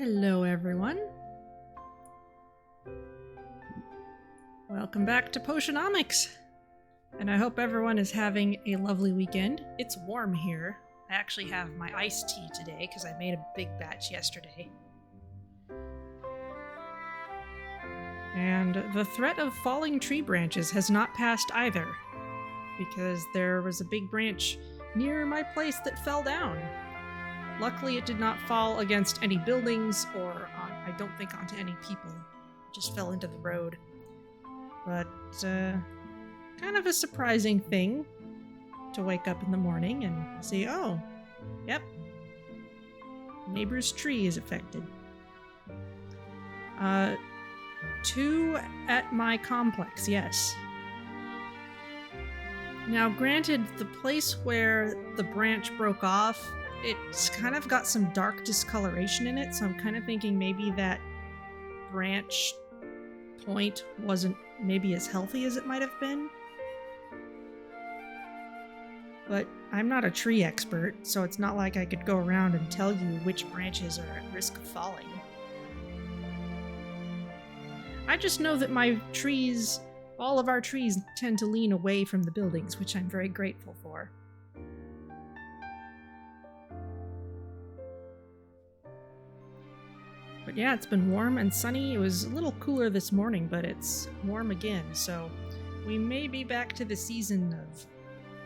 Hello everyone. Welcome back to Potionomics. And I hope everyone is having a lovely weekend. It's warm here. I actually have my iced tea today because I made a big batch yesterday. And the threat of falling tree branches has not passed either, because there was a big branch near my place that fell down. Luckily, it did not fall against any buildings or, I don't think, onto any people. It just fell into the road. But, kind of a surprising thing to wake up in the morning and see, oh, yep, neighbor's tree is affected. 2 at my complex, yes. Now, granted, the place where the branch broke off, it's kind of got some dark discoloration in it, so I'm kind of thinking maybe that branch point wasn't maybe as healthy as it might have been. But I'm not a tree expert, so it's not like I could go around and tell you which branches are at risk of falling. I just know that my trees, all of our trees, tend to lean away from the buildings, which I'm very grateful for. But yeah, it's been warm and sunny. It was a little cooler this morning, but it's warm again, so we may be back to the season of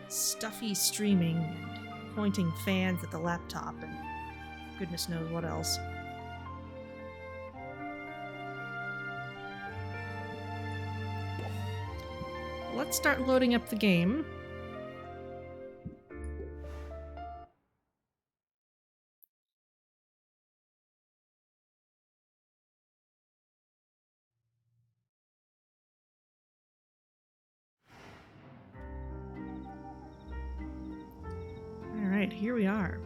stuffy streaming and pointing fans at the laptop and goodness knows what else. Let's start loading up the game. Alright, here we are.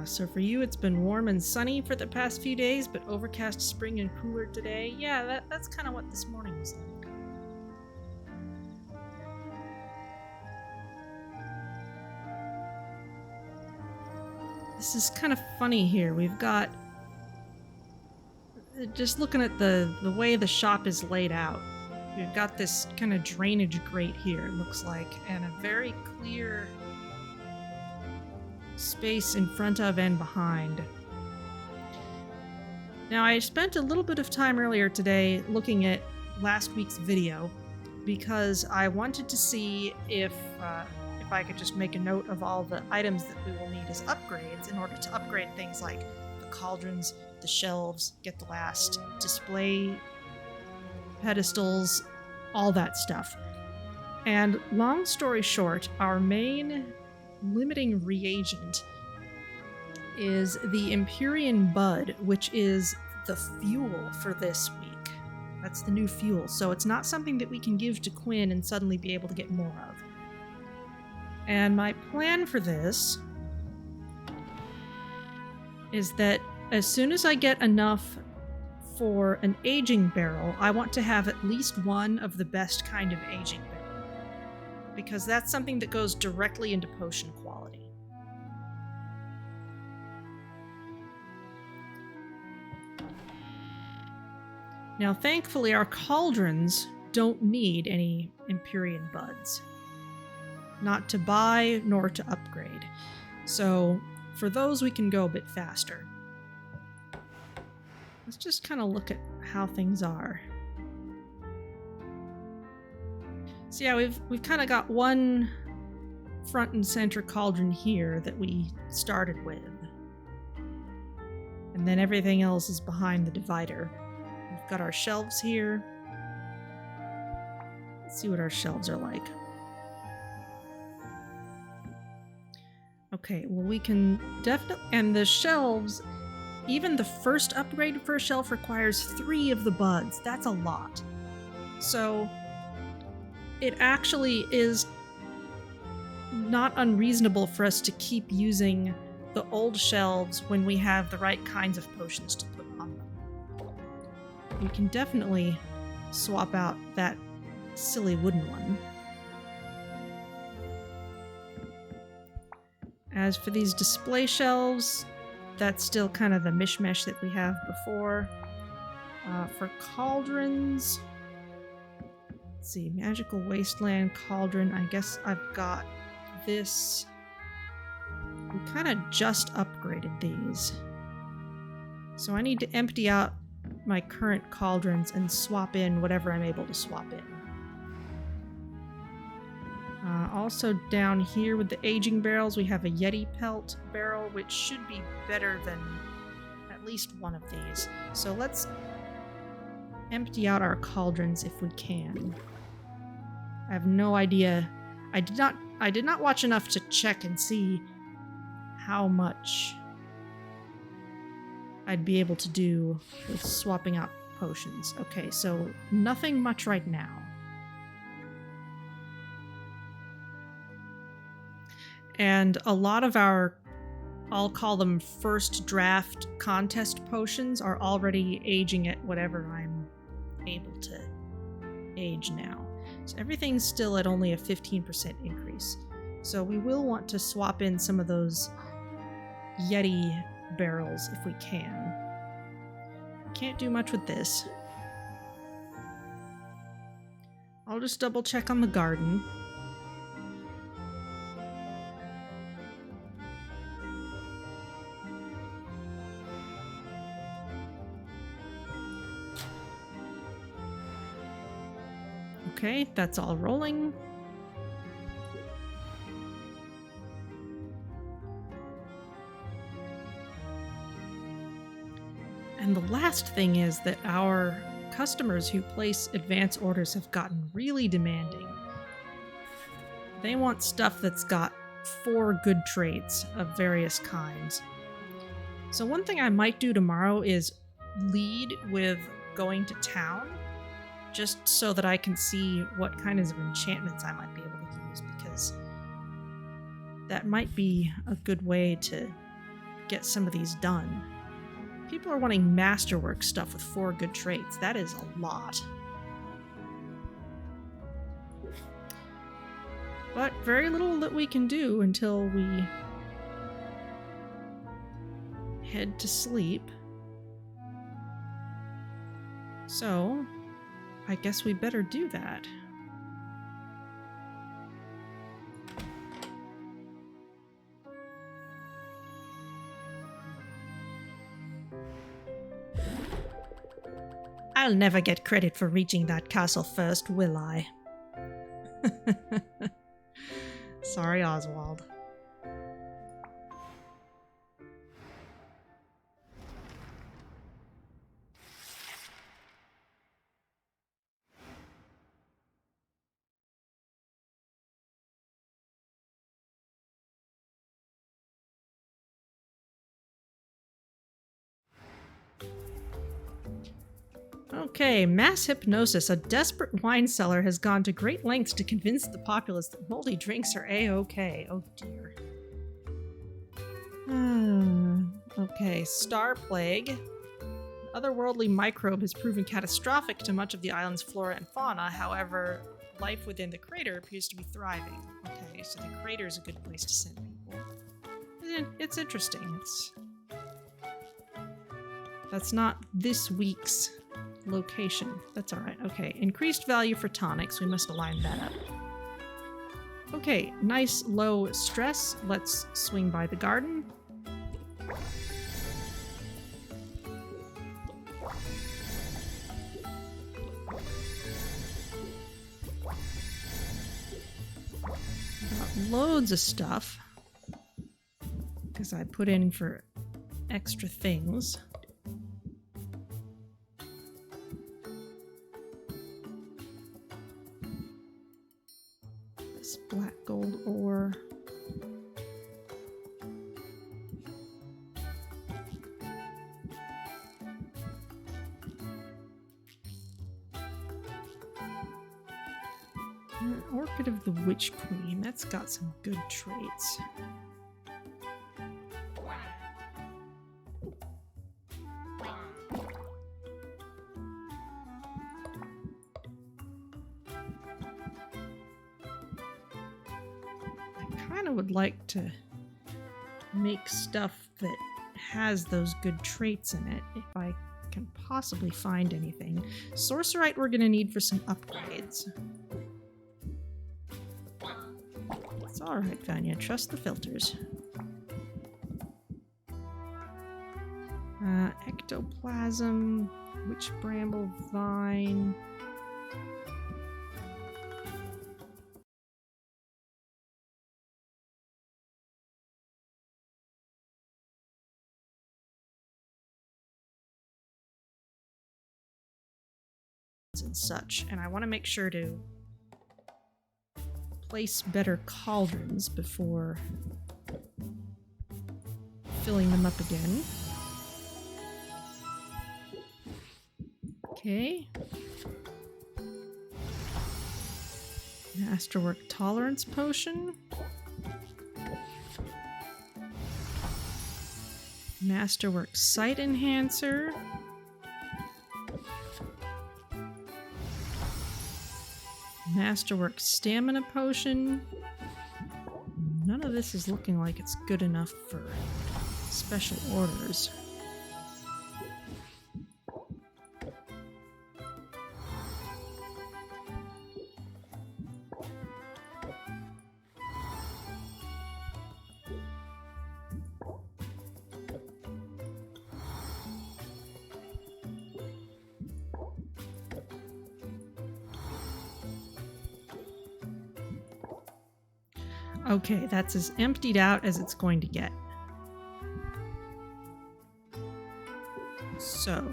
So for you, it's been warm and sunny for the past few days, but overcast spring and cooler today. Yeah, that's kind of what this morning was like. This is kind of funny here. We've got, just looking at the way the shop is laid out, we've got this kind of drainage grate here, it looks like, and a very clear space in front of and behind. Now, I spent a little bit of time earlier today looking at last week's video because I wanted to see if I could just make a note of all the items that we will need as upgrades in order to upgrade things like the cauldrons, the shelves, get the last display pedestals, all that stuff. And long story short, our main limiting reagent is the Empyrean Bud, which is the fuel for this week. That's the new fuel, so it's not something that we can give to Quinn and suddenly be able to get more of. And my plan for this is that as soon as I get enough for an aging barrel, I want to have at least one of the best kind of aging barrel, because that's something that goes directly into potion quality. Now, thankfully, our cauldrons don't need any Empyrean buds. Not to buy, nor to upgrade. So, for those we can go a bit faster. Let's just kind of look at how things are. So yeah, we've kind of got one front and center cauldron here that we started with. And then everything else is behind the divider. We've got our shelves here. Let's see what our shelves are like. Okay, well we can definitely, and the shelves, even the first upgrade for a shelf requires 3 of the buds. That's a lot. So it actually is not unreasonable for us to keep using the old shelves when we have the right kinds of potions to put on them. We can definitely swap out that silly wooden one. As for these display shelves, that's still kind of the mishmash that we have before. For cauldrons, let's see, Magical Wasteland Cauldron. I guess I've got this. We kind of just upgraded these. So I need to empty out my current cauldrons and swap in whatever I'm able to swap in. Also down here with the aging barrels, we have a Yeti Pelt barrel, which should be better than at least one of these. So let's empty out our cauldrons if we can. I have no idea. I did not watch enough to check and see how much I'd be able to do with swapping out potions. Okay, so nothing much right now. And a lot of our, I'll call them first draft contest potions, are already aging at whatever I'm able to age now. So everything's still at only a 15% increase. So we will want to swap in some of those Yeti barrels if we can. Can't do much with this. I'll just double check on the garden. Okay, that's all rolling. And the last thing is that our customers who place advance orders have gotten really demanding. They want stuff that's got 4 good traits of various kinds. So one thing I might do tomorrow is lead with going to town, just so that I can see what kinds of enchantments I might be able to use, because that might be a good way to get some of these done. People are wanting masterwork stuff with 4 good traits. That is a lot. But very little that we can do until we head to sleep. So I guess we better do that. I'll never get credit for reaching that castle first, will I? Sorry, Oswald. Okay, mass hypnosis. A desperate wine seller has gone to great lengths to convince the populace that moldy drinks are A-okay. Oh dear. Okay, Star Plague. An otherworldly microbe has proven catastrophic to much of the island's flora and fauna. However, life within the crater appears to be thriving. Okay, so the crater is a good place to send people. It's interesting. That's not this week's location. That's alright. Okay, increased value for tonics. We must align that up. Okay, nice low stress. Let's swing by the garden. Got loads of stuff because I put in for extra things. This black gold ore. Orchid of the Witch Queen. That's got some good traits. I kind of would like to make stuff that has those good traits in it, if I can possibly find anything. Sorcerite we're gonna need for some upgrades. It's alright, Ftagn. Trust the filters. Ectoplasm, witch bramble, vine. And such, and I want to make sure to place better cauldrons before filling them up again. Okay. Masterwork tolerance potion. Masterwork sight enhancer. Masterwork stamina potion. None of this is looking like it's good enough for special orders. Okay, that's as emptied out as it's going to get. So,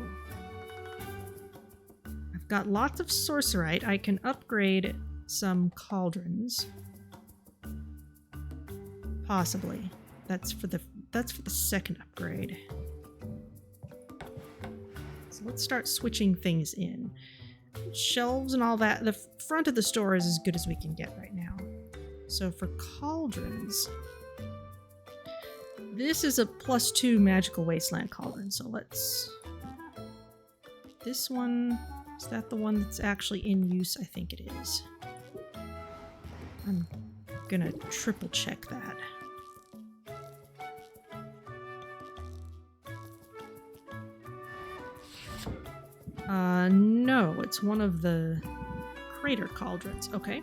I've got lots of sorcerite. I can upgrade some cauldrons. Possibly. That's for the second upgrade. So let's start switching things in. Shelves and all that. The front of the store is as good as we can get right now. So for cauldrons, this is a +2 magical wasteland cauldron. So let's... This one, is that the one that's actually in use? I think it is. I'm gonna triple check that. No, it's one of the crater cauldrons. Okay.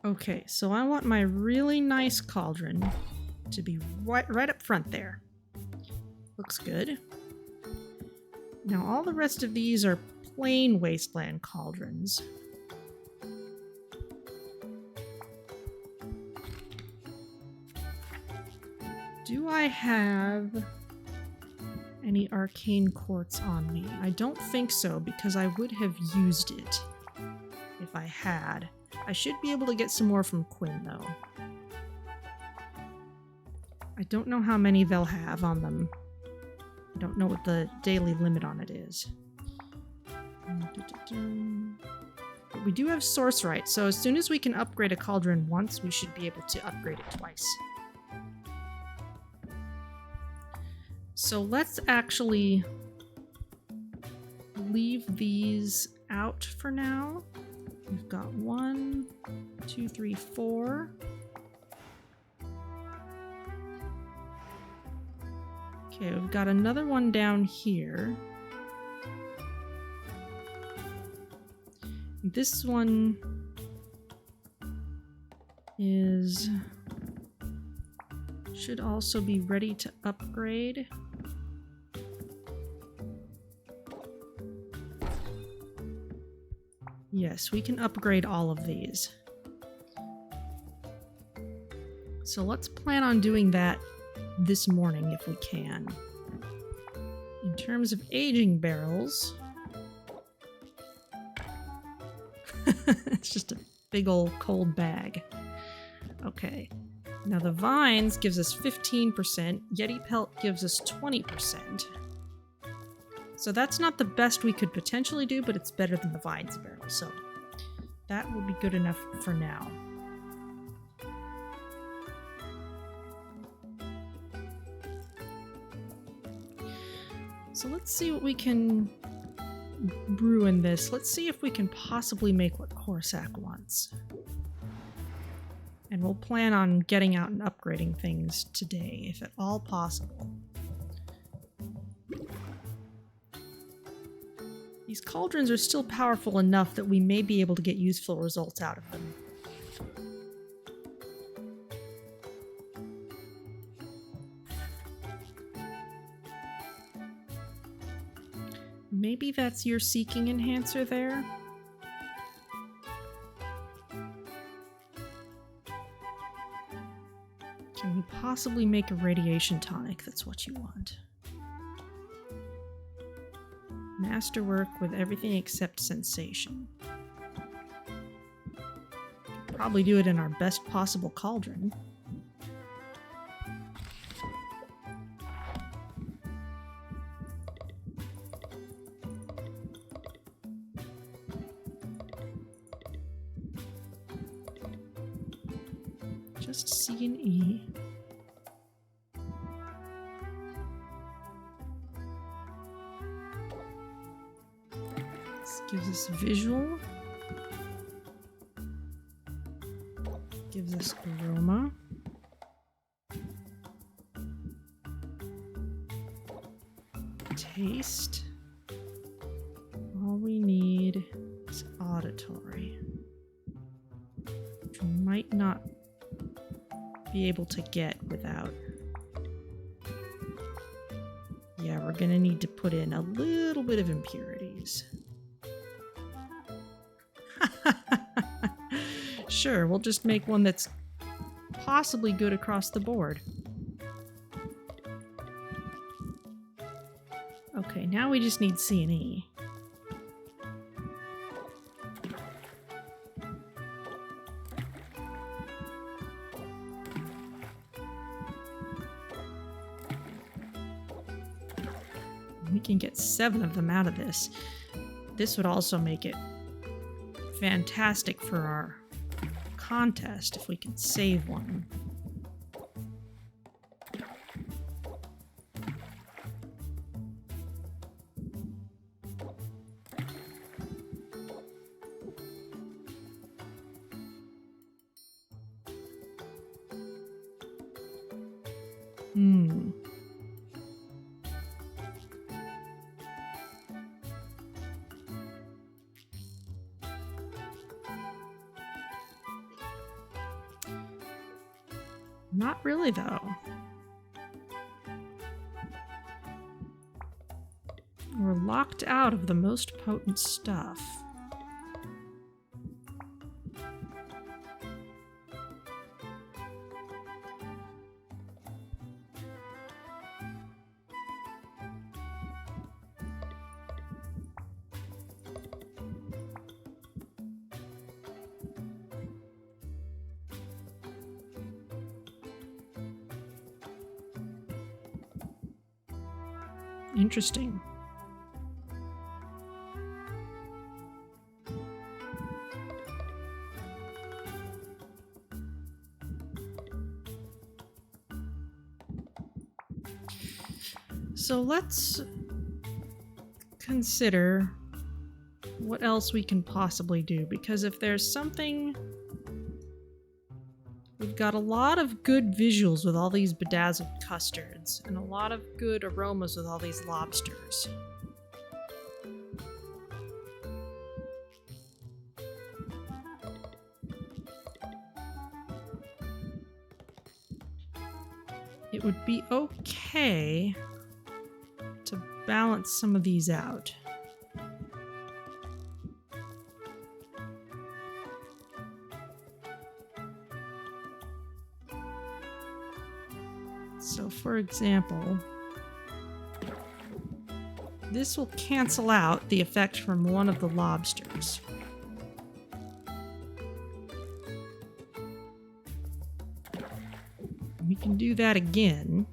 Okay, so I want my really nice cauldron to be right up front there. Looks good. Now all the rest of these are plain wasteland cauldrons. Do I have any arcane quartz on me? I don't think so, because I would have used it if I had. I should be able to get some more from Quinn, though. I don't know how many they'll have on them. I don't know what the daily limit on it is. But we do have sorcerite, so as soon as we can upgrade a cauldron once, we should be able to upgrade it twice. So let's actually leave these out for now. We've got 1, 2, 3, 4. Okay, we've got another one down here. This one should also be ready to upgrade. Yes, we can upgrade all of these. So let's plan on doing that this morning if we can. In terms of aging barrels, it's just a big old cold bag. Okay. Now the vines gives us 15%, Yeti pelt gives us 20%. So that's not the best we could potentially do, but it's better than the vines barrel, so that will be good enough for now. So let's see what we can brew in this. Let's see if we can possibly make what Corsac wants. And we'll plan on getting out and upgrading things today, if at all possible. These cauldrons are still powerful enough that we may be able to get useful results out of them. Maybe that's your seeking enhancer there? Can we possibly make a radiation tonic? That's what you want. Masterwork with everything except sensation. Probably do it in our best possible cauldron. Just C and E. This gives us visual. Gives us aroma. Taste. All we need is auditory. Which we might not be able to get without. Yeah, we're gonna need to put in a little bit of impurities. Sure, we'll just make one that's possibly good across the board. Okay, now we just need C and E. We can get 7 of them out of this. This would also make it fantastic for our contest if we can save one. Not really, though. We're locked out of the most potent stuff. Interesting. So let's consider what else we can possibly do, because if there's something... We've got a lot of good visuals with all these bedazzled custards, and a lot of good aromas with all these lobsters. It would be okay to balance some of these out. So, for example, this will cancel out the effect from one of the lobsters. We can do that again.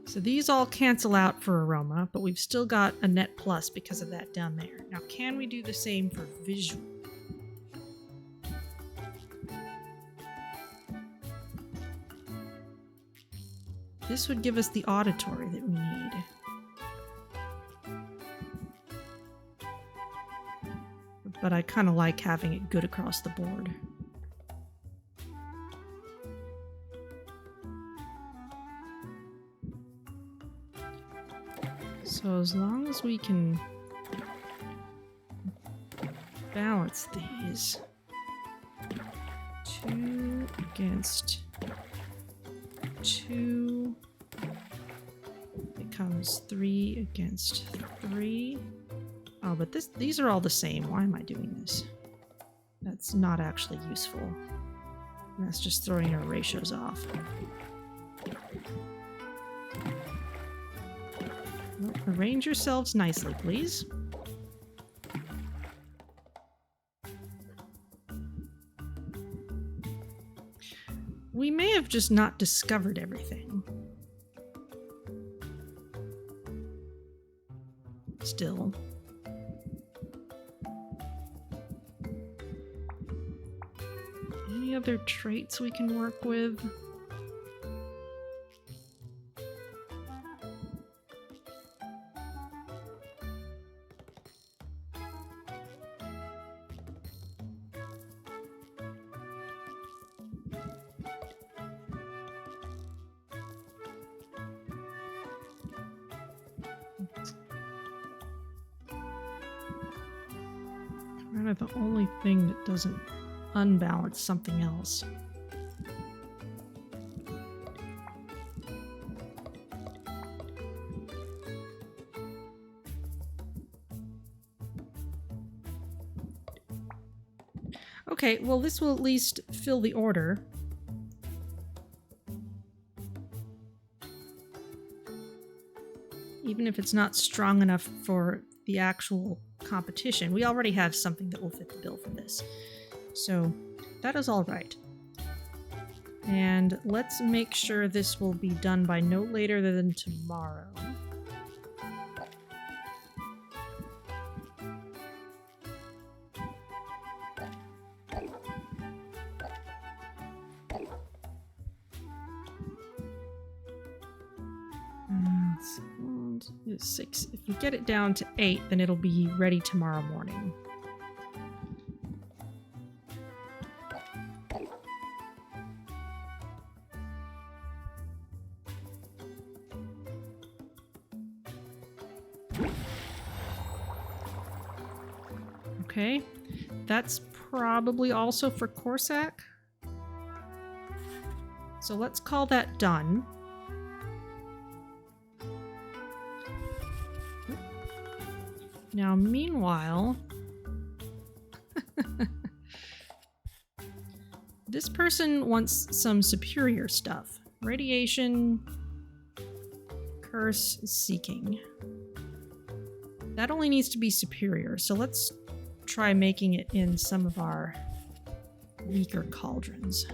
So these all cancel out for aroma, but we've still got a net plus because of that down there. Now, can we do the same for visual? This would give us the auditory that we need. But I kind of like having it good across the board. So as long as we can balance these, 2 against 2 becomes 3 against 3. Oh, but these are all the same. Why am I doing this? That's not actually useful. That's just throwing our ratios off. Well, arrange yourselves nicely, please. We may have just not discovered everything. Still. Any other traits we can work with? Kind of the only thing that doesn't unbalance something else. Okay, well, this will at least fill the order. Even if it's not strong enough for the actual competition, we already have something that will fit the bill for this. So that is all right. And let's make sure this will be done by no later than tomorrow. It's 6. If we get it down to 8, then it'll be ready tomorrow morning. Okay, that's probably also for Corsac. So let's call that done. Now, meanwhile, this person wants some superior stuff. Radiation, curse, seeking. That only needs to be superior, so let's try making it in some of our weaker cauldrons.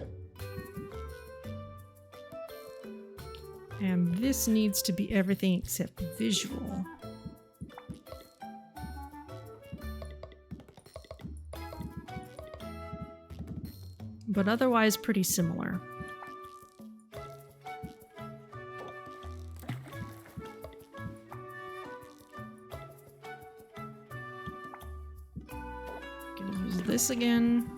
And this needs to be everything except visual. But otherwise pretty similar. Gonna use this again.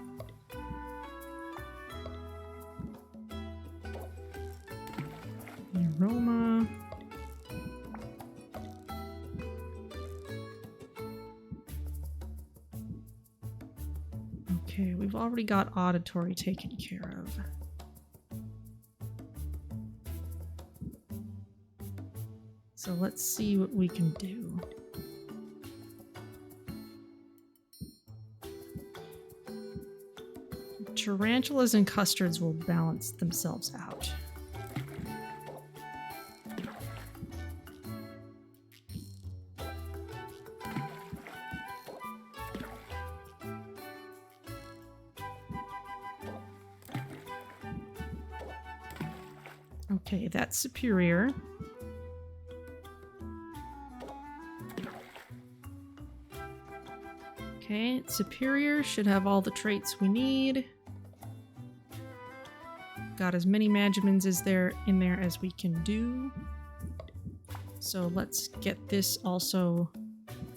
Aroma. Okay, we've already got auditory taken care of. So let's see what we can do. Tarantulas and custards will balance themselves out. Okay, that's superior. Okay, superior should have all the traits we need. got as many Magimins in there as we can do. So let's get this also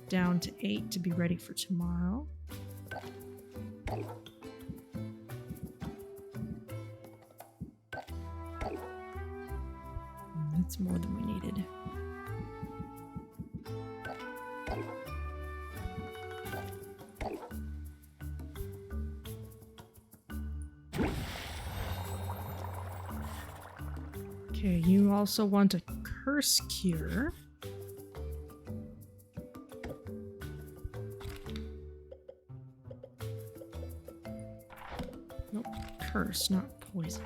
down to 8 to be ready for tomorrow. That's more than we needed. Okay, you also want a curse cure. Nope, curse, not poison.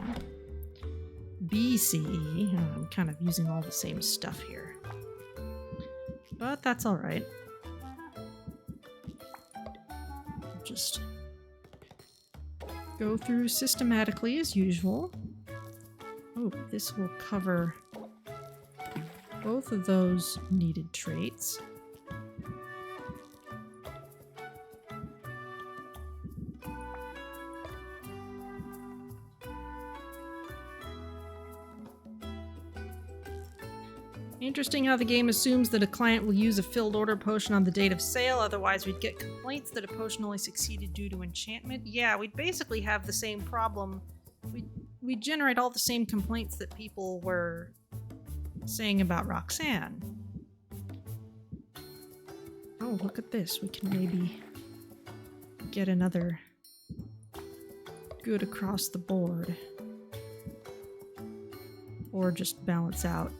BCE. Oh, I'm kind of using all the same stuff here. But that's alright. Just go through systematically as usual. Oh, this will cover both of those needed traits. Interesting how the game assumes that a client will use a filled order potion on the date of sale, otherwise we'd get complaints that a potion only succeeded due to enchantment. Yeah, we'd basically have the same problem. We generate all the same complaints that people were saying about Roxanne. Oh, look at this. We can maybe get another good across the board. Or just balance out.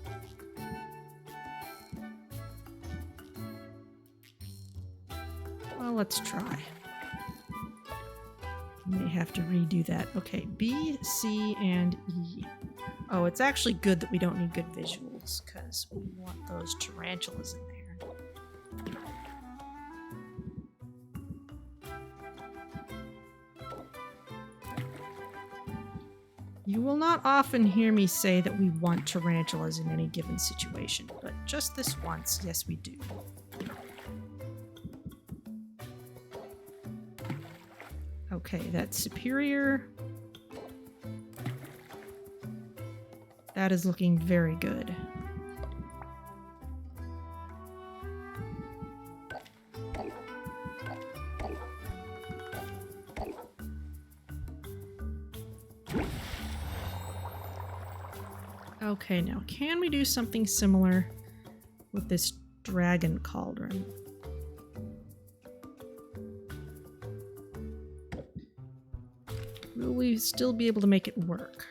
Well, let's try. May have to redo that. Okay, B, C, and E. Oh, it's actually good that we don't need good visuals, because we want those tarantulas in there. You will not often hear me say that we want tarantulas in any given situation, but just this once, yes we do. Okay, that's superior. That is looking very good. Okay, now can we do something similar with this dragon cauldron? Will we still be able to make it work?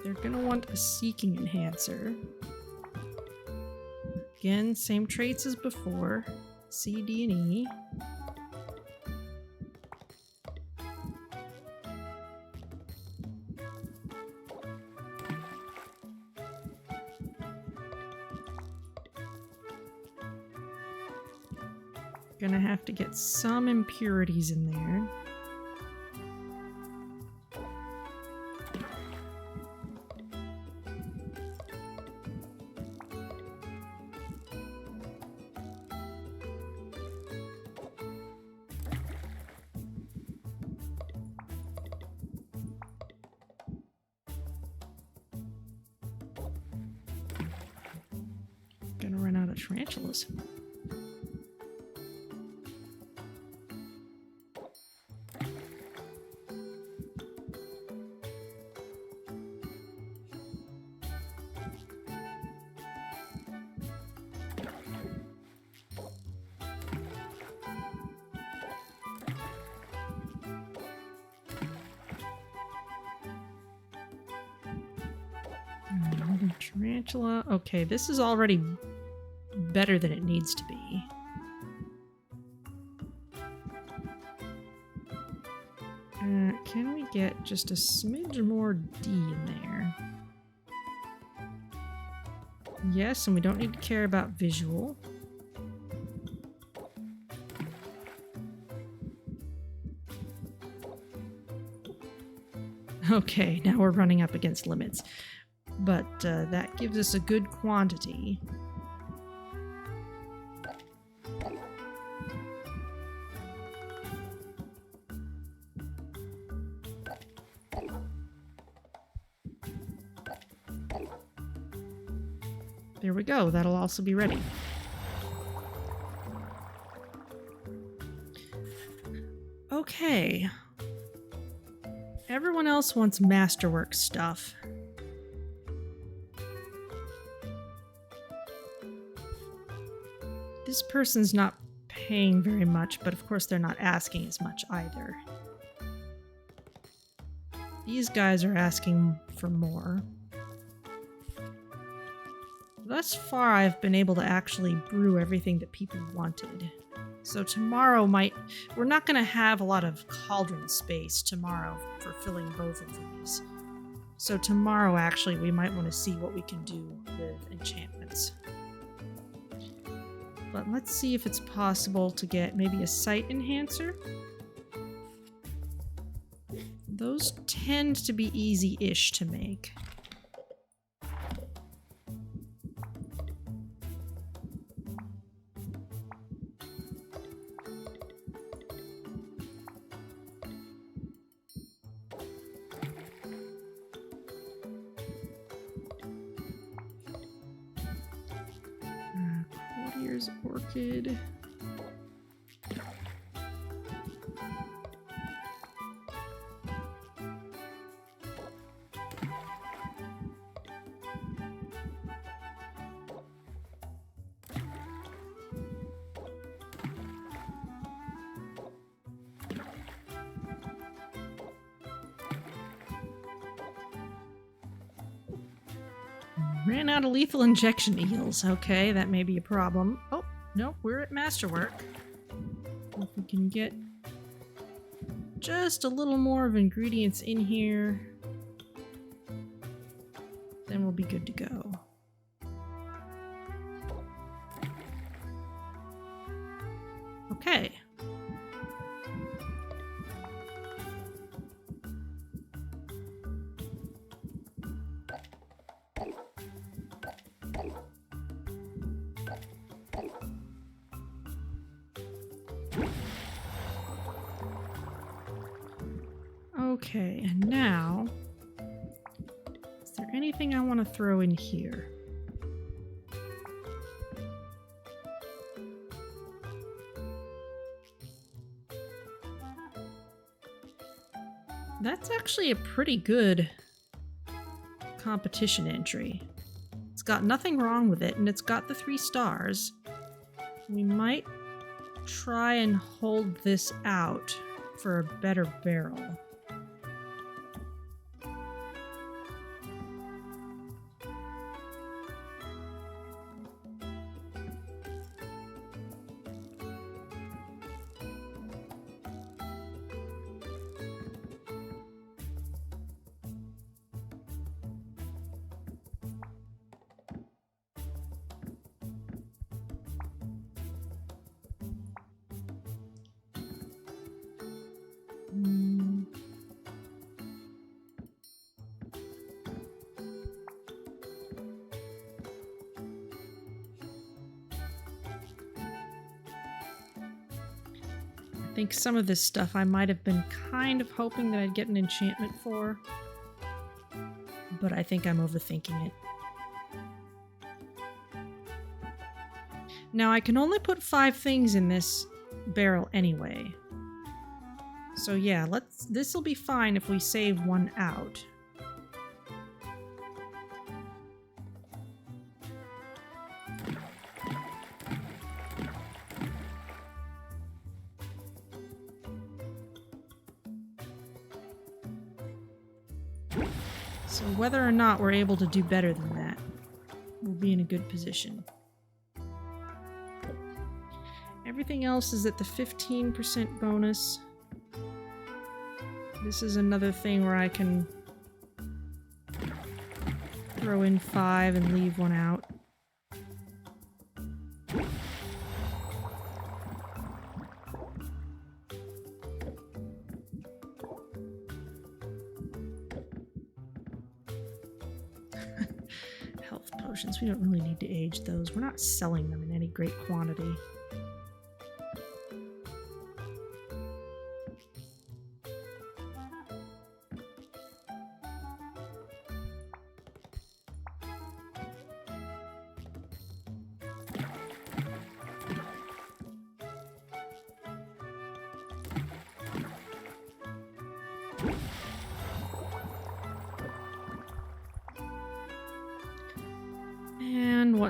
They're gonna want a seeking enhancer. Again, same traits as before. C, D, and E. Gonna have to get some impurities in there. Gonna run out of tarantulas. Another tarantula. Okay, this is already better than it needs to be. Can we get just a smidge more D in there? Yes, and we don't need to care about visual. Okay, now we're running up against limits. But that gives us a good quantity. There we go. That'll also be ready. Okay. Everyone else wants masterwork stuff. This person's not paying very much, but of course they're not asking as much either. These guys are asking for more. Thus far, I've been able to actually brew everything that people wanted. So tomorrow we're not going to have a lot of cauldron space tomorrow for filling both of these. So tomorrow, actually, we might want to see what we can do with enchantments. But let's see if it's possible to get maybe a sight enhancer. Those tend to be easy-ish to make. Courtier's orchid. Ran out of lethal injection eels. Okay, that may be a problem. Oh, no, we're at masterwork. If we can get just a little more of ingredients in here, then we'll be good to go. Okay. Okay, and now, is there anything I want to throw in here? That's actually a pretty good competition entry. It's got nothing wrong with it, and it's got the 3 stars. We might try and hold this out for a better barrel. I think some of this stuff I might have been kind of hoping that I'd get an enchantment for, but I think I'm overthinking it. Now I can only put 5 things in this barrel anyway. So yeah, this'll be fine if we save one out. So whether or not we're able to do better than that, we'll be in a good position. Everything else is at the 15% bonus. This is another thing where I can throw in 5 and leave 1 out. Health potions, we don't really need to age those. We're not selling them in any great quantity.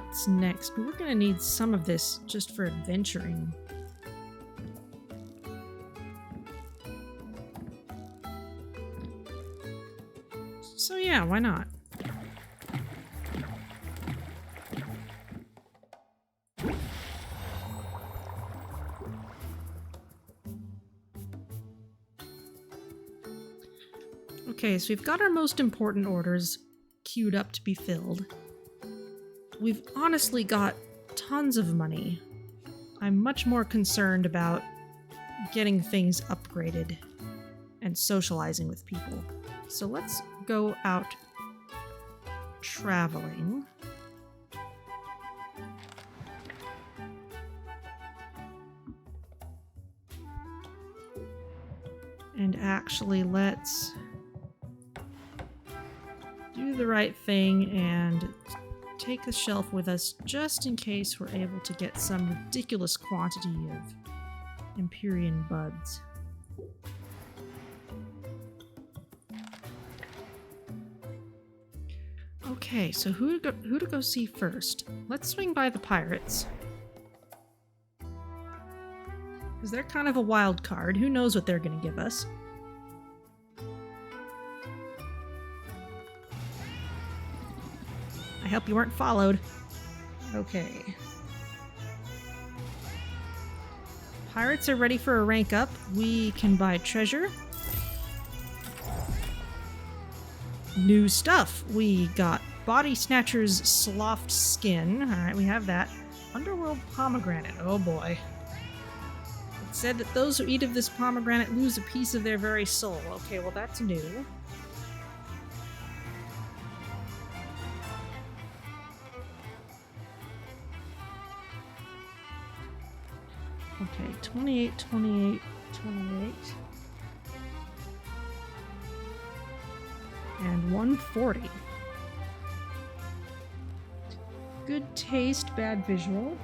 what's next, but we're gonna need some of this just for adventuring. So yeah, why not? Okay, so we've got our most important orders queued up to be filled. We've honestly got tons of money. I'm much more concerned about getting things upgraded and socializing with people. So let's go out traveling. And actually, let's do the right thing and take the shelf with us just in case we're able to get some ridiculous quantity of Empyrean buds. Okay, so who to go see first? Let's swing by the pirates. Because they're kind of a wild card. Who knows what they're going to give us? I hope you weren't followed. Okay. Pirates are ready for a rank up. We can buy treasure. New stuff. We got Body Snatcher's Sloughed Skin. Alright, we have that. Underworld Pomegranate. Oh boy. It said that those who eat of this pomegranate lose a piece of their very soul. Okay, well that's new. Okay, 28, 28, 28. And 140. Good taste, bad visual.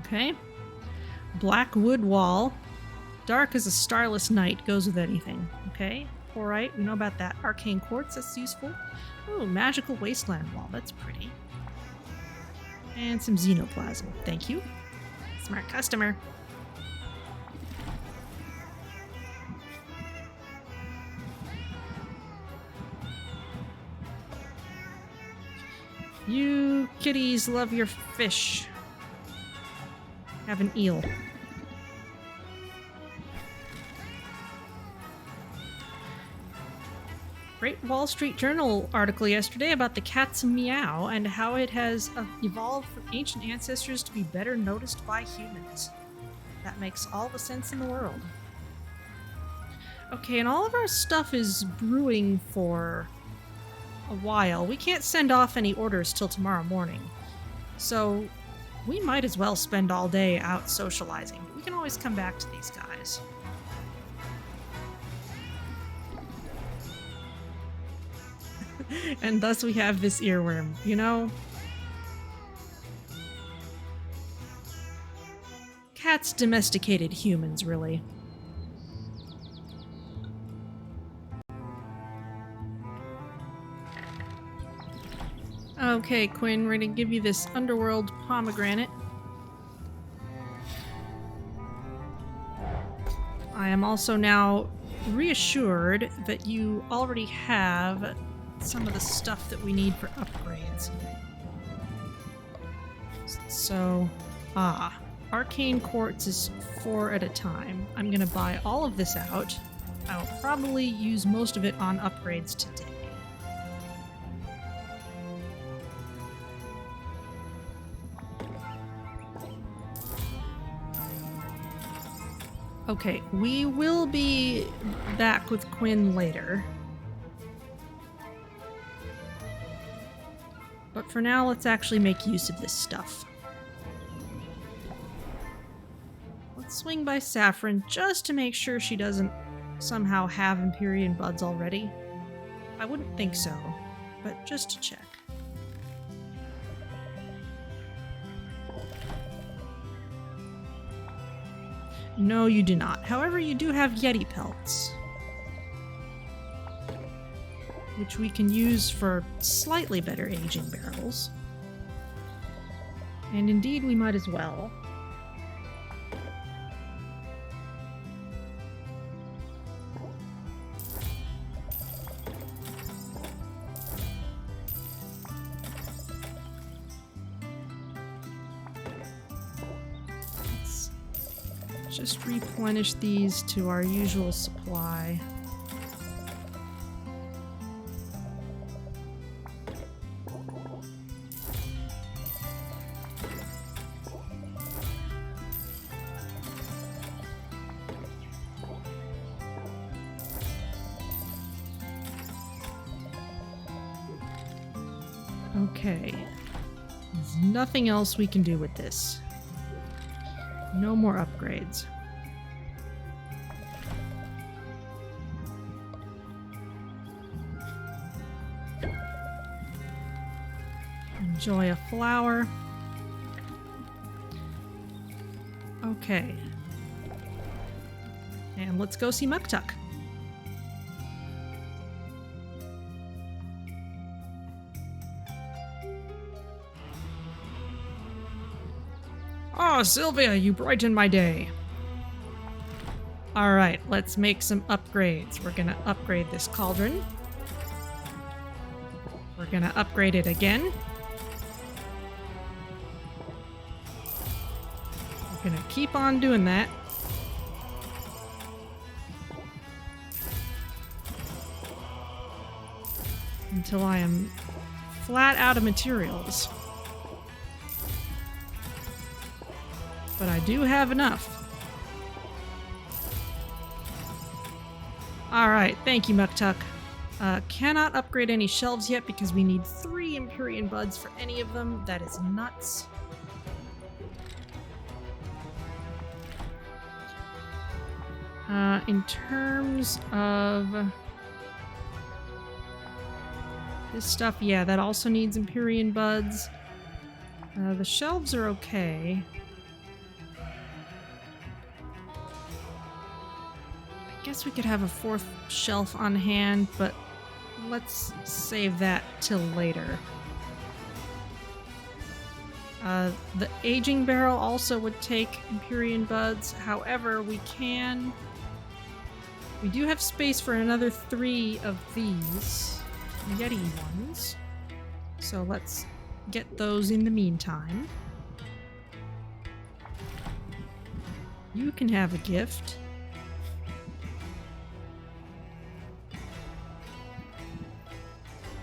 Okay. Black wood wall. Dark as a starless night. Goes with anything. Okay. Alright, we know about that. Arcane quartz, that's useful. Oh, magical wasteland wall. That's pretty. And some xenoplasm. Thank you. Smart customer. You kitties love your fish. Have an eel. Great Wall Street Journal article yesterday about the cat's meow and how it has evolved from ancient ancestors to be better noticed by humans. That makes all the sense in the world. Okay, and all of our stuff is brewing for a while. We can't send off any orders till tomorrow morning. So we might as well spend all day out socializing. We can always come back to these guys. And thus we have this earworm, you know? Cats domesticated humans, really. Okay, Quinn, we're gonna give you this underworld pomegranate. I am also now reassured that you already have some of the stuff that we need for upgrades. So, arcane quartz is 4 at a time. I'm gonna buy all of this out. I will probably use most of it on upgrades today. Okay, we will be back with Quinn later. But for now, let's actually make use of this stuff. Let's swing by Saffron just to make sure she doesn't somehow have Empyrean buds already. I wouldn't think so, but just to check. No, you do not. However, you do have Yeti pelts. which we can use for slightly better aging barrels. And indeed, we might as well. Let's just replenish these to our usual supply. Okay, there's nothing else we can do with this. No more upgrades. Enjoy a flower. Okay. And let's go see Muktuk. Oh, Sylvia, you brighten my day. Alright, let's make some upgrades. We're gonna upgrade this cauldron. We're gonna upgrade it again. We're gonna keep on doing that. Until I am flat out of materials. But I do have enough. Alright, thank you, Muktuk. Cannot upgrade any shelves yet because we need 3 Empyrean buds for any of them. That is nuts. In terms of this stuff, yeah, that also needs Empyrean buds. The shelves are okay. I guess we could have a 4th shelf on hand, but let's save that till later. The aging barrel also would take Empyrean buds. However, we do have space for another 3 of these Yeti ones. So let's get those in the meantime. You can have a gift.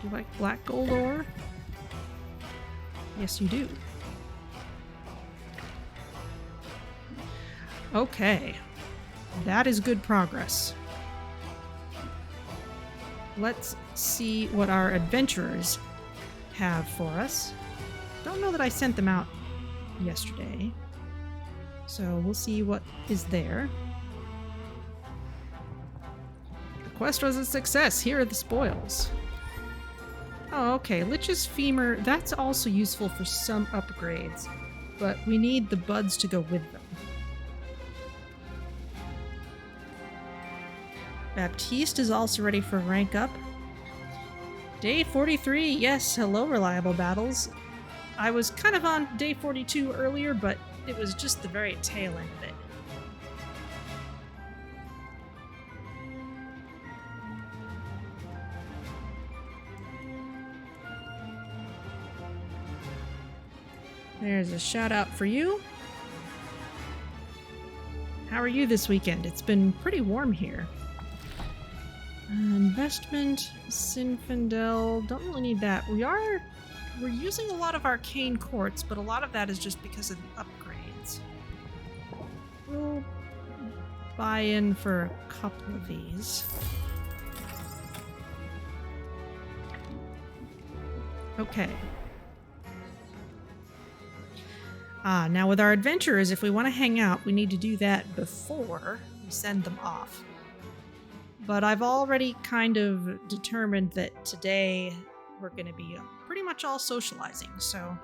You like black gold ore? Yes, you do. Okay. That is good progress. Let's see what our adventurers have for us. Don't know that I sent them out yesterday. So we'll see what is there. The quest was a success. Here are the spoils. Oh, okay. Lich's femur, that's also useful for some upgrades, but we need the buds to go with them. Baptiste is also ready for rank up. Day 43, yes, hello Reliable Battles. I was kind of on day 42 earlier, but it was just the very tail end of it. There's a shout out for you. How are you this weekend? It's been pretty warm here. Investment, Sinfandel, don't really need that. We're using a lot of arcane quartz, but a lot of that is just because of the upgrades. We'll buy in for a couple of these. Okay. Now with our adventurers, if we want to hang out, we need to do that before we send them off. But I've already kind of determined that today we're going to be pretty much all socializing, so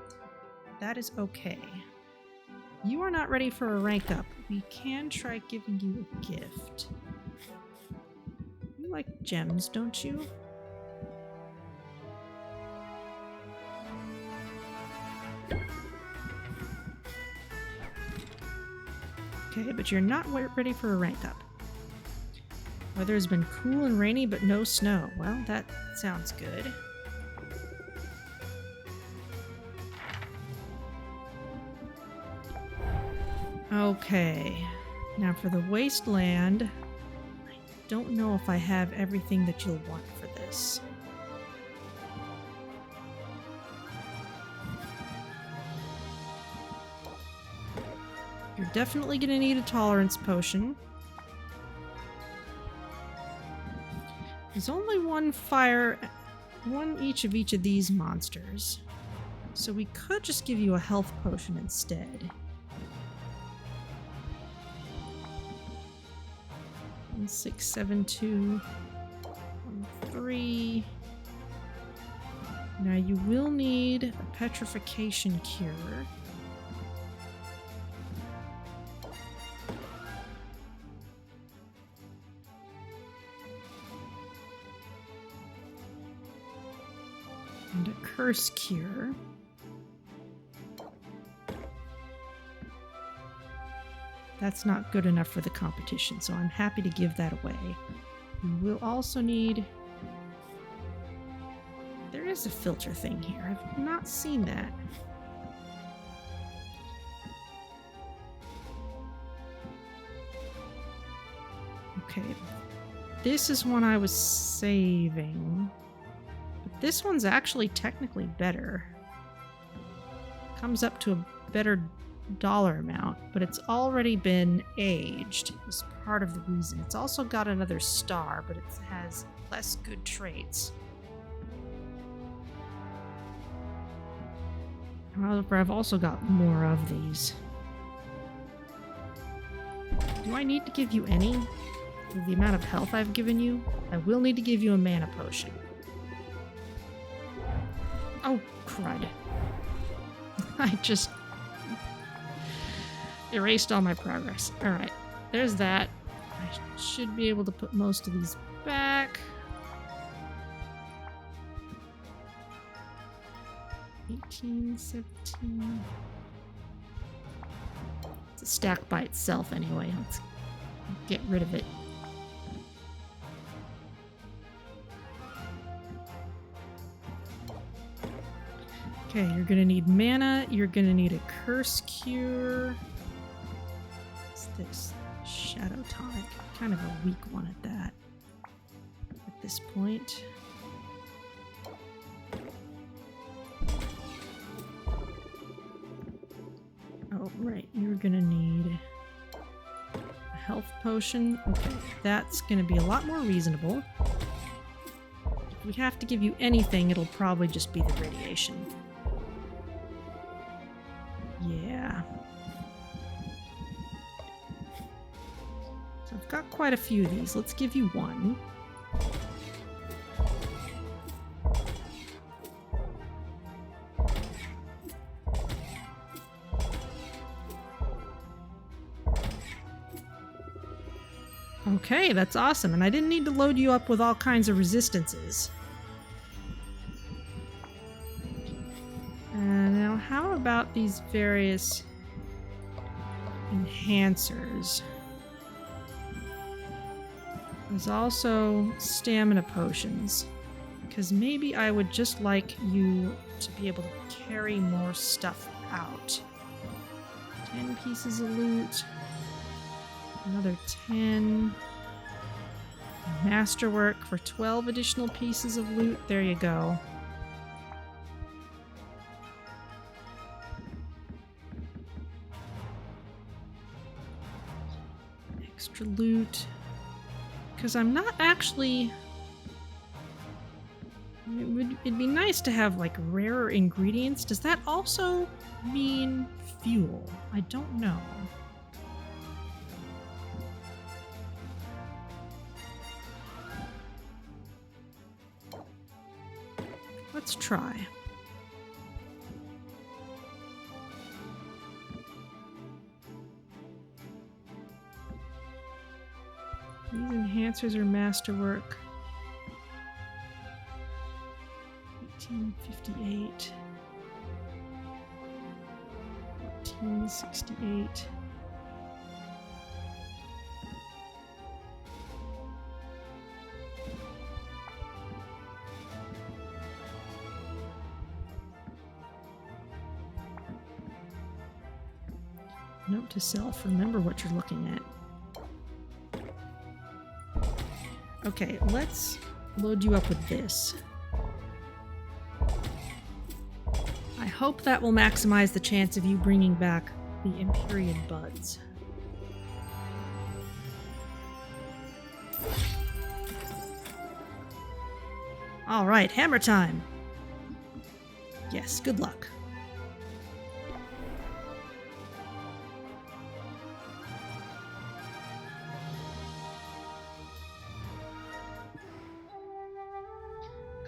that is okay. You are not ready for a rank up. We can try giving you a gift. You like gems, don't you? Okay, but you're not ready for a rank up. Weather has been cool and rainy, but no snow. Well, that sounds good. Okay, now for the wasteland, I don't know if I have everything that you'll want for this. You're definitely going to need a tolerance potion. There's only one each of these monsters. So we could just give you a health potion instead. 6, 7, 2, 1, 3. Now you will need a petrification cure. And a curse cure. That's not good enough for the competition, so I'm happy to give that away. You will also need... There is a filter thing here. I've not seen that. Okay. This is one I was saving. But this one's actually technically better. Comes up to a better dollar amount, but it's already been aged is part of the reason. It's also got another star, but it has less good traits. However, I've also got more of these. Do I need to give you any? With the amount of health I've given you, I will need to give you a mana potion. Oh, crud. I just erased all my progress. Alright, there's that. I should be able to put most of these back. 18, 17. It's a stack by itself anyway. Let's get rid of it. Okay, you're gonna need mana. You're gonna need a curse cure. What's this? Shadow tonic. Kind of a weak one at that. At this point. Oh, right. You're gonna need a health potion. Okay, that's gonna be a lot more reasonable. If we have to give you anything, it'll probably just be the radiation. Yeah. So I've got quite a few of these. Let's give you one. Okay, that's awesome. And I didn't need to load you up with all kinds of resistances. Now, how about these various enhancers? There's also stamina potions, because maybe I would just like you to be able to carry more stuff out. 10 pieces of loot. Another 10. Masterwork for 12 additional pieces of loot. There you go. Extra loot. Because I'm not actually... It'd be nice to have, like, rarer ingredients. Does that also mean fuel? I don't know. Let's try. These enhancers are masterwork. 1858. 1468. Note to self, remember what you're looking at. Okay, let's load you up with this. I hope that will maximize the chance of you bringing back the Empyrean buds. Alright, hammer time! Yes, good luck.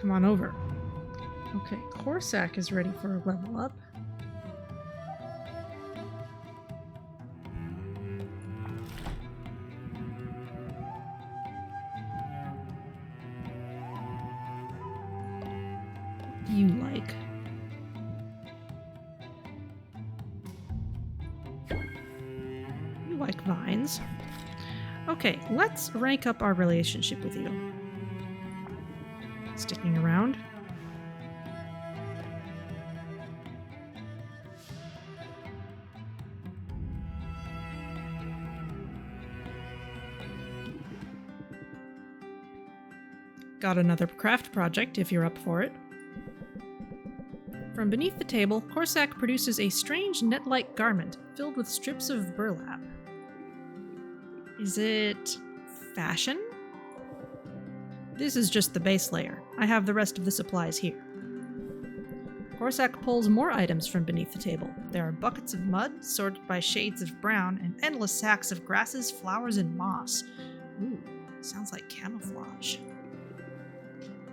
Come on over. Okay, Corsac is ready for a level up. What do you like? You like vines. Okay, let's rank up our relationship with you. Sticking around. Got another craft project if you're up for it. From beneath the table, Corsac produces a strange net-like garment filled with strips of burlap. Is it fashion? This is just the base layer. I have the rest of the supplies here. Corsac pulls more items from beneath the table. There are buckets of mud, sorted by shades of brown, and endless sacks of grasses, flowers, and moss. Ooh, sounds like camouflage.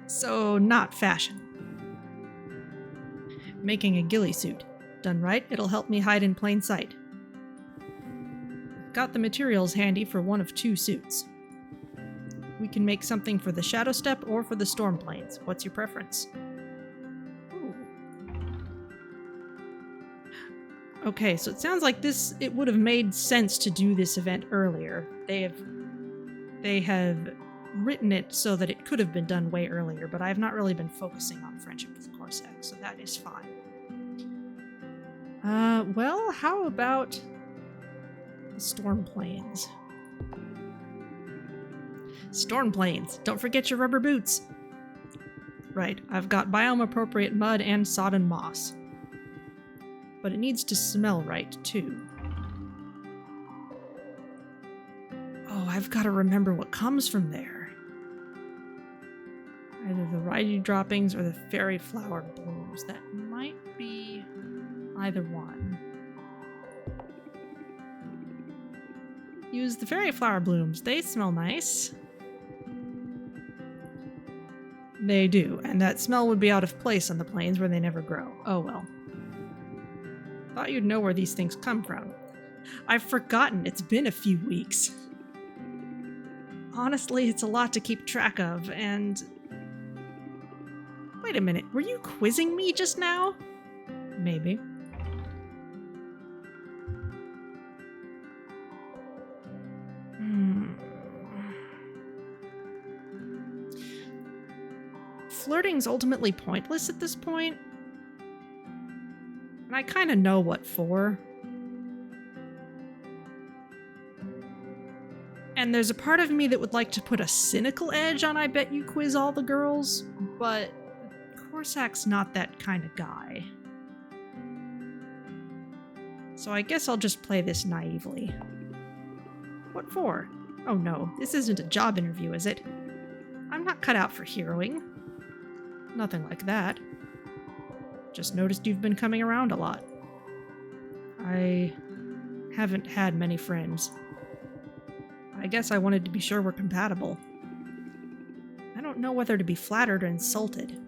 So, not fashion. Making a ghillie suit. Done right, it'll help me hide in plain sight. Got the materials handy for one of two suits. We can make something for the Shadow Step or for the Storm Plains. What's your preference? Ooh. Okay, so it sounds like it would have made sense to do this event earlier. They have written it so that it could have been done way earlier, but I've not really been focusing on friendship with Corsac, so that is fine. Well, how about the Storm Plains? Storm Plains, don't forget your rubber boots. Right, I've got biome-appropriate mud and sodden moss. But it needs to smell right, too. Oh, I've got to remember what comes from there. Either the Raidu droppings or the fairy flower blooms. That might be either one. Use the fairy flower blooms. They smell nice. They do, and that smell would be out of place on the plains where they never grow. Oh well. Thought you'd know where these things come from. I've forgotten. It's been a few weeks. Honestly, it's a lot to keep track of, and... Wait a minute, were you quizzing me just now? Maybe. Flirting's ultimately pointless at this point. And I kind of know what for. And there's a part of me that would like to put a cynical edge on I bet you quiz all the girls, but Corsac's not that kind of guy. So I guess I'll just play this naively. What for? Oh no, this isn't a job interview, is it? I'm not cut out for heroing. Nothing like that. Just noticed you've been coming around a lot. I haven't had many friends. I guess I wanted to be sure we're compatible. I don't know whether to be flattered or insulted.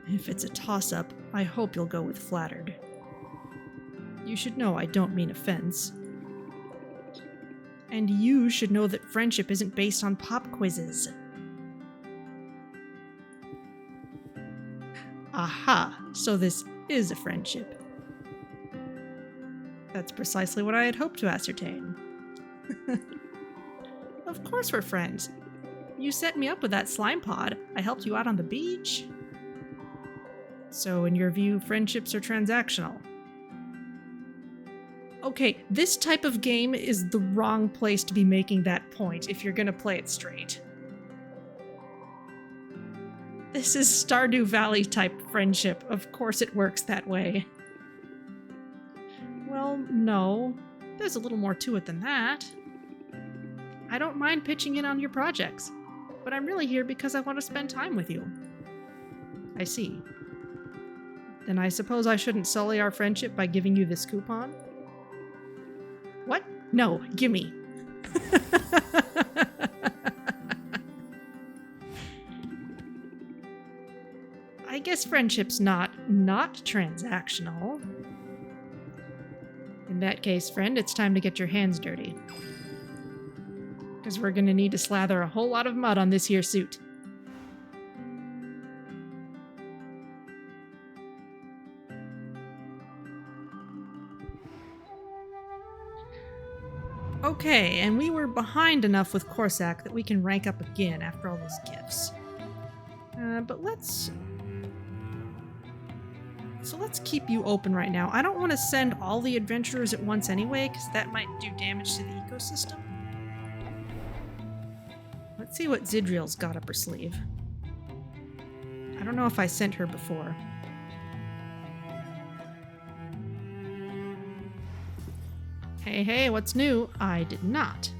If it's a toss-up, I hope you'll go with flattered. You should know I don't mean offense. And you should know that friendship isn't based on pop quizzes. Aha, so this is a friendship. That's precisely what I had hoped to ascertain. Of course we're friends. You set me up with that slime pod. I helped you out on the beach. So in your view, friendships are transactional? Okay, this type of game is the wrong place to be making that point if you're gonna play it straight. This is Stardew Valley type friendship. Of course it works that way. Well, no. There's a little more to it than that. I don't mind pitching in on your projects, but I'm really here because I want to spend time with you. I see. Then I suppose I shouldn't sully our friendship by giving you this coupon? What? No, gimme. I guess friendship's not transactional. In that case, friend, it's time to get your hands dirty. Because we're gonna need to slather a whole lot of mud on this here suit. Okay, and we were behind enough with Corsac that we can rank up again after all those gifts. But let's keep you open right now. I don't want to send all the adventurers at once anyway, because that might do damage to the ecosystem. Let's see what Zidriel's got up her sleeve. I don't know if I sent her before. Hey, what's new? I did not.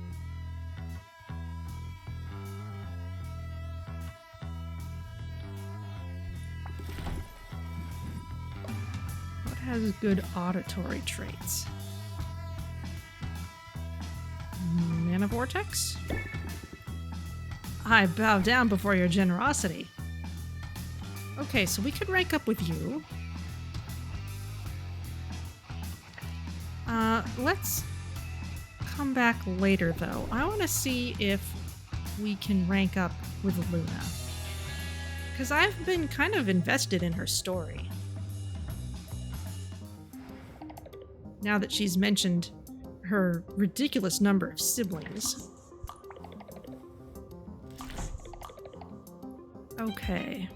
What has good auditory traits? Mana Vortex? I bow down before your generosity. Okay, so we could rank up with you. Let's come back later, though. I want to see if we can rank up with Luna. Because I've been kind of invested in her story. Now that she's mentioned her ridiculous number of siblings. Okay.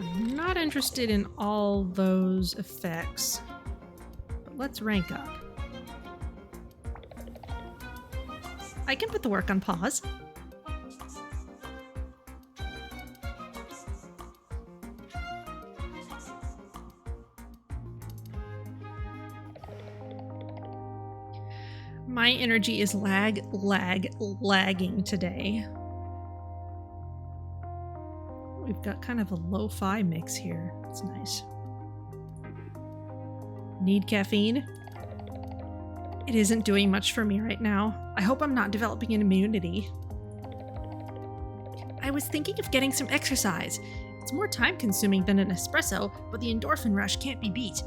I'm not interested in all those effects, but let's rank up. I can put the work on pause. My energy is lagging today. We've got kind of a lo-fi mix here. That's nice. Need caffeine? It isn't doing much for me right now. I hope I'm not developing an immunity. I was thinking of getting some exercise. It's more time-consuming than an espresso, but the endorphin rush can't be beat.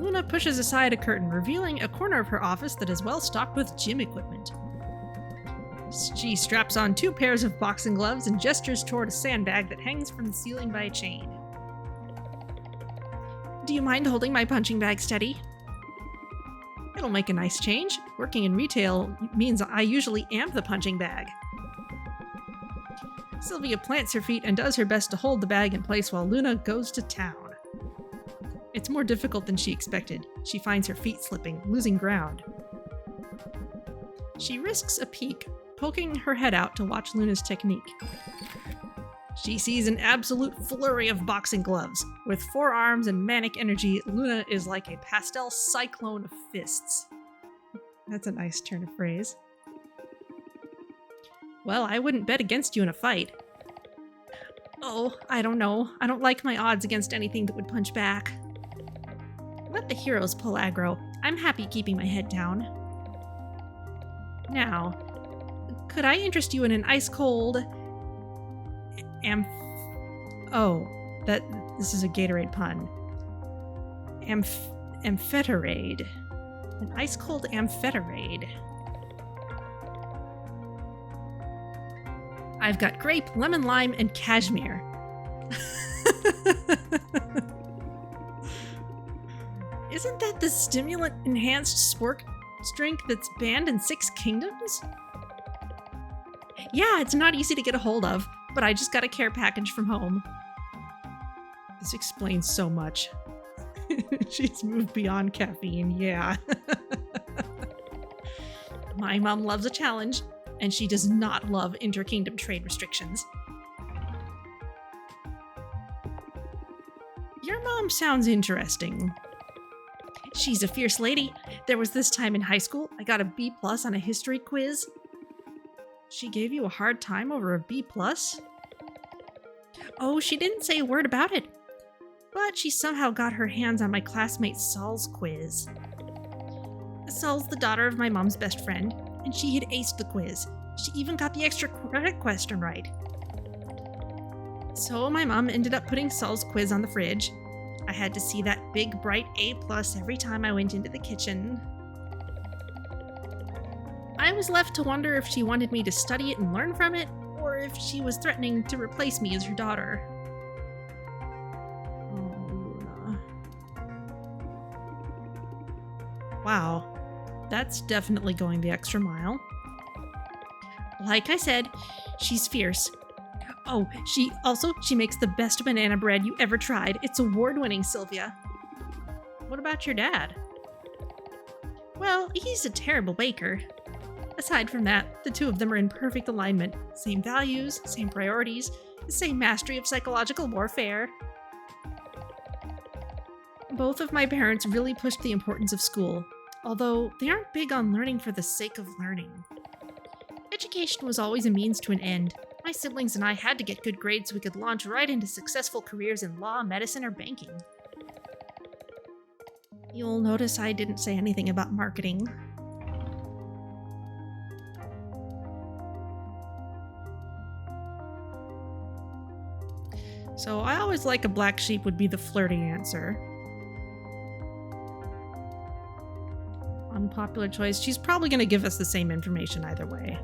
Luna pushes aside a curtain, revealing a corner of her office that is well stocked with gym equipment. She straps on 2 pairs of boxing gloves and gestures toward a sandbag that hangs from the ceiling by a chain. Do you mind holding my punching bag steady? It'll make a nice change. Working in retail means I usually am the punching bag. Sylvia plants her feet and does her best to hold the bag in place while Luna goes to town. It's more difficult than she expected. She finds her feet slipping, losing ground. She risks a peek, poking her head out to watch Luna's technique. She sees an absolute flurry of boxing gloves. With 4 arms and manic energy, Luna is like a pastel cyclone of fists. That's a nice turn of phrase. Well, I wouldn't bet against you in a fight. Oh, I don't know. I don't like my odds against anything that would punch back. Let the heroes pull aggro. I'm happy keeping my head down. Now, could I interest you in an ice-cold... this is a Gatorade pun. Ampheterade. An ice-cold ampheterade. I've got grape, lemon lime, and cashmere. Isn't that the stimulant-enhanced sports drink that's banned in 6 kingdoms? Yeah, it's not easy to get a hold of. but I just got a care package from home. This explains so much. She's moved beyond caffeine, yeah. My mom loves a challenge, and she does not love inter-kingdom trade restrictions. Your mom sounds interesting. She's a fierce lady. There was this time in high school, I got a B+ on a history quiz. She gave you a hard time over a B+? Oh, she didn't say a word about it. But she somehow got her hands on my classmate Saul's quiz. Saul's the daughter of my mom's best friend, and she had aced the quiz. She even got the extra credit question right. So my mom ended up putting Saul's quiz on the fridge. I had to see that big, bright A+ every time I went into the kitchen. I was left to wonder if she wanted me to study it and learn from it, or if she was threatening to replace me as her daughter. Oh, Luna. Wow, that's definitely going the extra mile. Like I said, she's fierce. Oh, she makes the best banana bread you ever tried. It's award-winning, Sylvia. What about your dad? Well, he's a terrible baker. Aside from that, the two of them are in perfect alignment. Same values, same priorities, the same mastery of psychological warfare. Both of my parents really pushed the importance of school, although they aren't big on learning for the sake of learning. Education was always a means to an end. My siblings and I had to get good grades so we could launch right into successful careers in law, medicine, or banking. You'll notice I didn't say anything about marketing. So I always like a black sheep would be the flirty answer. Unpopular choice. She's probably going to give us the same information either way.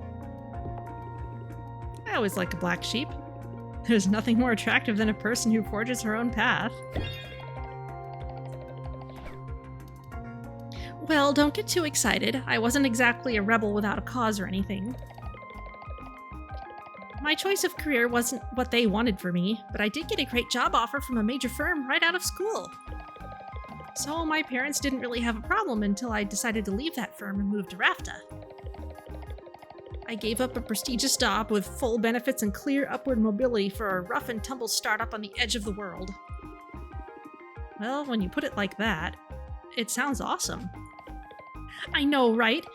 I always like a black sheep. There's nothing more attractive than a person who forges her own path. Well, don't get too excited. I wasn't exactly a rebel without a cause or anything. My choice of career wasn't what they wanted for me, but I did get a great job offer from a major firm right out of school. So my parents didn't really have a problem until I decided to leave that firm and move to Rafta. I gave up a prestigious job with full benefits and clear upward mobility for a rough and tumble startup on the edge of the world. Well, when you put it like that, it sounds awesome. I know, right?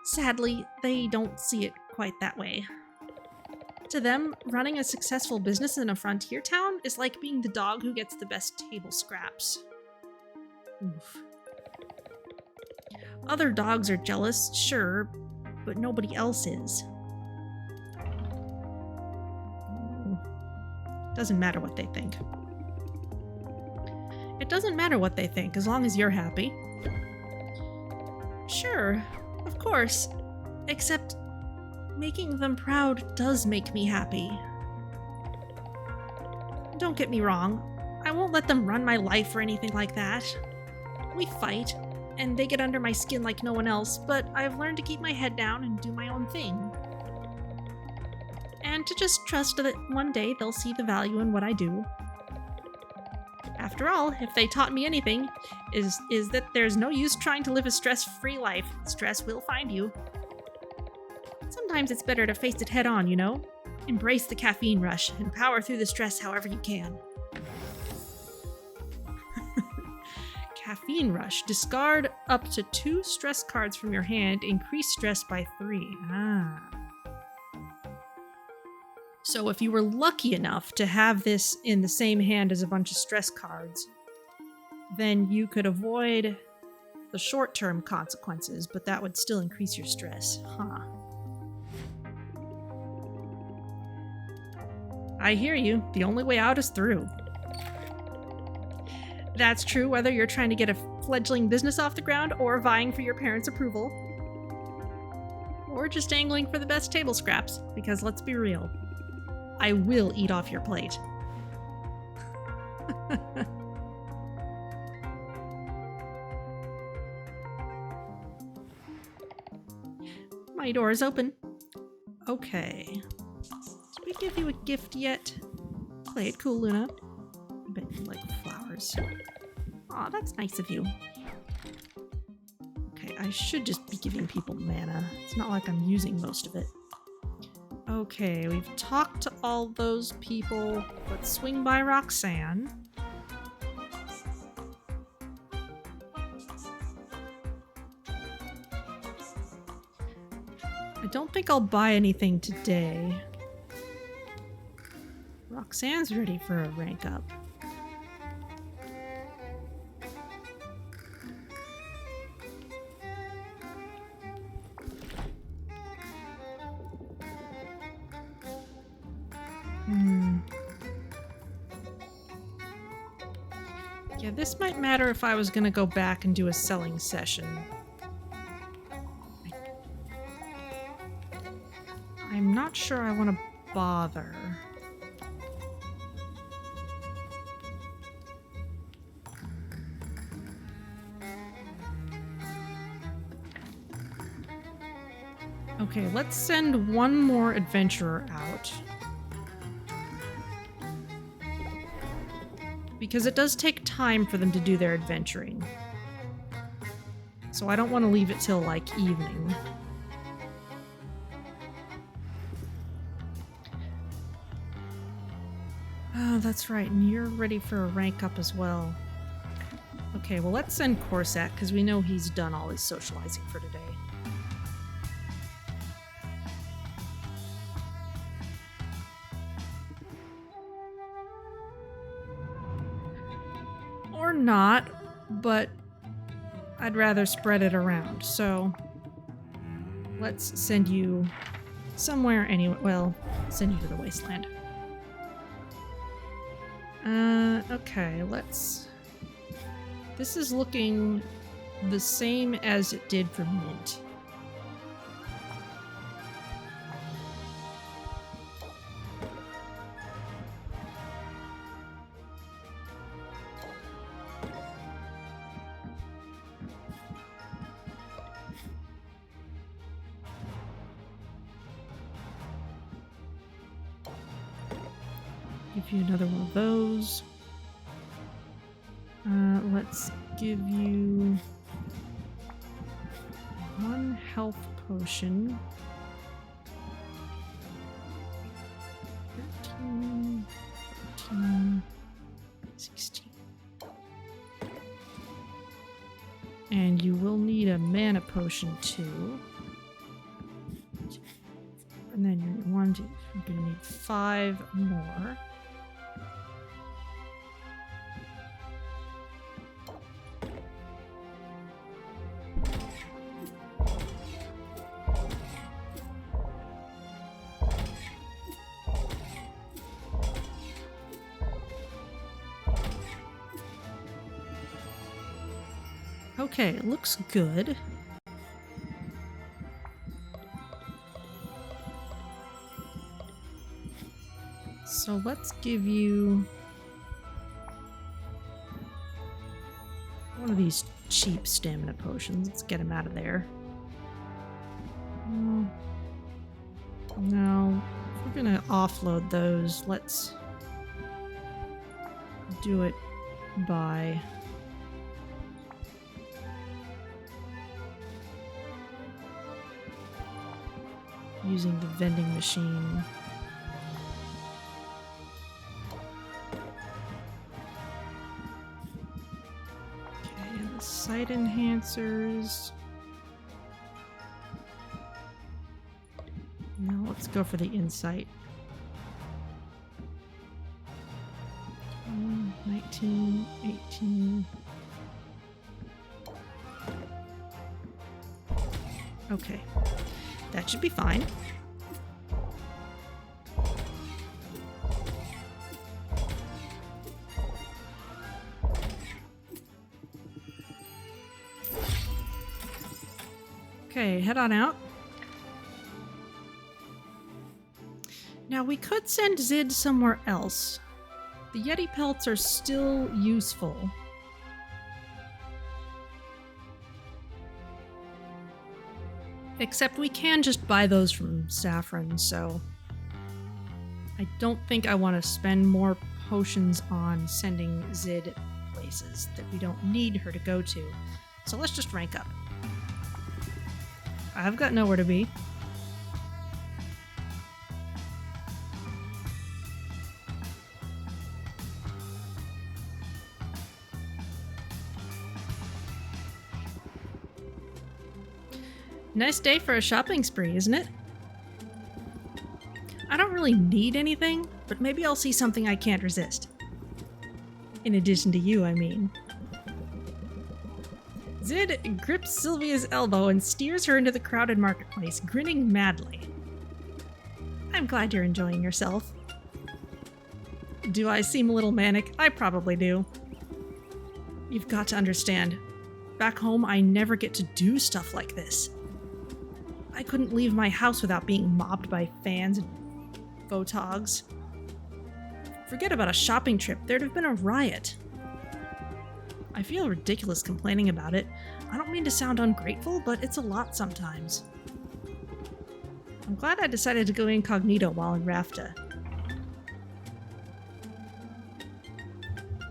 Sadly, they don't see it quite that way. To them, running a successful business in a frontier town is like being the dog who gets the best table scraps. Oof. Other dogs are jealous, sure, but nobody else is. Doesn't matter what they think. It doesn't matter what they think, as long as you're happy. Sure, of course. Except, making them proud does make me happy. Don't get me wrong, I won't let them run my life or anything like that. We fight, and they get under my skin like no one else, but I've learned to keep my head down and do my own thing. And to just trust that one day they'll see the value in what I do. After all, if they taught me anything, is that there's no use trying to live a stress-free life. Stress will find you. Sometimes it's better to face it head on, you know? Embrace the caffeine rush and power through the stress however you can. Caffeine rush. Discard up to 2 stress cards from your hand. Increase stress by 3. So if you were lucky enough to have this in the same hand as a bunch of stress cards, then you could avoid the short-term consequences, but that would still increase your stress. I hear you. The only way out is through. That's true whether you're trying to get a fledgling business off the ground or vying for your parents' approval. Or just angling for the best table scraps, because let's be real, I will eat off your plate. My door is open. Okay. Speaking give you a gift yet? Play it cool, Luna. I bet you like flowers. Aw, that's nice of you. Okay, I should just be giving people mana. It's not like I'm using most of it. Okay, we've talked to all those people. Let's swing by Roxanne. I don't think I'll buy anything today. Roxanne's ready for a rank up. Yeah, this might matter if I was gonna go back and do a selling session. I'm not sure I want to bother. Okay, let's send one more adventurer out. Because it does take time for them to do their adventuring. So I don't want to leave it till, like, evening. Oh, that's right, and you're ready for a rank up as well. Okay, well, let's send Corsac, because we know he's done all his socializing for today. Or not, but I'd rather spread it around, so let's send you somewhere anyway. Well, send you to the wasteland. Okay, let's... This is looking the same as it did for Mint. Give you another one of those. Let's give you one health potion. 13, 14, 16. And you will need a mana potion too. And then you're gonna need 5 more. Okay, it looks good. So let's give you one of these cheap stamina potions. Let's get him out of there. No, if we're gonna offload those, let's do it by using the vending machine. Okay, and the sight enhancers. Now let's go for the insight. 19, 18. Okay. That should be fine. Okay, head on out. Now we could send Zid somewhere else. The Yeti pelts are still useful. Except we can just buy those from Saffron, so... I don't think I want to spend more potions on sending Zid places that we don't need her to go to. So let's just rank up. I've got nowhere to be. Nice day for a shopping spree, isn't it? I don't really need anything, but maybe I'll see something I can't resist. In addition to you, I mean. Zid grips Sylvia's elbow and steers her into the crowded marketplace, grinning madly. I'm glad you're enjoying yourself. Do I seem a little manic? I probably do. You've got to understand. Back home, I never get to do stuff like this. I couldn't leave my house without being mobbed by fans and photogs. Forget about a shopping trip, there'd have been a riot. I feel ridiculous complaining about it. I don't mean to sound ungrateful, but it's a lot sometimes. I'm glad I decided to go incognito while in Rafta.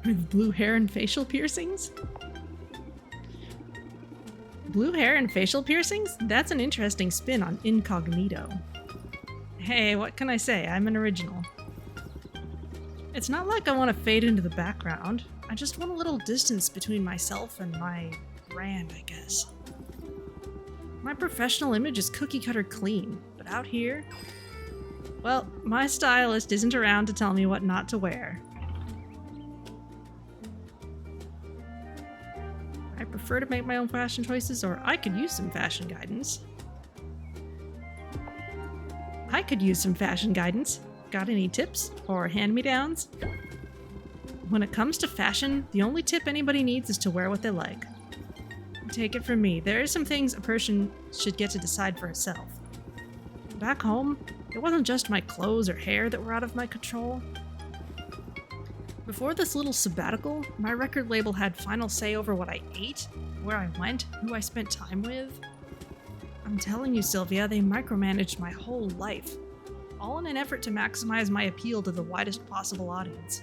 With blue hair and facial piercings? Blue hair and facial piercings? That's an interesting spin on incognito. Hey, what can I say? I'm an original. It's not like I want to fade into the background. I just want a little distance between myself and my brand, I guess. My professional image is cookie-cutter clean, but out here... Well, my stylist isn't around to tell me what not to wear. I prefer to make my own fashion choices, or I could use some fashion guidance. Got any tips or hand-me-downs? When it comes to fashion, the only tip anybody needs is to wear what they like. Take it from me, there are some things a person should get to decide for herself. Back home, it wasn't just my clothes or hair that were out of my control. Before this little sabbatical, my record label had final say over what I ate, where I went, who I spent time with. I'm telling you, Sylvia, they micromanaged my whole life, all in an effort to maximize my appeal to the widest possible audience.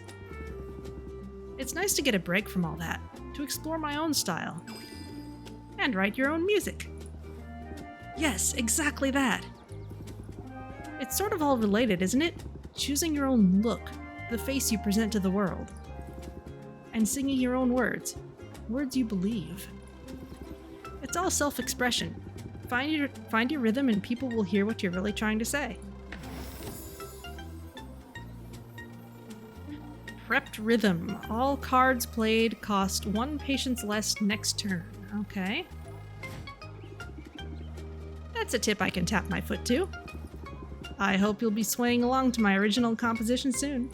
It's nice to get a break from all that, to explore my own style. And write your own music. Yes, exactly that. It's sort of all related, isn't it? Choosing your own look, the face you present to the world. And singing your own words you believe. It's all self-expression. Find your rhythm and people will hear what you're really trying to say. Prepped rhythm. All cards played cost 1 patience less next turn. Okay. That's a tip I can tap my foot to. I hope you'll be swaying along to my original composition soon.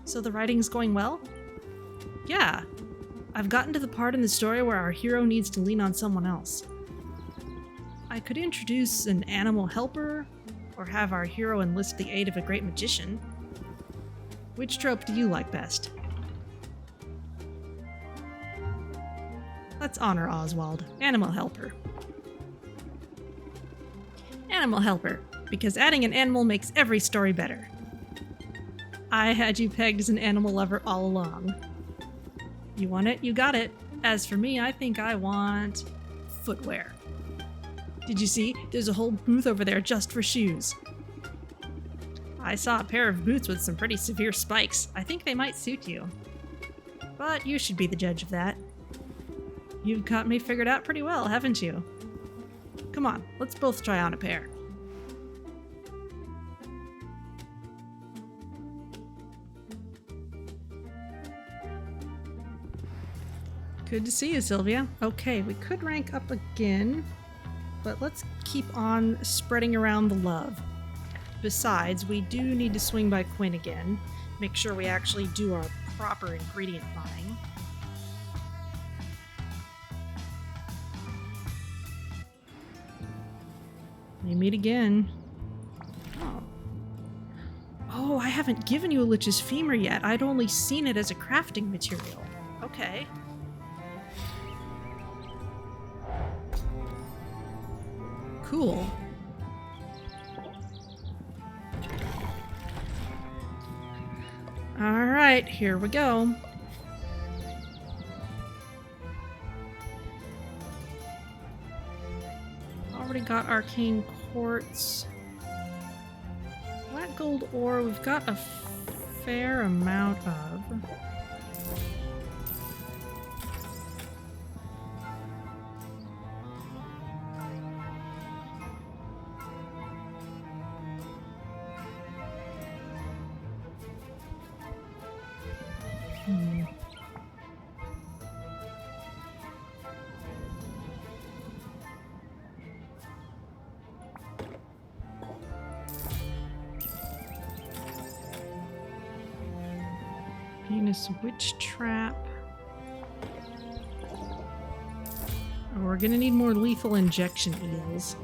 So the writing's going well? Yeah. I've gotten to the part in the story where our hero needs to lean on someone else. I could introduce an animal helper, or have our hero enlist the aid of a great magician. Which trope do you like best? Let's honor Oswald. Animal helper. Animal helper, because adding an animal makes every story better. I had you pegged as an animal lover all along. You want it, you got it. As for me, I think I want footwear. Did you see? There's a whole booth over there just for shoes. I saw a pair of boots with some pretty severe spikes. I think they might suit you. But you should be the judge of that. You've got me figured out pretty well, haven't you? Come on, let's both try on a pair. Good to see you, Sylvia. Okay, we could rank up again, but let's keep on spreading around the love. Besides, we do need to swing by Quinn again, make sure we actually do our proper ingredient buying. We meet again. Oh, I haven't given you a Lich's femur yet. I'd only seen it as a crafting material. Okay. Cool. right, here we go. Already got arcane quartz. Black gold ore, we've got a fair amount of. Venus witch trap. Oh, we're gonna need more lethal injection eels.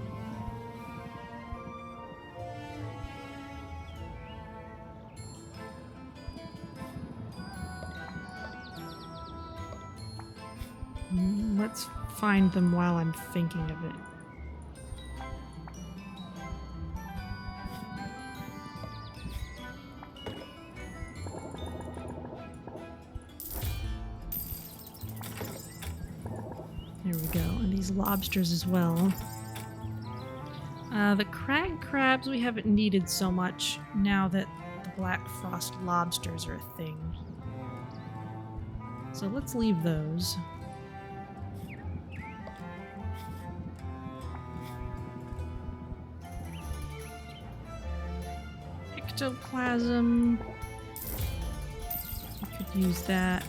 Let's find them while I'm thinking of it. There we go, and these lobsters as well. The crag crabs we haven't needed so much now that the black frost lobsters are a thing. So let's leave those. Ectoplasm. We could use that.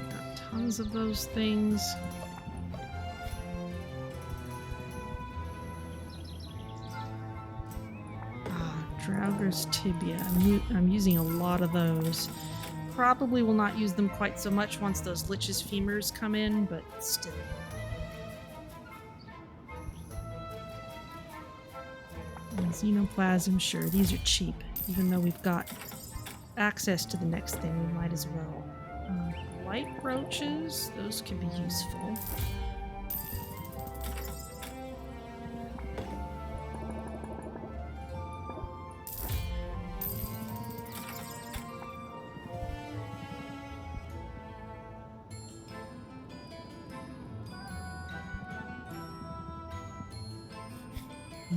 Got tons of those things. Draugur's tibia. I'm using a lot of those. Probably will not use them quite so much once those lich's femurs come in, but still. And xenoplasm, sure, these are cheap. Even though we've got access to the next thing, we might as well. Light roaches, those could be useful.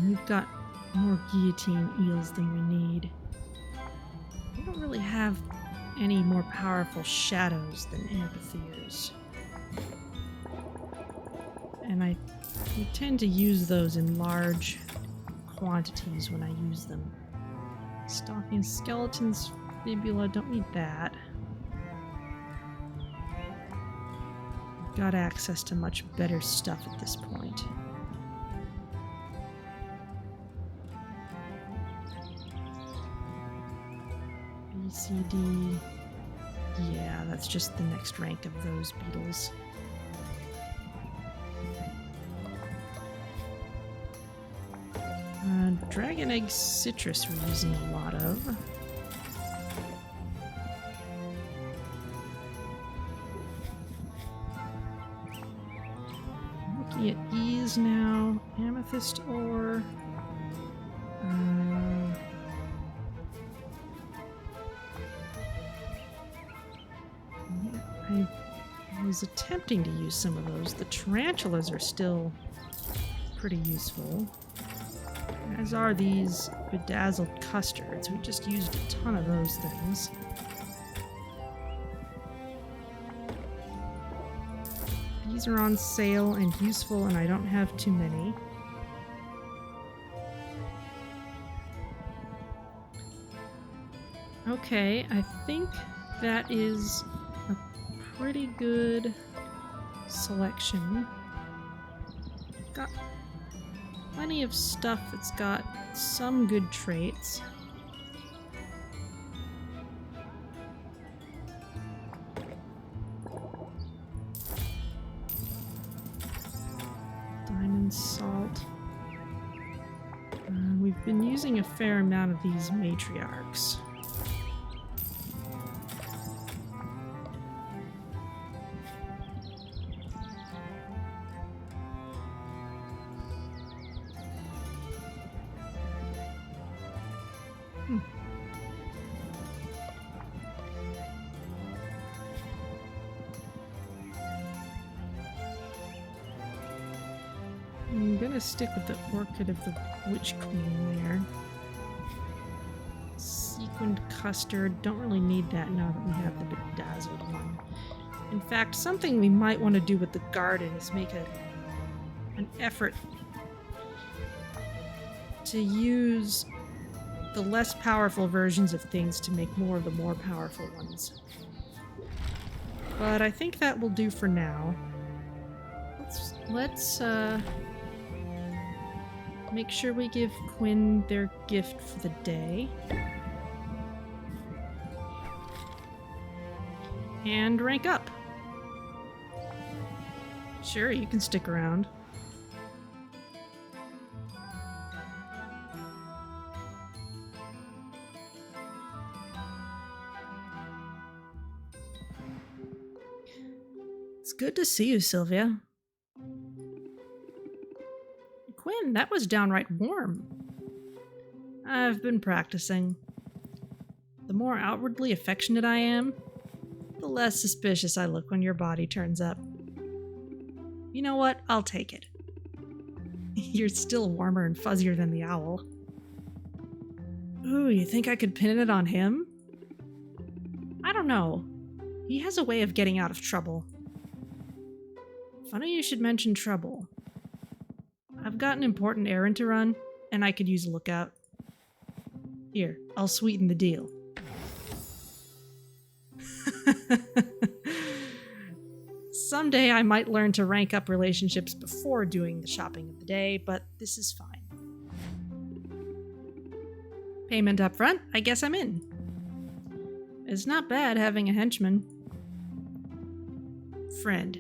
We've got more guillotine eels than we need. We don't really have any more powerful shadows than amphitheaters. And we tend to use those in large quantities when I use them. Stalking skeletons, fibula, don't need that. We've got access to much better stuff at this point. BCD. Yeah, that's just the next rank of those beetles. Dragon egg citrus we're using a lot of. Looking at ease now. Amethyst ore. I was attempting to use some of those. The tarantulas are still pretty useful. As are these bedazzled custards. We just used a ton of those things. These are on sale and useful, and I don't have too many. Okay, I think that is a pretty good selection. Got plenty of stuff that's got some good traits. Diamond salt. We've been using a fair amount of these matriarchs. I'm gonna stick with the orchid of the Witch Queen there. Sequined custard. Don't really need that now that we have the bedazzled one. In fact, something we might want to do with the garden is make an effort to use the less powerful versions of things to make more of the more powerful ones. But I think that will do for now. Let's make sure we give Quinn their gift for the day. And rank up. Sure, you can stick around. It's good to see you, Sylvia. Quinn, that was downright warm. I've been practicing. The more outwardly affectionate I am, the less suspicious I look when your body turns up. You know what? I'll take it. You're still warmer and fuzzier than the owl. Ooh, you think I could pin it on him? I don't know. He has a way of getting out of trouble. Funny you should mention trouble. I've got an important errand to run, and I could use a lookout. Here, I'll sweeten the deal. Someday I might learn to rank up relationships before doing the shopping of the day, but this is fine. Payment up front? I guess I'm in. It's not bad having a henchman. Friend.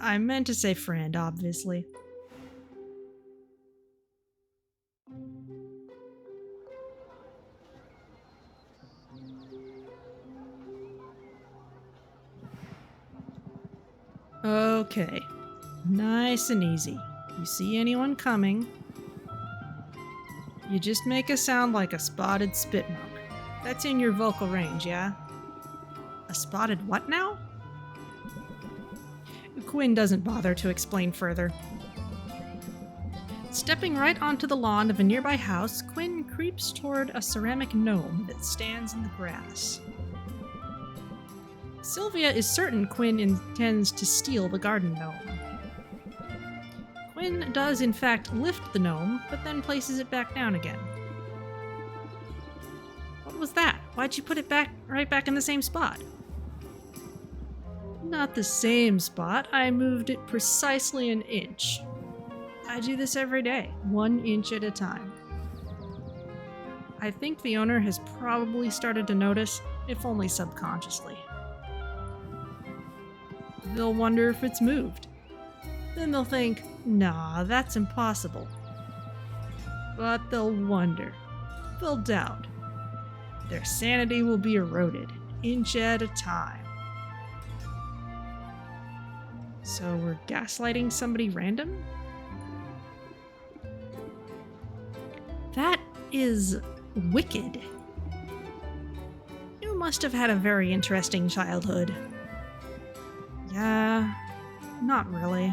I meant to say friend, obviously. Okay. Nice and easy. You see anyone coming, you just make a sound like a spotted spitmonk. That's in your vocal range, yeah? A spotted what now? Quinn doesn't bother to explain further. Stepping right onto the lawn of a nearby house, Quinn creeps toward a ceramic gnome that stands in the grass. Sylvia is certain Quinn intends to steal the garden gnome. Quinn does in fact lift the gnome, but then places it back down again. What was that? Why'd you put it right back in the same spot? Not the same spot. I moved it precisely an inch. I do this every day, 1 inch at a time. I think the owner has probably started to notice, if only subconsciously. They'll wonder if it's moved. Then they'll think, nah, that's impossible. But they'll wonder. They'll doubt. Their sanity will be eroded, inch at a time. So we're gaslighting somebody random? That is wicked. You must have had a very interesting childhood. Yeah, not really.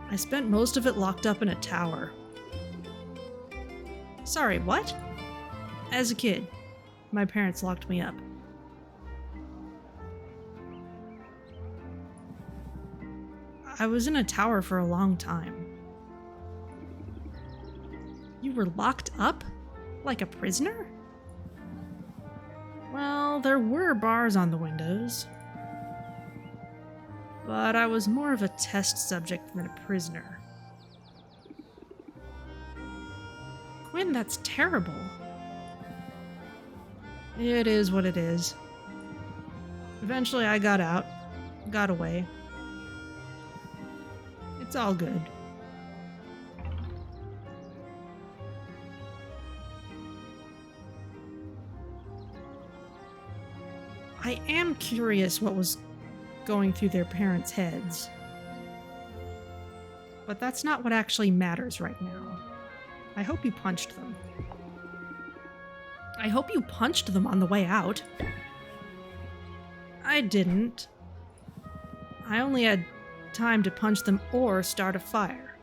I spent most of it locked up in a tower. Sorry, what? As a kid, my parents locked me up. I was in a tower for a long time. You were locked up? Like a prisoner? Well, there were bars on the windows. But I was more of a test subject than a prisoner. Quinn, that's terrible. It is what it is. Eventually I got out, got away. It's all good. I am curious what was going through their parents' heads. But that's not what actually matters right now. I hope you punched them. I hope you punched them on the way out. I didn't. I only had time to punch them or start a fire.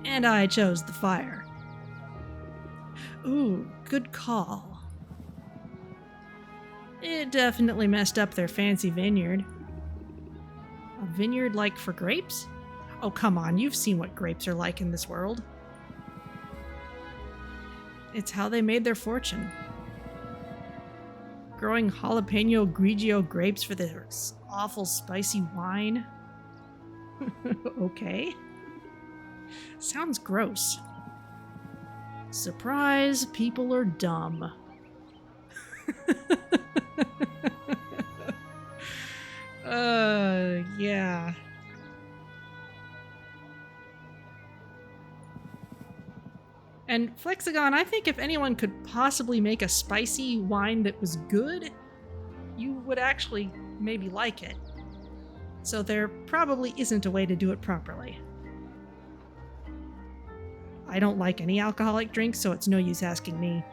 And I chose the fire. Ooh, good call. It definitely messed up their fancy vineyard. A vineyard like for grapes? Oh, come on, you've seen what grapes are like in this world. It's how they made their fortune. Growing jalapeno grigio grapes for their awful spicy wine. Okay. Sounds gross. Surprise, people are dumb. Yeah. And Ftagn, I think if anyone could possibly make a spicy wine that was good, you would actually maybe like it. So there probably isn't a way to do it properly. I don't like any alcoholic drinks, so it's no use asking me.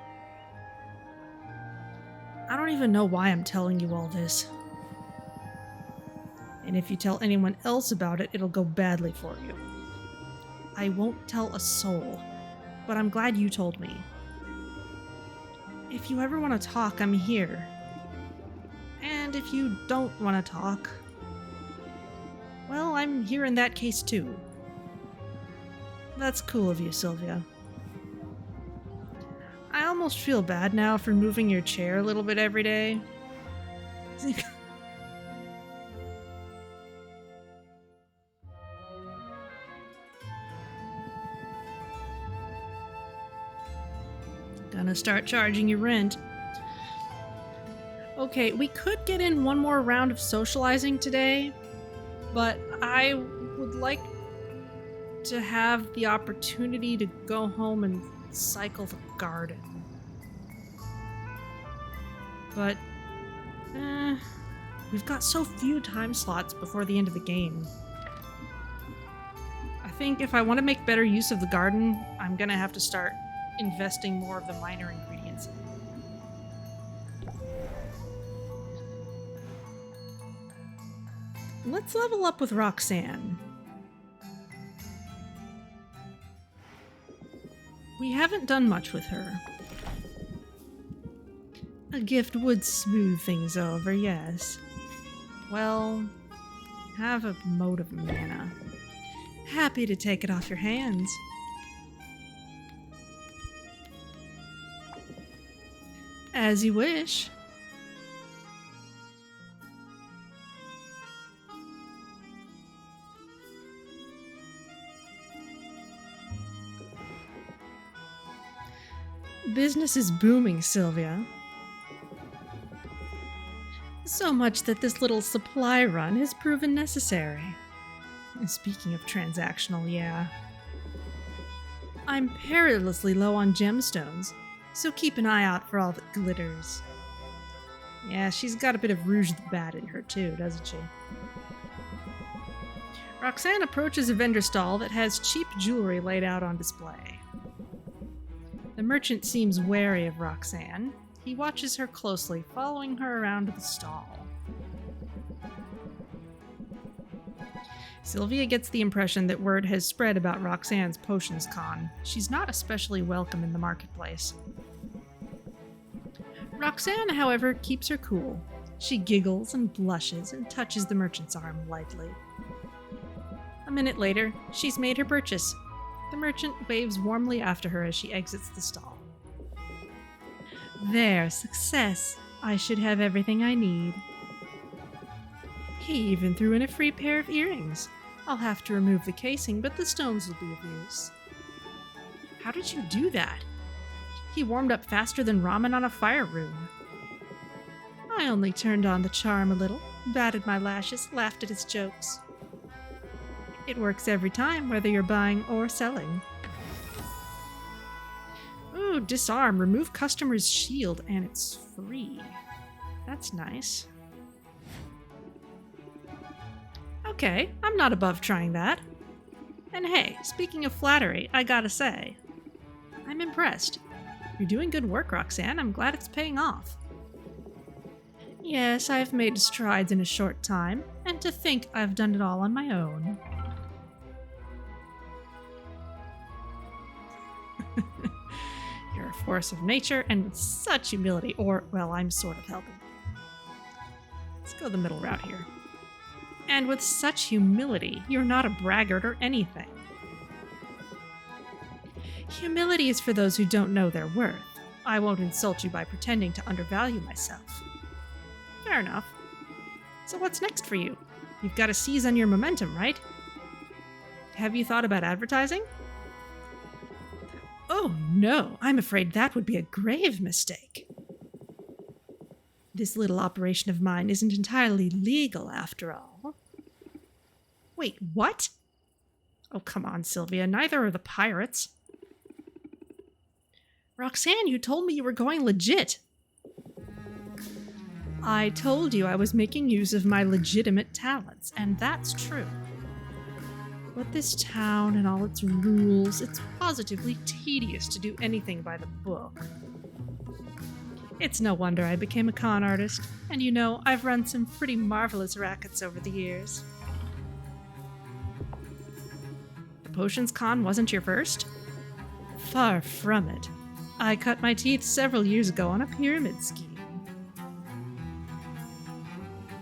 I don't even know why I'm telling you all this. And if you tell anyone else about it, it'll go badly for you. I won't tell a soul, but I'm glad you told me. If you ever want to talk, I'm here. And if you don't want to talk, well, I'm here in that case too. That's cool of you, Sylvia. I almost feel bad now for moving your chair a little bit every day. Gonna start charging you rent. Okay, we could get in one more round of socializing today, but I would like to have the opportunity to go home and cycle the garden. But, we've got so few time slots before the end of the game. I think if I want to make better use of the garden, I'm gonna have to start investing more of the minor ingredients. Let's level up with Roxanne. We haven't done much with her. A gift would smooth things over, yes. Well, have a mote of mana. Happy to take it off your hands. As you wish. Business is booming, Sylvia. So much that this little supply run has proven necessary. Speaking of transactional, yeah. I'm perilously low on gemstones, so keep an eye out for all that glitters. Yeah, she's got a bit of Rouge the Bat in her too, doesn't she? Roxanne approaches a vendor stall that has cheap jewelry laid out on display. The merchant seems wary of Roxanne. He watches her closely, following her around the stall. Sylvia gets the impression that word has spread about Roxanne's potions con. She's not especially welcome in the marketplace. Roxanne, however, keeps her cool. She giggles and blushes and touches the merchant's arm lightly. A minute later, she's made her purchase. The merchant waves warmly after her as she exits the stall. There, success. I should have everything I need. He even threw in a free pair of earrings. I'll have to remove the casing, but the stones will be of use. How did you do that? He warmed up faster than ramen on a fire room. I only turned on the charm a little, batted my lashes, laughed at his jokes. It works every time, whether you're buying or selling. Ooh, disarm, remove customer's shield, and it's free. That's nice. Okay, I'm not above trying that. And hey, speaking of flattery, I gotta say, I'm impressed. You're doing good work, Roxanne. I'm glad it's paying off. Yes, I've made strides in a short time, and to think I've done it all on my own. You're a force of nature, and with such humility, or, well, I'm sort of helping. Let's go the middle route here. And with such humility, you're not a braggart or anything. Humility is for those who don't know their worth. I won't insult you by pretending to undervalue myself. Fair enough. So what's next for you? You've got to seize on your momentum, right? Have you thought about advertising? Oh no, I'm afraid that would be a grave mistake. This little operation of mine isn't entirely legal, after all. Wait, what? Oh, come on, Sylvia. Neither are the pirates. Roxanne, you told me you were going legit. I told you I was making use of my legitimate talents, and that's true. But this town and all its rules, it's positively tedious to do anything by the book. It's no wonder I became a con artist, and you know, I've run some pretty marvelous rackets over the years. The potions con wasn't your first? Far from it. I cut my teeth several years ago on a pyramid scheme.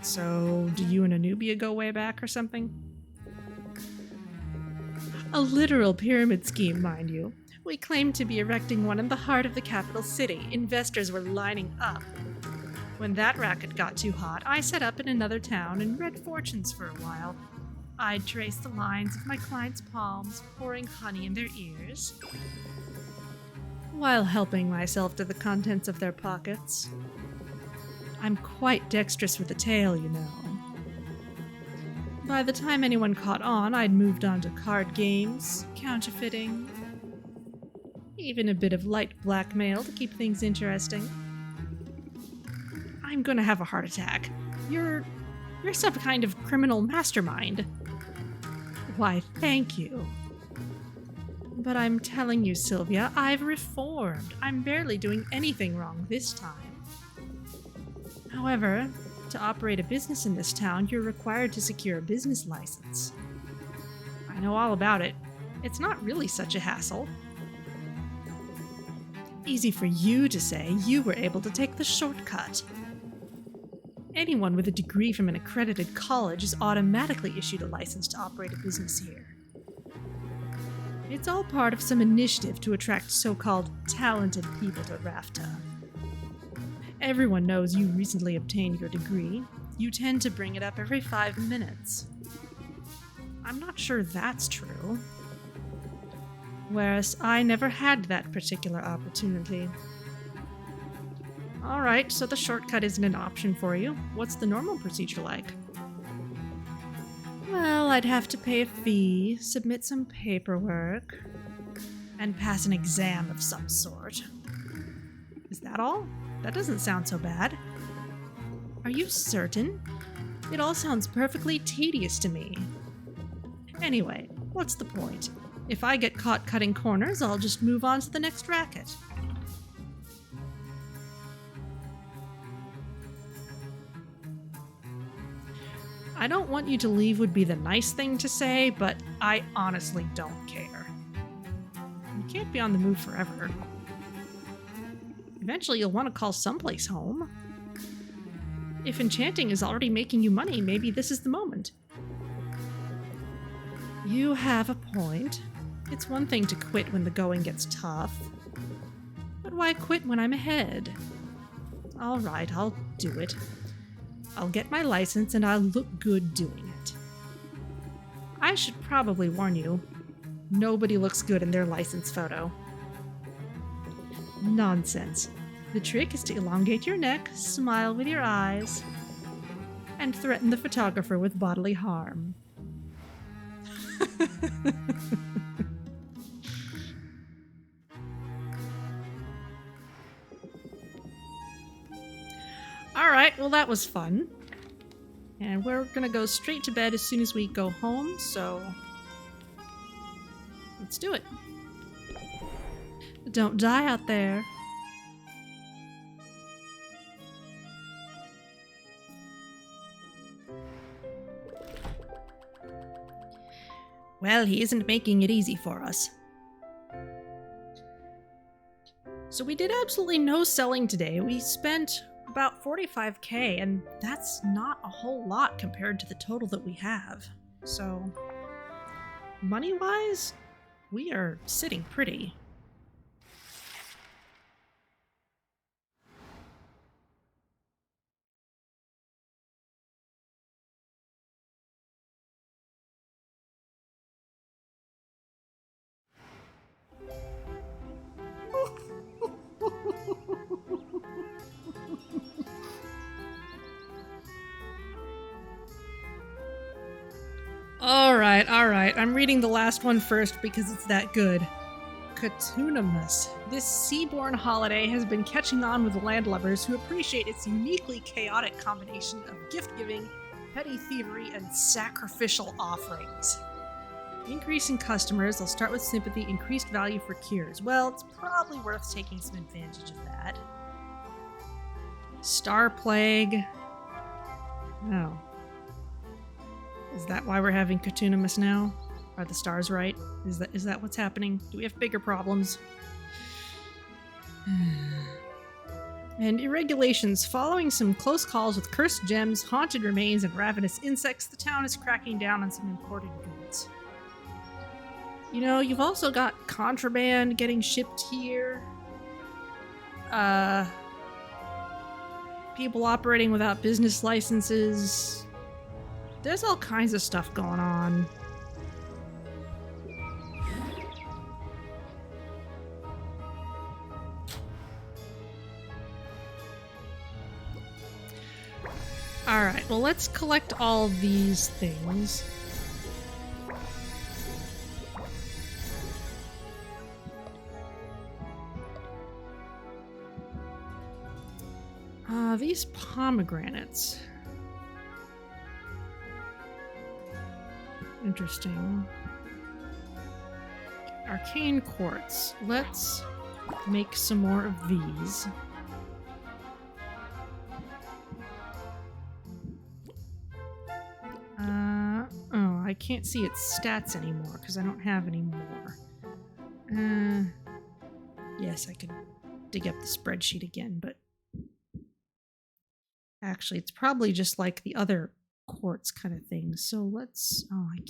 So, do you and Anubia go way back or something? A literal pyramid scheme, mind you. We claimed to be erecting one in the heart of the capital city. Investors were lining up. When that racket got too hot, I set up in another town and read fortunes for a while. I'd trace the lines of my clients' palms, pouring honey in their ears, while helping myself to the contents of their pockets. I'm quite dexterous with a tale, you know. By the time anyone caught on, I'd moved on to card games, counterfeiting, even a bit of light blackmail to keep things interesting. I'm gonna have a heart attack. You're some kind of criminal mastermind. Why, thank you. But I'm telling you, Sylvia, I've reformed. I'm barely doing anything wrong this time. However, to operate a business in this town, you're required to secure a business license. I know all about it. It's not really such a hassle. Easy for you to say. You were able to take the shortcut. Anyone with a degree from an accredited college is automatically issued a license to operate a business here. It's all part of some initiative to attract so-called talented people to Rafta. Everyone knows you recently obtained your degree. You tend to bring it up every 5 minutes. I'm not sure that's true. Whereas I never had that particular opportunity. Alright, so the shortcut isn't an option for you. What's the normal procedure like? Well, I'd have to pay a fee, submit some paperwork, and pass an exam of some sort. Is that all? That doesn't sound so bad. Are you certain? It all sounds perfectly tedious to me. Anyway, what's the point? If I get caught cutting corners, I'll just move on to the next racket. I don't want you to leave would be the nice thing to say, but I honestly don't care. You can't be on the move forever. Eventually you'll want to call someplace home. If enchanting is already making you money, maybe this is the moment. You have a point. It's one thing to quit when the going gets tough. But why quit when I'm ahead? Alright, I'll do it. I'll get my license and I'll look good doing it. I should probably warn you, nobody looks good in their license photo. Nonsense. The trick is to elongate your neck, smile with your eyes, and threaten the photographer with bodily harm. Alright, well that was fun. And we're gonna go straight to bed as soon as we go home, so let's do it. Don't die out there. Well, he isn't making it easy for us. So we did absolutely no selling today. We spent about 45k, and that's not a whole lot compared to the total that we have. So, money-wise, we are sitting pretty. Alright. I'm reading the last one first because it's that good. Potionomics. This seaborne holiday has been catching on with landlubbers who appreciate its uniquely chaotic combination of gift-giving, petty thievery, and sacrificial offerings. Increasing customers, they'll start with sympathy, increased value for cures. Well, it's probably worth taking some advantage of that. Star Plague. Oh. Is that why we're having Potionomics now? Are the stars right? Is that what's happening? Do we have bigger problems? And irregulations. Following some close calls with cursed gems, haunted remains, and ravenous insects, the town is cracking down on some imported goods. You know, you've also got contraband getting shipped here. People operating without business licenses. There's all kinds of stuff going on. Alright, well, let's collect all these things. These pomegranates. Interesting. Arcane quartz. Let's make some more of these. Oh, I can't see its stats anymore because I don't have any more. Yes, I could dig up the spreadsheet again, but actually it's probably just like the other quartz kind of things. So let's, I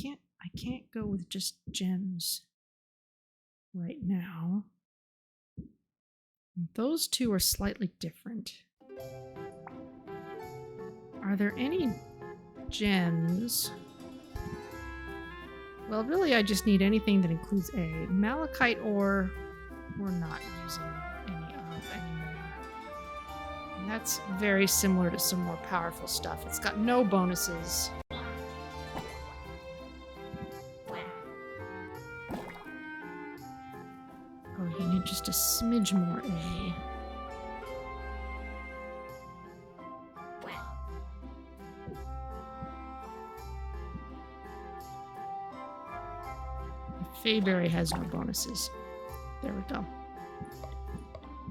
can't go with just gems right now. Those two are slightly different. Are there any gems? Well, really I just need anything that includes a malachite ore. We're not using any of anymore. And that's very similar to some more powerful stuff. It's got no bonuses. Oh, you need just a smidge more A. Fayberry has no bonuses. There we go.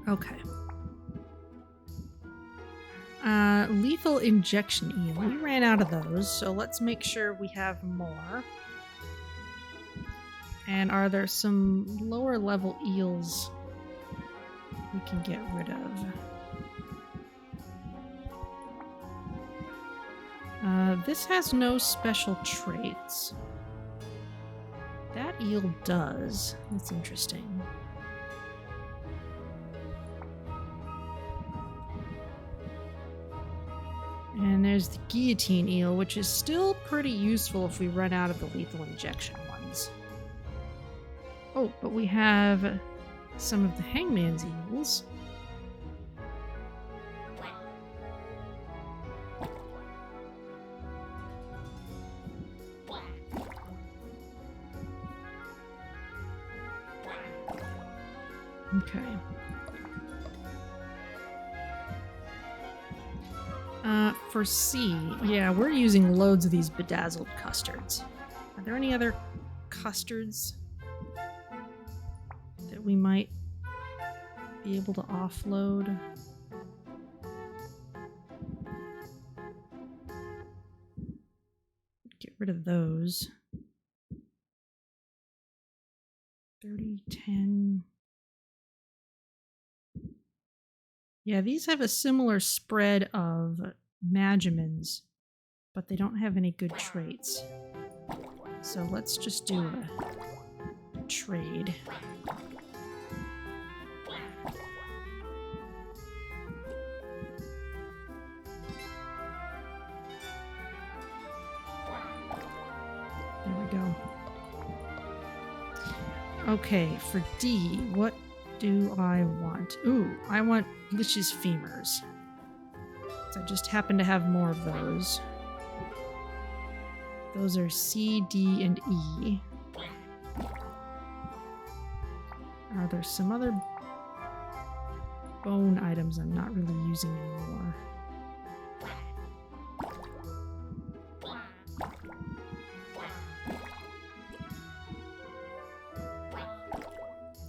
Okay. Lethal injection eel. We ran out of those, so let's make sure we have more. And are there some lower level eels we can get rid of? This has no special traits. That eel does. That's interesting. And there's the guillotine eel, which is still pretty useful if we run out of the lethal injection ones. Oh, but we have some of the hangman's eels. Okay. For C, yeah, we're using loads of these bedazzled custards. Are there any other custards that we might be able to offload? Get rid of those. 30, 10. Yeah, these have a similar spread of Magimans, but they don't have any good traits. So let's just do a trade. There we go. Okay, for D, what do I want? Ooh, I want Lich's femurs. So I just happen to have more of those. Those are C, D, and E. Are there some other bone items I'm not really using anymore?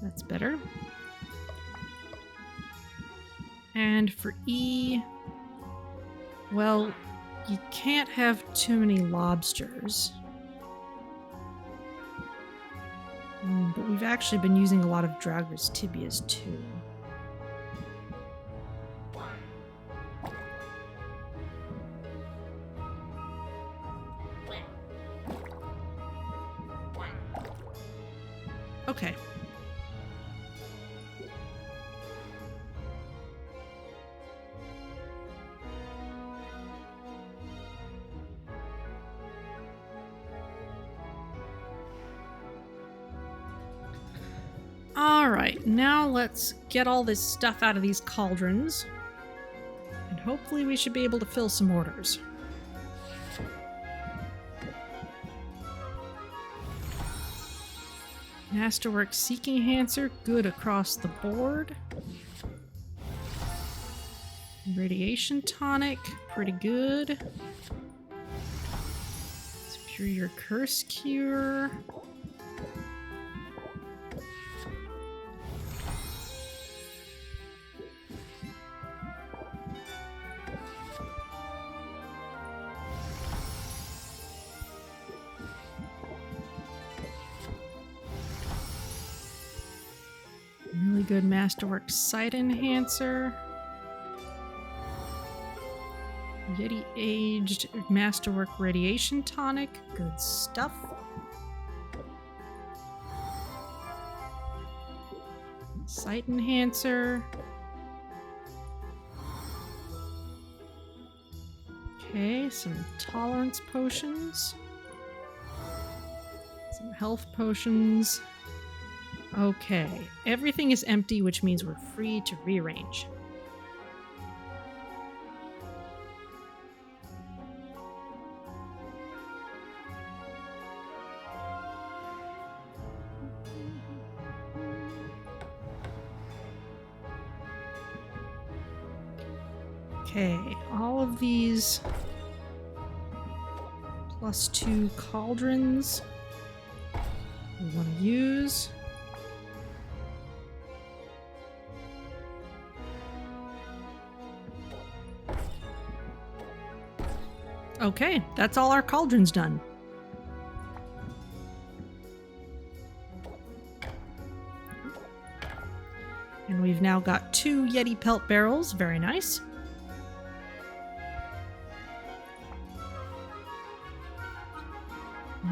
That's better. And for E, well, you can't have too many lobsters. But we've actually been using a lot of Draugrs tibias too. Okay. Alright, now let's get all this stuff out of these cauldrons. And hopefully we should be able to fill some orders. Masterwork Seeking Enhancer, good across the board. Radiation Tonic, pretty good. Superior Curse Cure. Really good Masterwork Sight Enhancer. Yeti Aged Masterwork Radiation Tonic. Good stuff. Sight Enhancer. Okay, some Tolerance Potions. Some Health Potions. Okay, everything is empty, which means we're free to rearrange. Okay, all of these +2 cauldrons we want to use. Okay, that's all our cauldrons done. And we've now got 2 Yeti pelt barrels, very nice.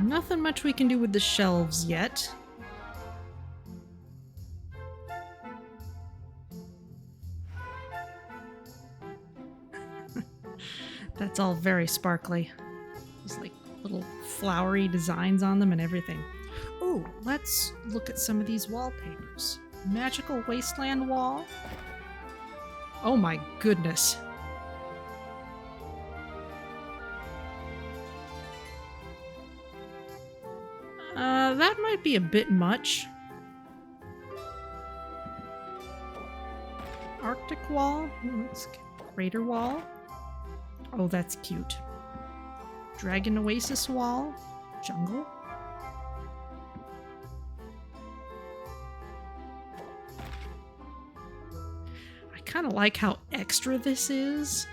Nothing much we can do with the shelves yet. That's all very sparkly. There's like little flowery designs on them and everything. Ooh, let's look at some of these wallpapers. Magical Wasteland wall. Oh my goodness. That might be a bit much. Arctic wall. Let's get crater wall. Oh, that's cute. Dragon Oasis wall. Jungle. I kind of like how extra this is,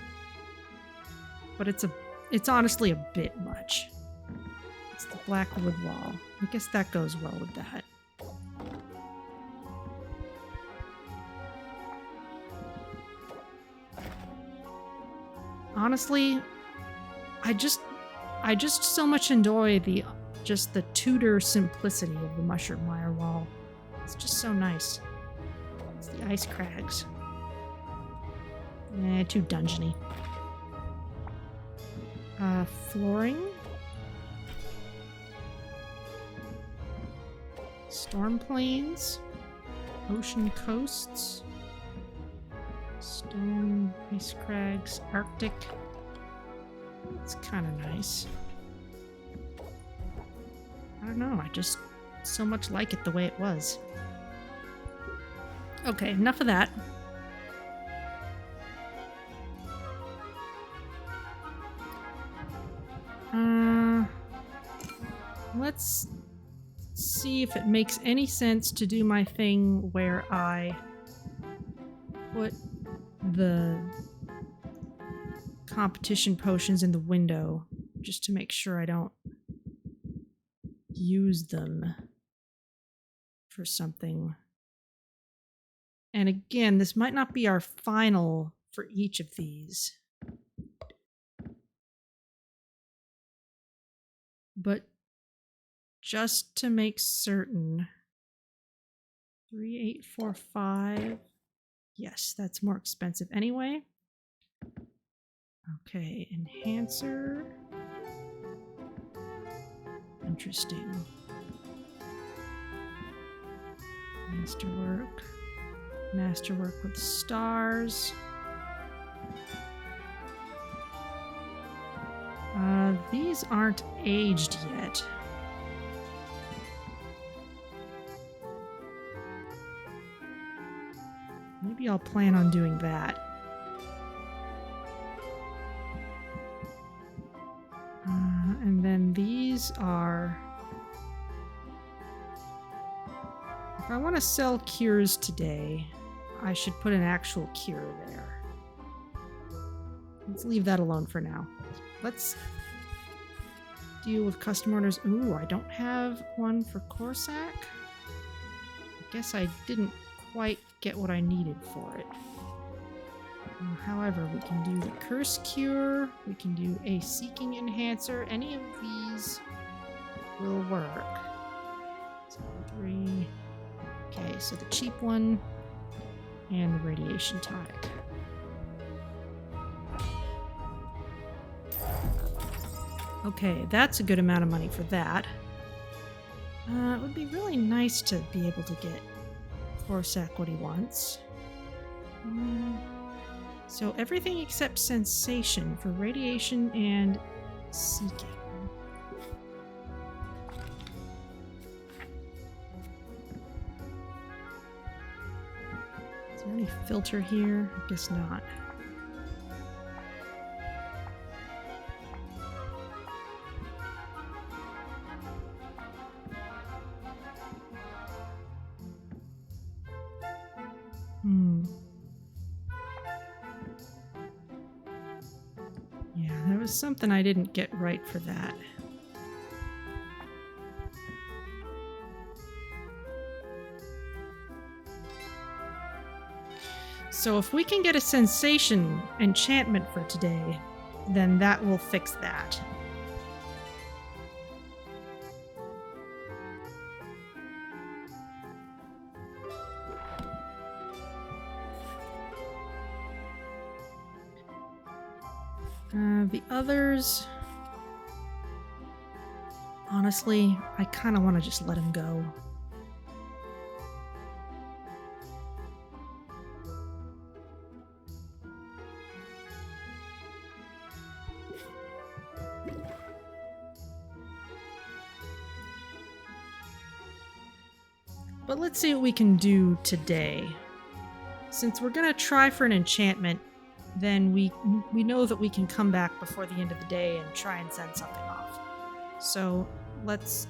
but it's honestly a bit much. It's the black wood wall. I guess that goes well with that. honestly, I just so much enjoy the Tudor simplicity of the mushroom wire wall. It's just so nice. It's the ice crags. Too dungeony. Flooring. Storm plains. Ocean coasts. Stone, ice crags, Arctic. It's kind of nice. I don't know, I just so much like it the way it was. Okay, enough of that. Let's see if it makes any sense to do my thing where I put the competition potions in the window just to make sure I don't use them for something. And again, this might not be our final for each of these. But just to make certain, 3, 8, 4, 5. Yes, that's more expensive anyway. Okay, enhancer. Interesting. Masterwork. Masterwork with stars. These aren't aged yet. Maybe I'll plan on doing that. And then these are... If I want to sell cures today, I should put an actual cure there. Let's leave that alone for now. Let's deal with custom orders. Ooh, I don't have one for Corsac. I guess I didn't quite get what I needed for it. However, we can do the Curse Cure, we can do a Seeking Enhancer. Any of these will work. 3. Okay, so the cheap one and the Radiation Tonic. Okay, that's a good amount of money for that. It would be really nice to be able to get Corsac what he wants. So everything except Sensation for Radiation and Seeking. Is there any filter here? I guess not. Yeah, there was something I didn't get right for that. So if we can get a Sensation enchantment for today, then that will fix that. The others, honestly, I kind of want to just let him go. But let's see what we can do today. Since we're going to try for an enchantment, then we know that we can come back before the end of the day and try and send something off. So let's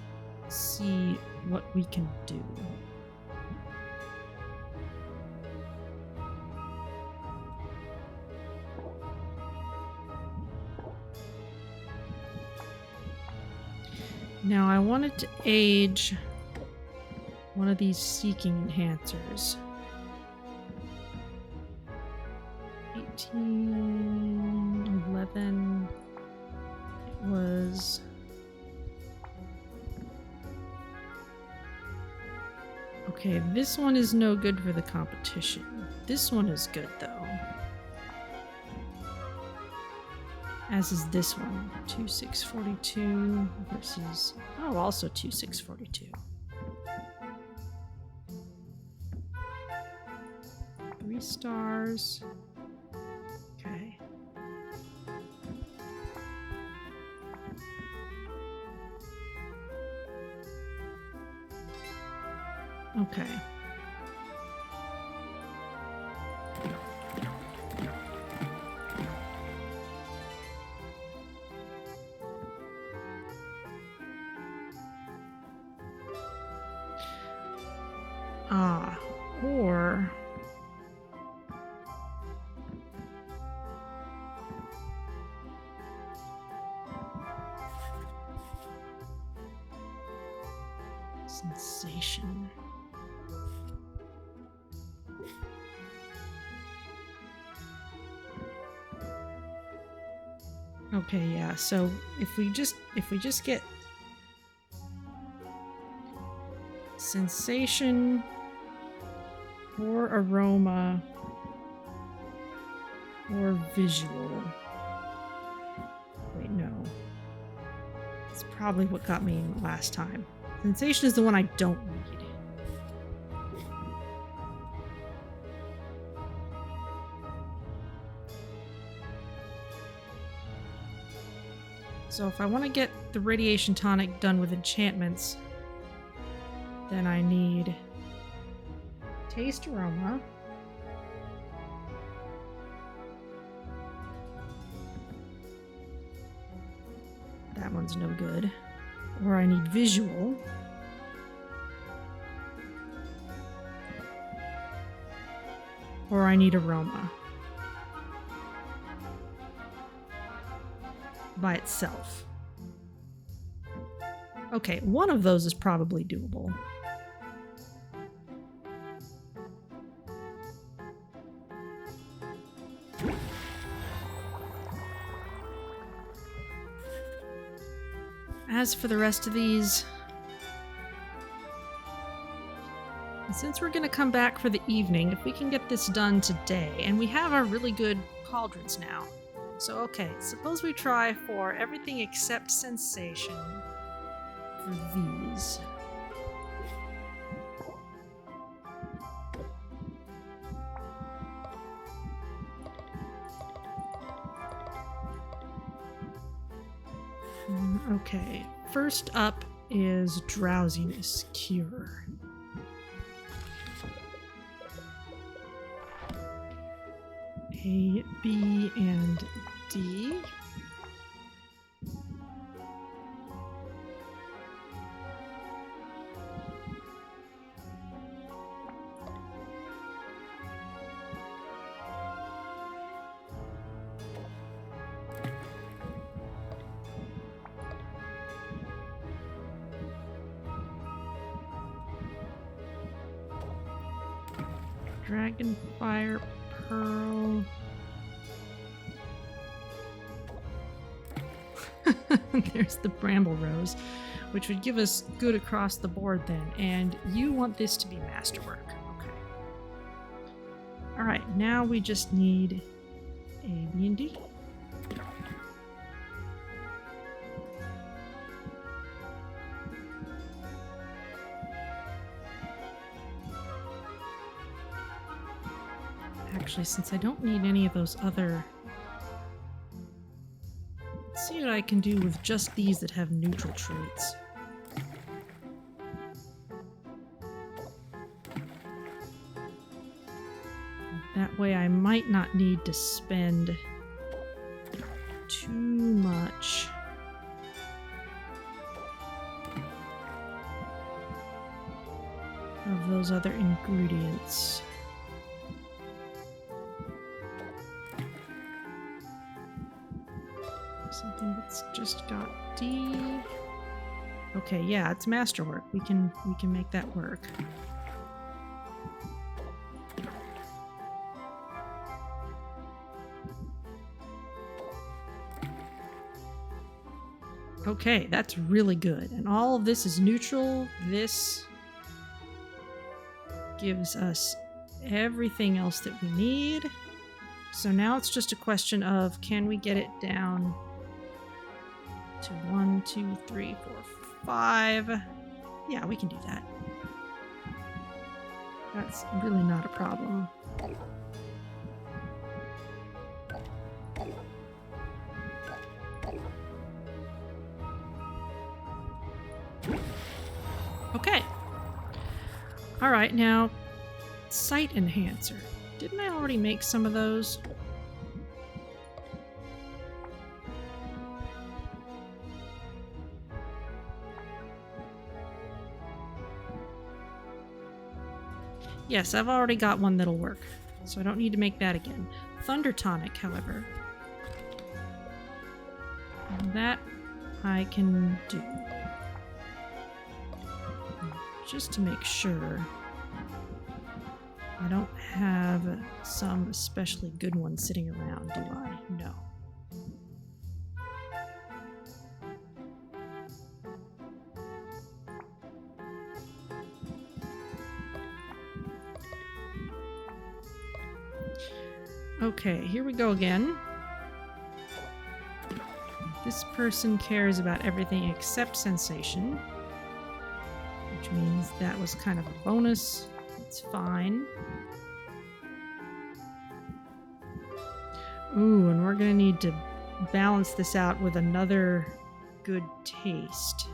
see what we can do. Now I wanted to age one of these Seeking Enhancers. 18... 11. It was... Okay, this one is no good for the competition. This one is good, though. As is this one. 2,642 versus... Oh, also 2,642. 3 stars. Okay. Okay. Or... Sensation. Okay, yeah. So if we just get sensation or aroma or visual. Wait, no. It's probably what got me last time. Sensation is the one I don't need. So if I want to get the radiation tonic done with enchantments, then I need taste aroma. That one's no good. Or I need visual. Or I need aroma. By itself. Okay, one of those is probably doable. As for the rest of these, since we're going to come back for the evening, if we can get this done today, and we have our really good cauldrons now. So, okay, suppose we try for everything except sensation for these. Okay, first up is drowsiness cure. A, B, and D. Dragonfire Pearl. There's the Bramble Rose, which would give us good across the board then. And you want this to be masterwork. Okay. Alright, now we just need A, B, and D. Actually, since I don't need any of those other... Let's see what I can do with just these that have neutral traits. That way I might not need to spend too much of those other ingredients. Something that's just got D. Okay, yeah, it's masterwork. We can make that work. Okay, that's really good. And all of this is neutral. This gives us everything else that we need. So now it's just a question of, can we get it down to 1, 2, 3, 4, 5? Yeah, we can do that. That's really not a problem. Okay. All right, now sight enhancer. Didn't I already make some of those? Yes, I've already got one that'll work, so I don't need to make that again. Thunder tonic, however. That I can do. Just to make sure I don't have some especially good one sitting around, do I? No. Okay, here we go again. This person cares about everything except sensation, which means that was kind of a bonus. It's fine. Ooh, and we're gonna need to balance this out with another good taste.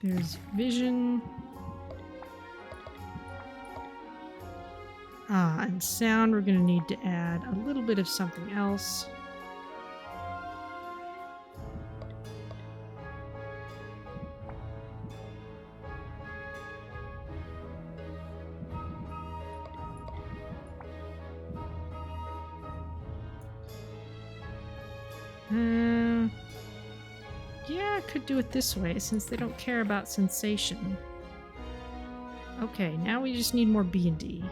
There's vision. And sound, we're going to need to add a little bit of something else. Yeah, I could do it this way since they don't care about sensation. Okay, now we just need more B&D.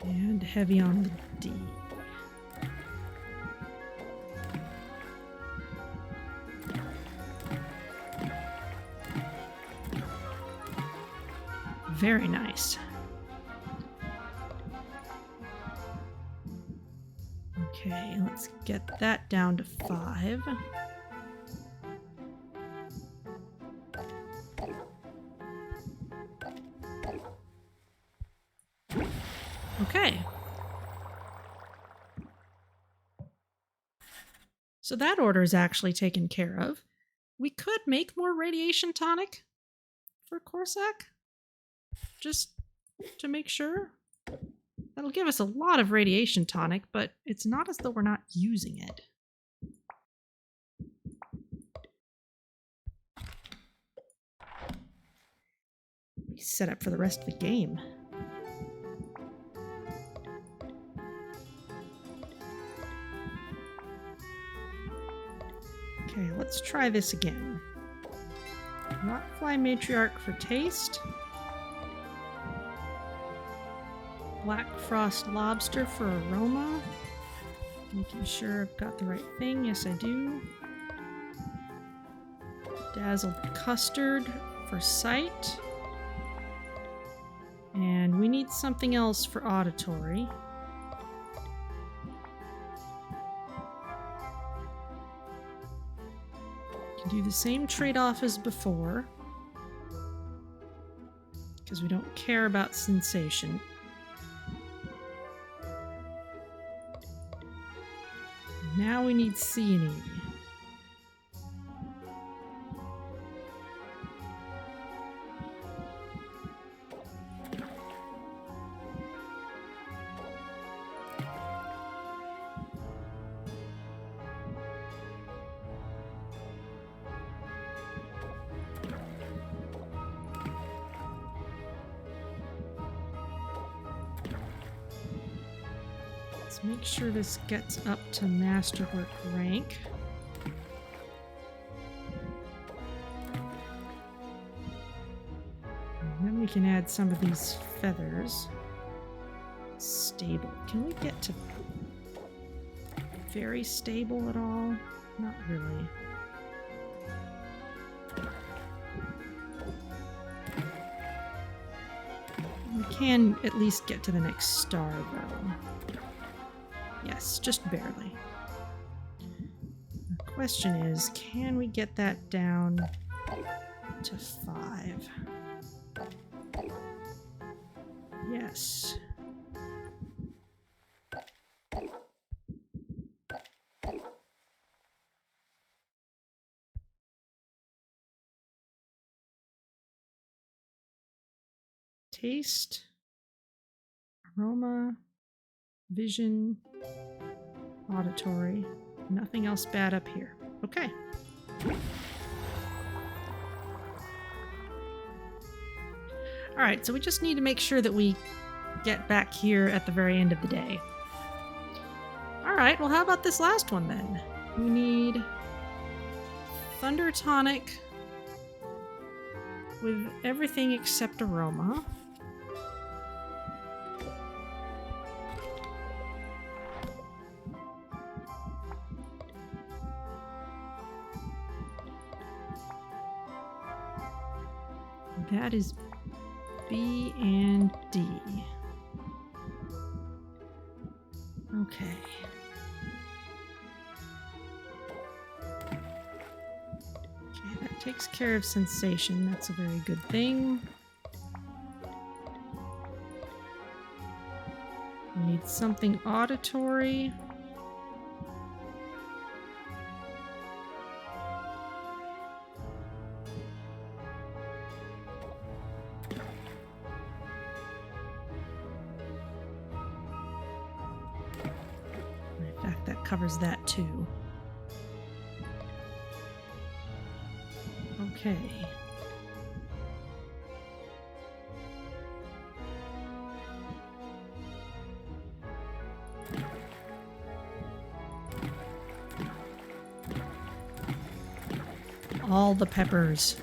And heavy on the D. Very nice. Okay, let's get that down to 5. Okay. So that order is actually taken care of. We could make more radiation tonic for Corsac, just to make sure. That'll give us a lot of radiation tonic, but it's not as though we're not using it. Be set up for the rest of the game. Okay, let's try this again. Rockfly Matriarch for taste. Black Frost Lobster for aroma. Making sure I've got the right thing. Yes, I do. Dazzled Custard for sight. And we need something else for auditory. Can do the same trade-off as before, because we don't care about sensation. Now we need C and E. Let's make sure this gets up to masterwork rank. And then we can add some of these feathers. Stable. Can we get to very stable at all? Not really. We can at least get to the next star, though. Yes, just barely. The question is, can we get that down to 5? Yes. Taste, aroma, vision, auditory. Nothing else bad up here. Okay. Alright, so we just need to make sure that we get back here at the very end of the day. Alright, well how about this last one then? We need Thunder Tonic with everything except aroma. That is B and D. Okay. Okay, that takes care of sensation. That's a very good thing. We need something auditory. Covers that too. Okay. All the peppers.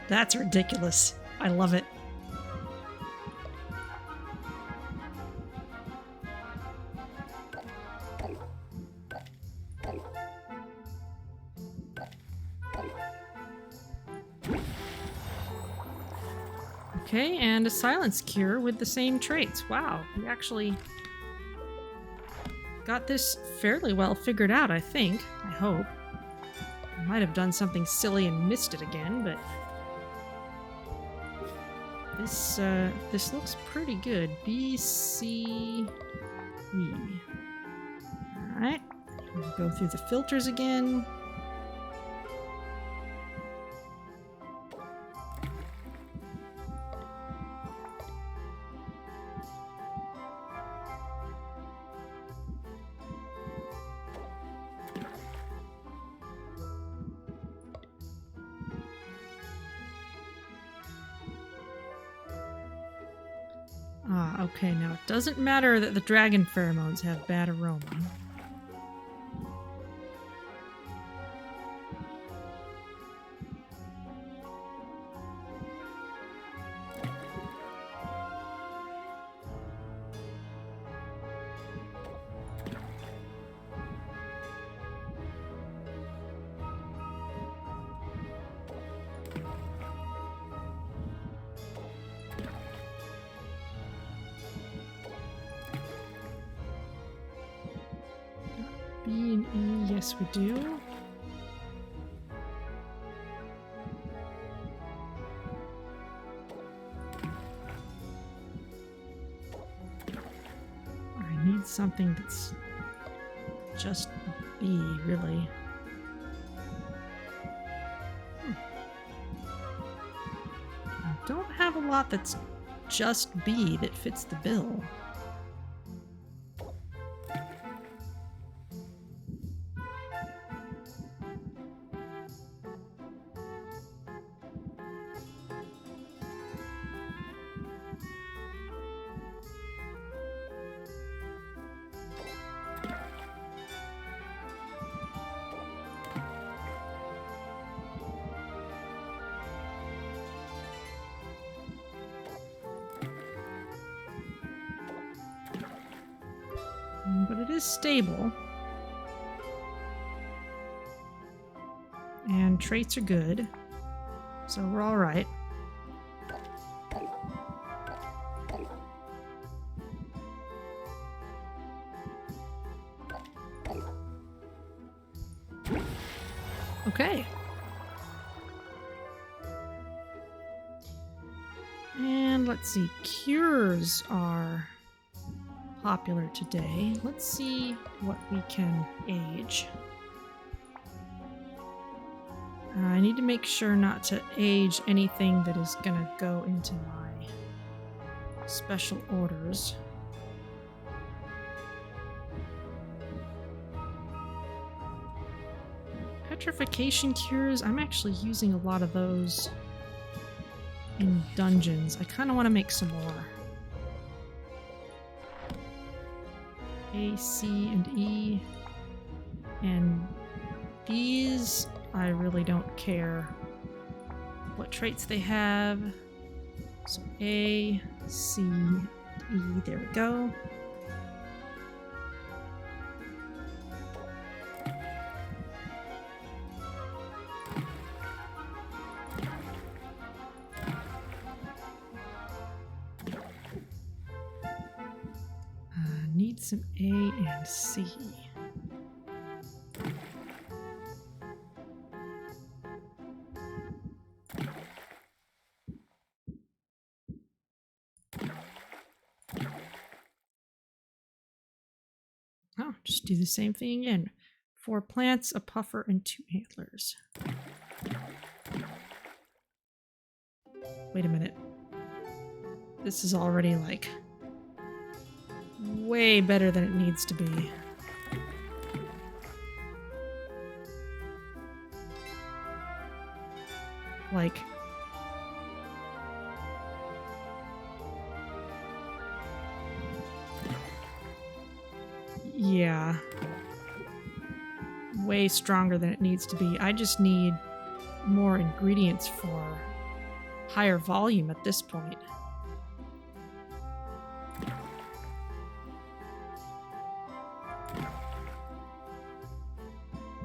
That's ridiculous. I love it. Okay, and a silence cure with the same traits. Wow, we actually got this fairly well figured out, I think. I hope. I might have done something silly and missed it again, but this looks pretty good. B, C, E. Alright, we'll go through the filters again. Ah, okay, now it doesn't matter that the dragon pheromones have bad aroma. B and E, yes we do. I need something that's just B, really. I don't have a lot that's just B that fits the bill. is stable. And traits are good. So we're all right. Okay. And let's see, cures are popular today. Let's see what we can age. I need to make sure not to age anything that is gonna go into my special orders. Petrification cures, I'm actually using a lot of those in dungeons. I kind of want to make some more. A, C, and E. And these, I really don't care what traits they have. So A, C, E, there we go. Need some A and C. Oh, just do the same thing again. 4 plants, a puffer, and 2 antlers. Wait a minute. This is already like way better than it needs to be. Like, yeah, way stronger than it needs to be. I just need more ingredients for higher volume at this point.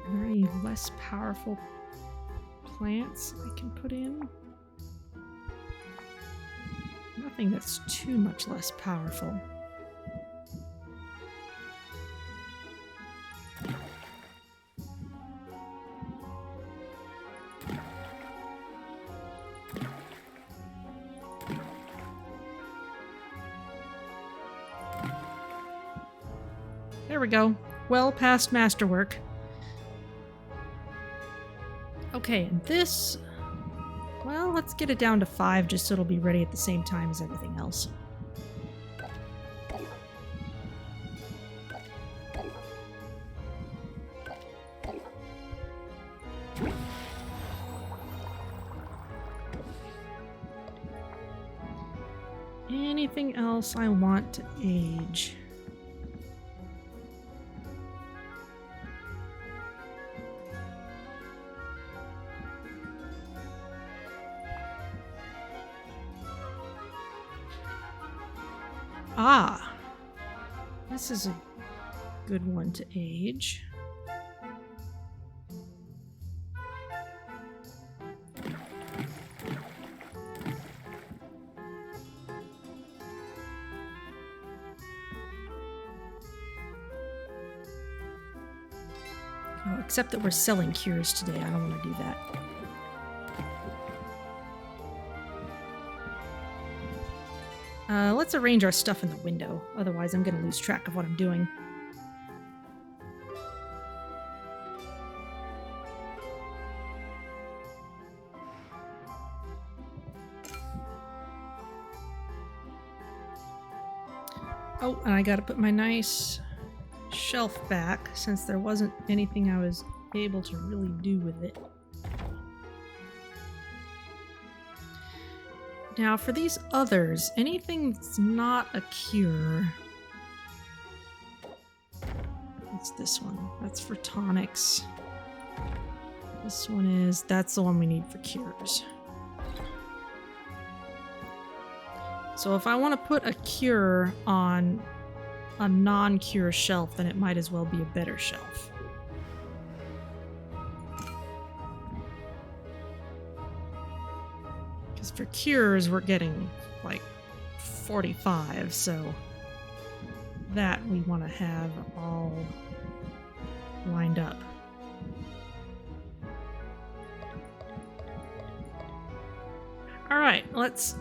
Are there any less powerful plants I can put in? Nothing that's too much less powerful. There we go. Well past masterwork. Okay, and this... well, let's get it down to 5 just so it'll be ready at the same time as everything else. Anything else I want to age? Ah, this is a good one to age. Oh, except that we're selling cures today. I don't want to do that. Let's arrange our stuff in the window. Otherwise, I'm going to lose track of what I'm doing. Oh, and I got to put my nice shelf back since there wasn't anything I was able to really do with it. Now, for these others, anything that's not a cure... what's this one? That's for tonics. This one is... that's the one we need for cures. So if I want to put a cure on a non-cure shelf, then it might as well be a better shelf. Because for cures, we're getting like 45, so that we want to have all lined up. All right, let's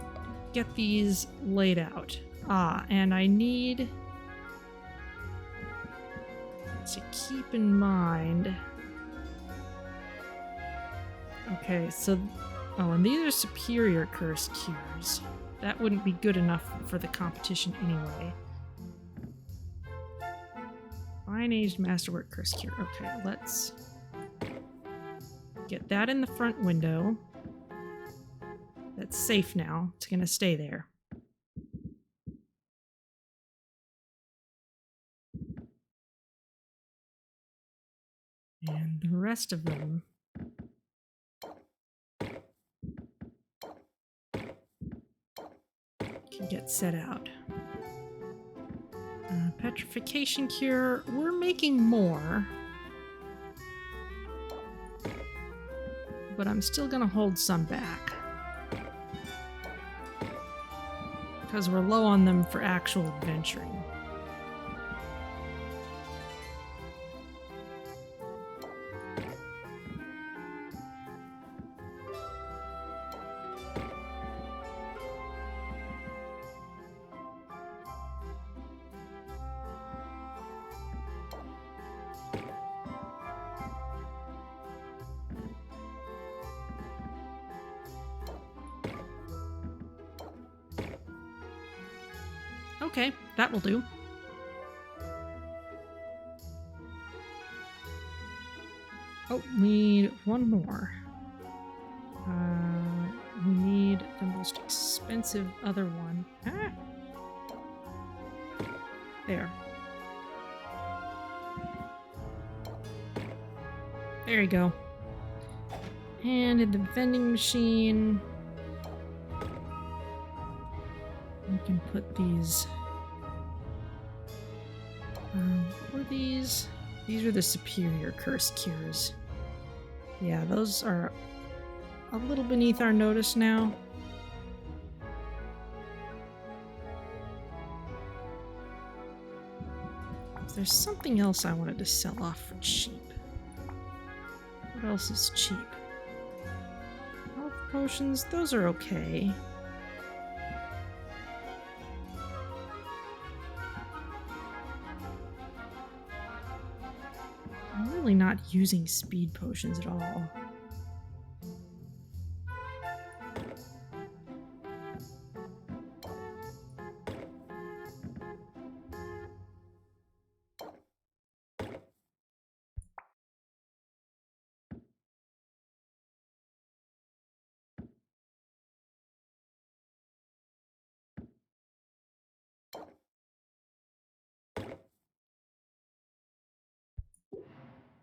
get these laid out. And I need to keep in mind. Okay, so and these are superior curse cures. That wouldn't be good enough for the competition anyway. Fine aged masterwork curse cure. Okay, let's get that in the front window. That's safe now. It's gonna stay there. And the rest of them can get set out. Petrification cure. We're making more. But I'm still gonna hold some back. Because we're low on them for actual adventuring. Okay, that will do. Oh, we need one more. We need the most expensive other one. Ah! There. There you go. And in the vending machine, we can put these. What are these? These are the superior curse cures. Yeah, those are a little beneath our notice now. There's something else I wanted to sell off for cheap. What else is cheap? Health potions, those are okay. I'm really not using speed potions at all.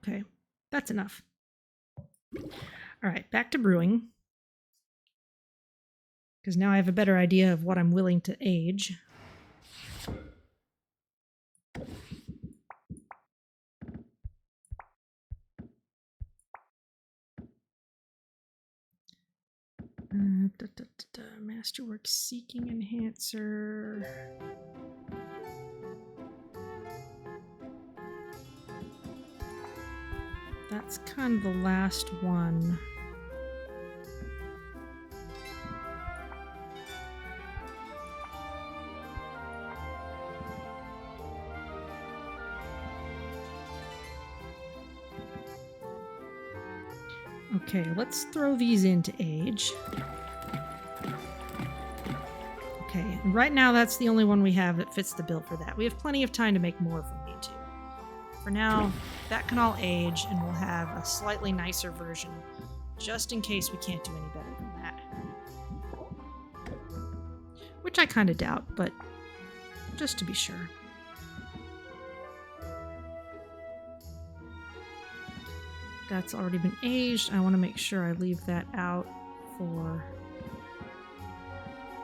Okay, that's enough. All right, back to brewing. Because now I have a better idea of what I'm willing to age. Masterwork Seeking Enhancer. That's kind of the last one. Okay, let's throw these into age. Okay, and right now that's the only one we have that fits the bill for that. We have plenty of time to make more if we need to. For now, that can all age, and we'll have a slightly nicer version, just in case we can't do any better than that. Which I kind of doubt, but just to be sure. That's already been aged. I want to make sure I leave that out for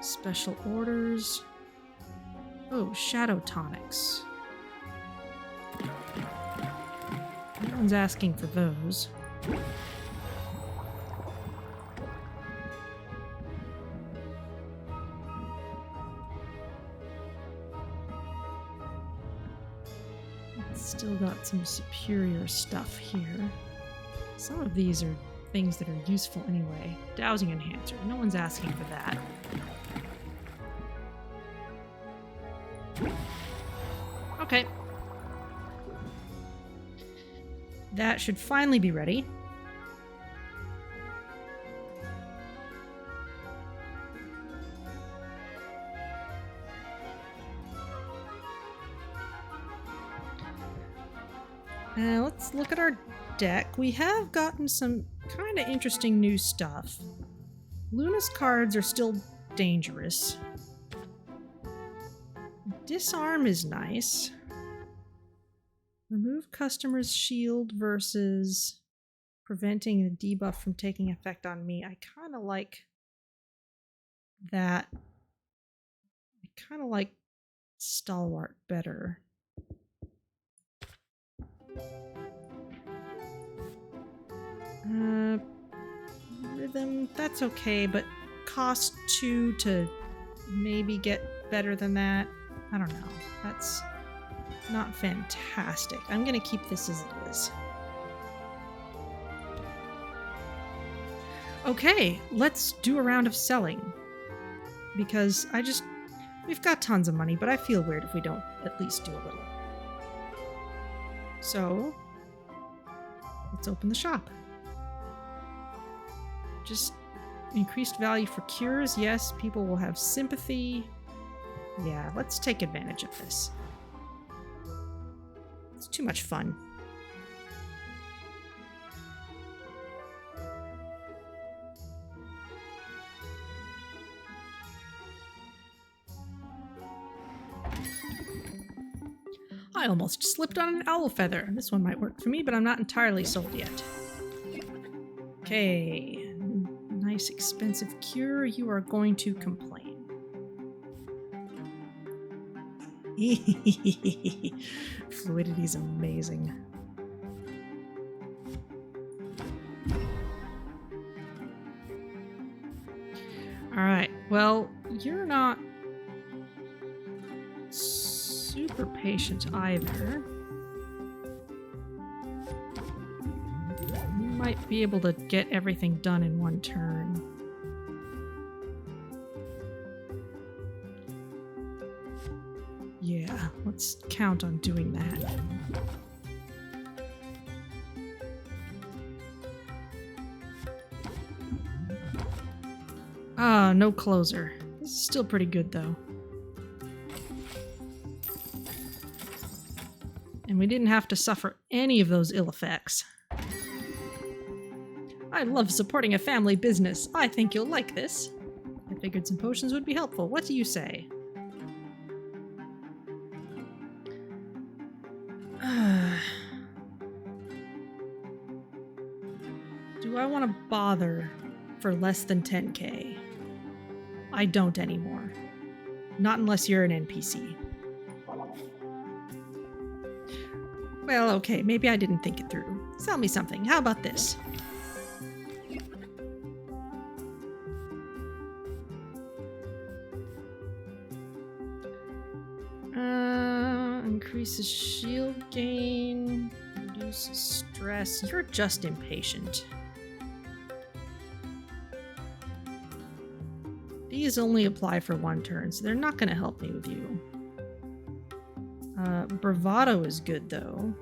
special orders. Oh, shadow tonics. one's asking for those. Still got some superior stuff here. Some of these are things that are useful anyway. Dowsing enhancer. No one's asking for that. Okay. That should finally be ready. Let's look at our deck. We have gotten some kind of interesting new stuff. Luna's cards are still dangerous. Disarm is nice. Remove customer's shield versus preventing the debuff from taking effect on me. I kind of like that. I kind of like Stalwart better. Rhythm, that's okay, but cost 2 to maybe get better than that. I don't know. That's not fantastic. I'm gonna keep this as it is. Okay, let's do a round of selling. Because we've got tons of money, but I feel weird if we don't at least do a little. So, let's open the shop. Just increased value for cures. Yes, people will have sympathy. Yeah, let's take advantage of this. It's too much fun. I almost slipped on an owl feather. This one might work for me, but I'm not entirely sold yet. Okay. Nice expensive cure. You are going to complain. Fluidity is amazing. Alright, well, you're not super patient either. You might be able to get everything done in one turn. Yeah, let's count on doing that. Ah, no closer. This is still pretty good, though. And we didn't have to suffer any of those ill effects. I love supporting a family business. I think you'll like this. I figured some potions would be helpful. What do you say? Do I want to bother for less than 10k? I don't anymore. Not unless you're an NPC. Well, okay, maybe I didn't think it through. Sell me something. How about this? Increases shield gain, reduces stress. You're just impatient. These only apply for one turn, so they're not going to help me with you. Bravado is good, though.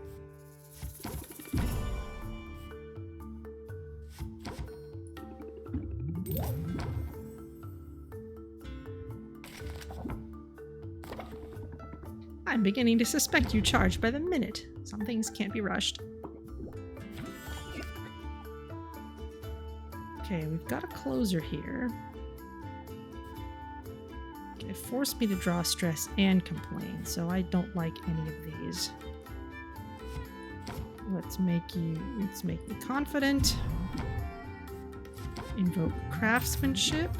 I'm beginning to suspect you charge by the minute. Some things can't be rushed. Okay, we've got a closer here. Okay, force me to draw stress and complain, so I don't like any of these. Let's make you confident. Invoke craftsmanship.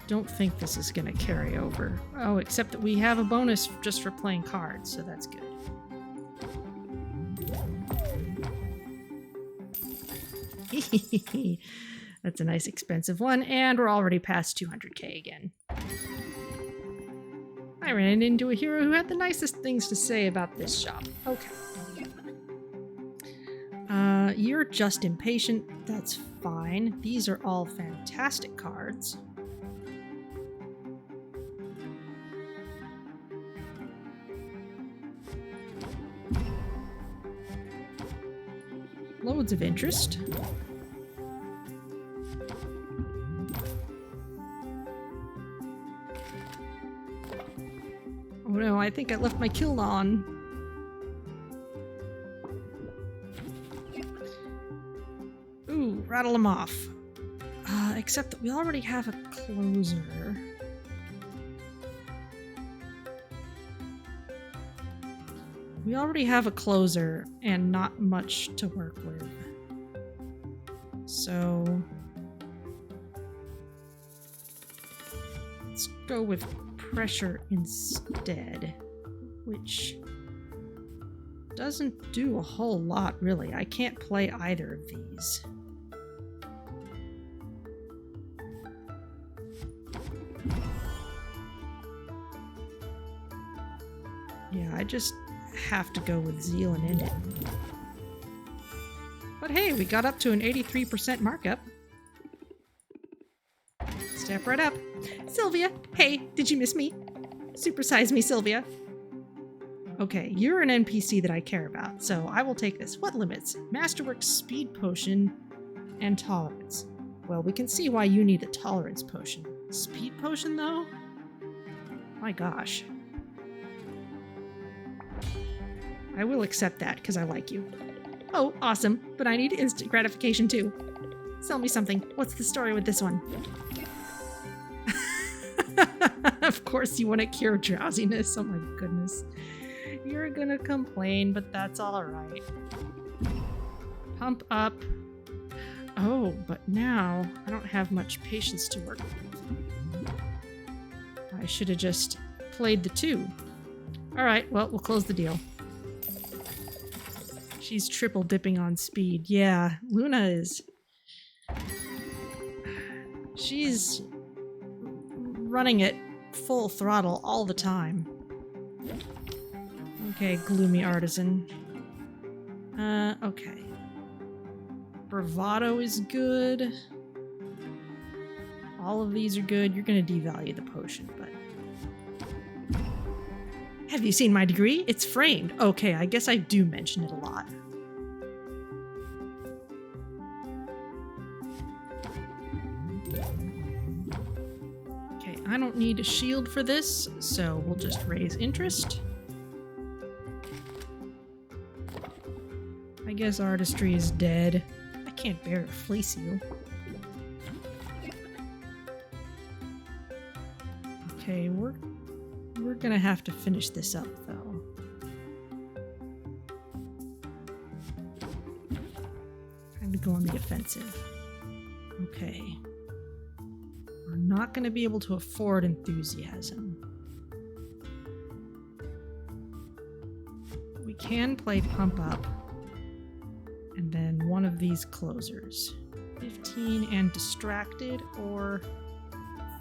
don't think this is going to carry over. Oh, except that we have a bonus just for playing cards, so that's good. That's a nice expensive one, and we're already past 200k again. I ran into a hero who had the nicest things to say about this shop. Okay. You're just impatient. That's fine. These are all fantastic cards. Loads of interest. Oh no, I think I left my kiln on. Ooh, rattle them off. Except that we already have a closer. We already have a closer and not much to work with. So let's go with pressure instead, which doesn't do a whole lot, really. I can't play either of these. Yeah, I just have to go with Zeal and end it. But hey, we got up to an 83% markup. Step right up. Sylvia, hey, did you miss me? Supersize me, Sylvia. Okay, you're an NPC that I care about, so I will take this. What limits? Masterwork, Speed Potion, and Tolerance. Well, we can see why you need a Tolerance Potion. Speed Potion, though? My gosh. I will accept that, because I like you. Oh, awesome, but I need instant gratification, too. Sell me something. What's the story with this one? Of course you want to cure drowsiness. Oh my goodness. You're gonna complain, but that's alright. Pump up. Oh, but now I don't have much patience to work with. I should have just played the 2. Alright, well, we'll close the deal. She's triple dipping on speed. Yeah, Luna is... She's running it full throttle all the time. Okay, Gloomy Artisan. Okay. Bravado is good. All of these are good. You're gonna devalue the potion, but... Have you seen my degree? It's framed. Okay, I guess I do mention it a lot. Okay, I don't need a shield for this, so we'll just raise interest. I guess artistry is dead. I can't bear to fleece you. Okay, we're gonna have to finish this up, though. Time to go on the offensive. Okay. We're not gonna be able to afford enthusiasm. We can play pump up, and then one of these closers. 15 and distracted, or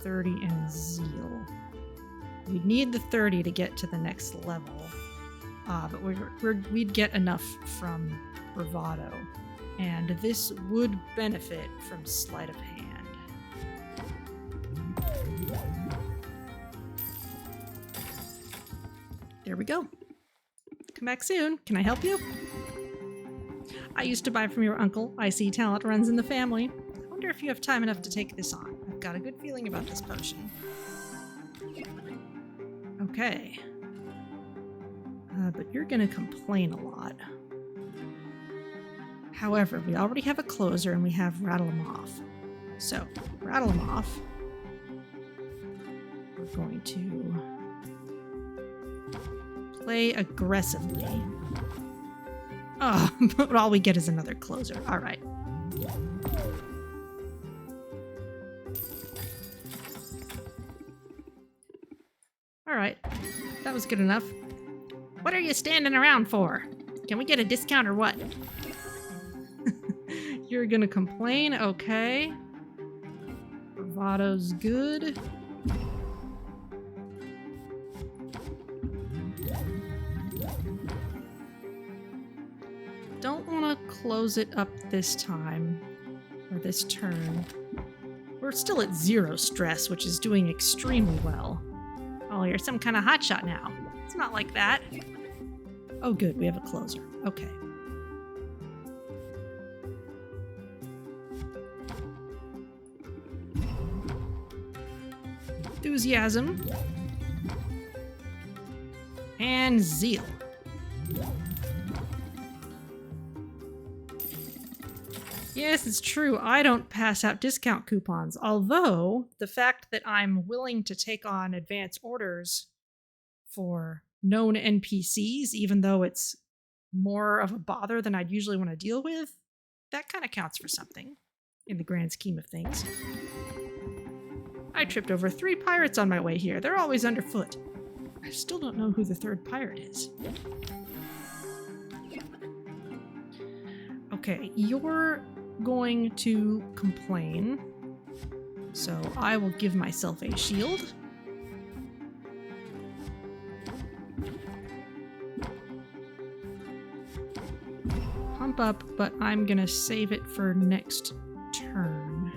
30 and zeal. We'd need the 30 to get to the next level, but we'd get enough from bravado, and this would benefit from sleight of hand. There we go. Come back soon. Can I help you? I used to buy from your uncle. I see talent runs in the family. I wonder if you have time enough to take this on. I've got a good feeling about this potion. Okay. But you're gonna complain a lot. However, we already have a closer and we have rattle them off. So, rattle them off. We're going to play aggressively. Oh, but all we get is another closer. Alright. Alright. That was good enough. What are you standing around for? Can we get a discount or what? You're gonna complain? Okay. Bravado's good. Don't want to close it up this time. Or this turn. We're still at 0 stress, which is doing extremely well. Oh, you're some kind of hotshot now. It's not like that. Oh, good. We have a closer. Okay. Enthusiasm. And zeal. Yes, it's true. I don't pass out discount coupons, although the fact that I'm willing to take on advance orders for known NPCs, even though it's more of a bother than I'd usually want to deal with, that kind of counts for something in the grand scheme of things. I tripped over 3 pirates on my way here. They're always underfoot. I still don't know who the 3rd pirate is. Okay, you're going to complain, so I will give myself a shield. Pump up, but I'm gonna save it for next turn.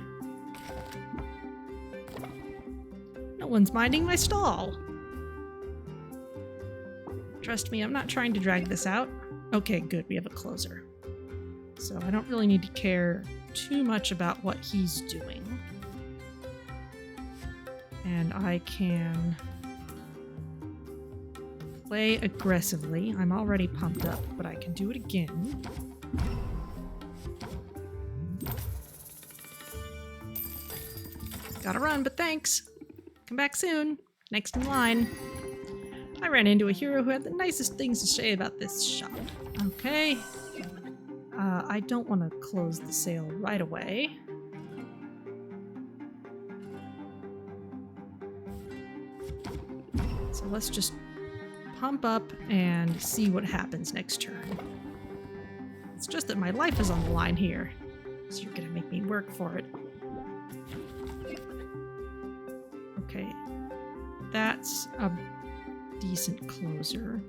No one's minding my stall. Trust me, I'm not trying to drag this out. Okay, good, we have a closer. So I don't really need to care too much about what he's doing. And I can play aggressively. I'm already pumped up, but I can do it again. Gotta run, but thanks. Come back soon. Next in line. I ran into a hero who had the nicest things to say about this shop. Okay. I don't want to close the sale right away. So let's just pump up and see what happens next turn. It's just that my life is on the line here, so you're gonna make me work for it. Okay, that's a decent closer.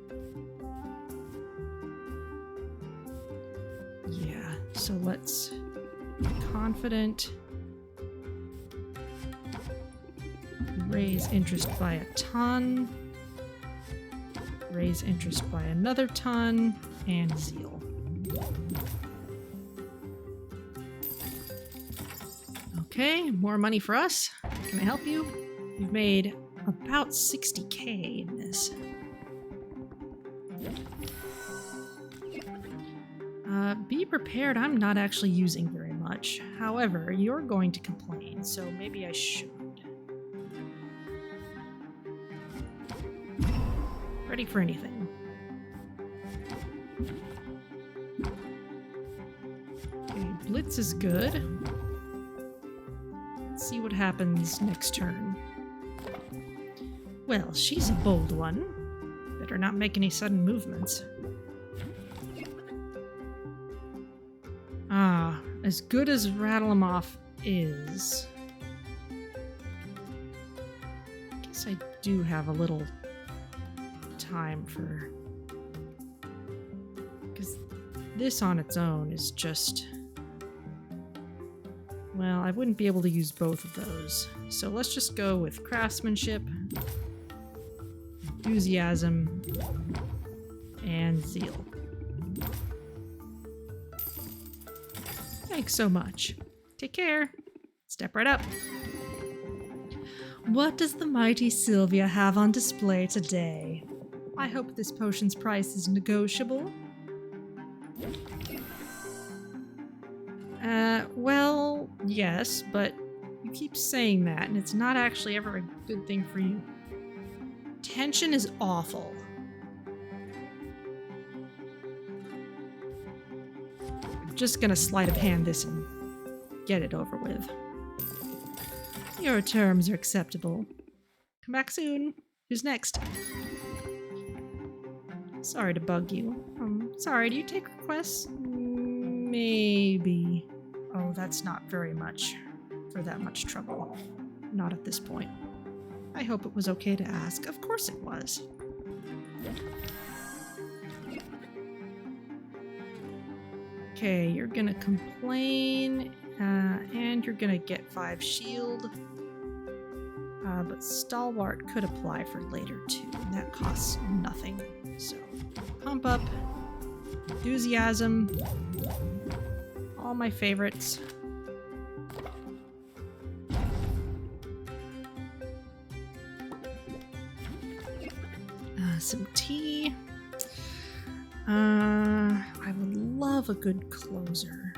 Yeah, so let's be confident. Raise interest by a ton. Raise interest by another ton. And zeal. Okay, more money for us. Can I help you? You've made about 60k in this. Be prepared, I'm not actually using very much. However, you're going to complain, so maybe I should. Ready for anything. Okay, Blitz is good. Let's see what happens next turn. Well, she's a bold one. Better not make any sudden movements. Ah, as good as Rattle 'em Off is... I guess I do have a little time for... because this on its own is just... well, I wouldn't be able to use both of those. So let's just go with Craftsmanship, Enthusiasm, and Zeal. Thanks so much. Take care. Step right up. What does the mighty Sylvia have on display today? I hope this potion's price is negotiable. Well, yes, but you keep saying that, and it's not actually ever a good thing for you. Tension is awful. I'm just gonna sleight of hand this and get it over with. Your terms are acceptable. Come back soon. Who's next? Sorry to bug you. Sorry, do you take requests? Maybe. Oh, that's not very much for that much trouble. Not at this point. I hope it was okay to ask. Of course it was. Okay, you're gonna complain, and you're gonna get 5 shield. But Stalwart could apply for later too, and that costs nothing. So, pump up, enthusiasm, all my favorites. Some tea. I would love a good closer.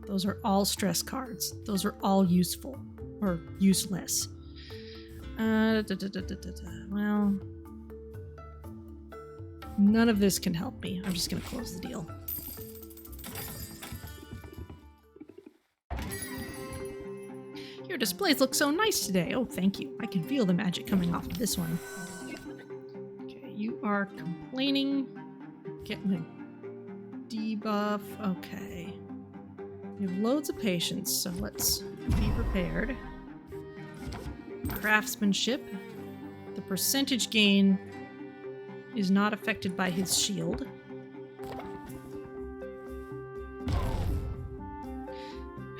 Those are all stress cards. Those are all useful. Or useless. Well, none of this can help me. I'm just gonna close the deal. Your displays look so nice today. Oh, thank you. I can feel the magic coming off of this one. Okay, you are complaining. Getting a debuff. Okay. You have loads of patience, so let's be prepared. Craftsmanship. The percentage gain is not affected by his shield.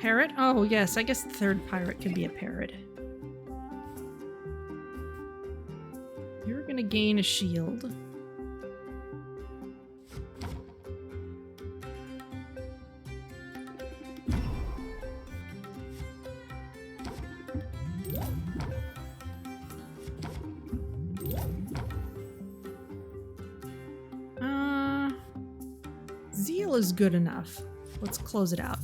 Parrot? Oh, yes, I guess the third pirate can be a parrot. You're gonna gain a shield. Zeal is good enough. Let's close it out.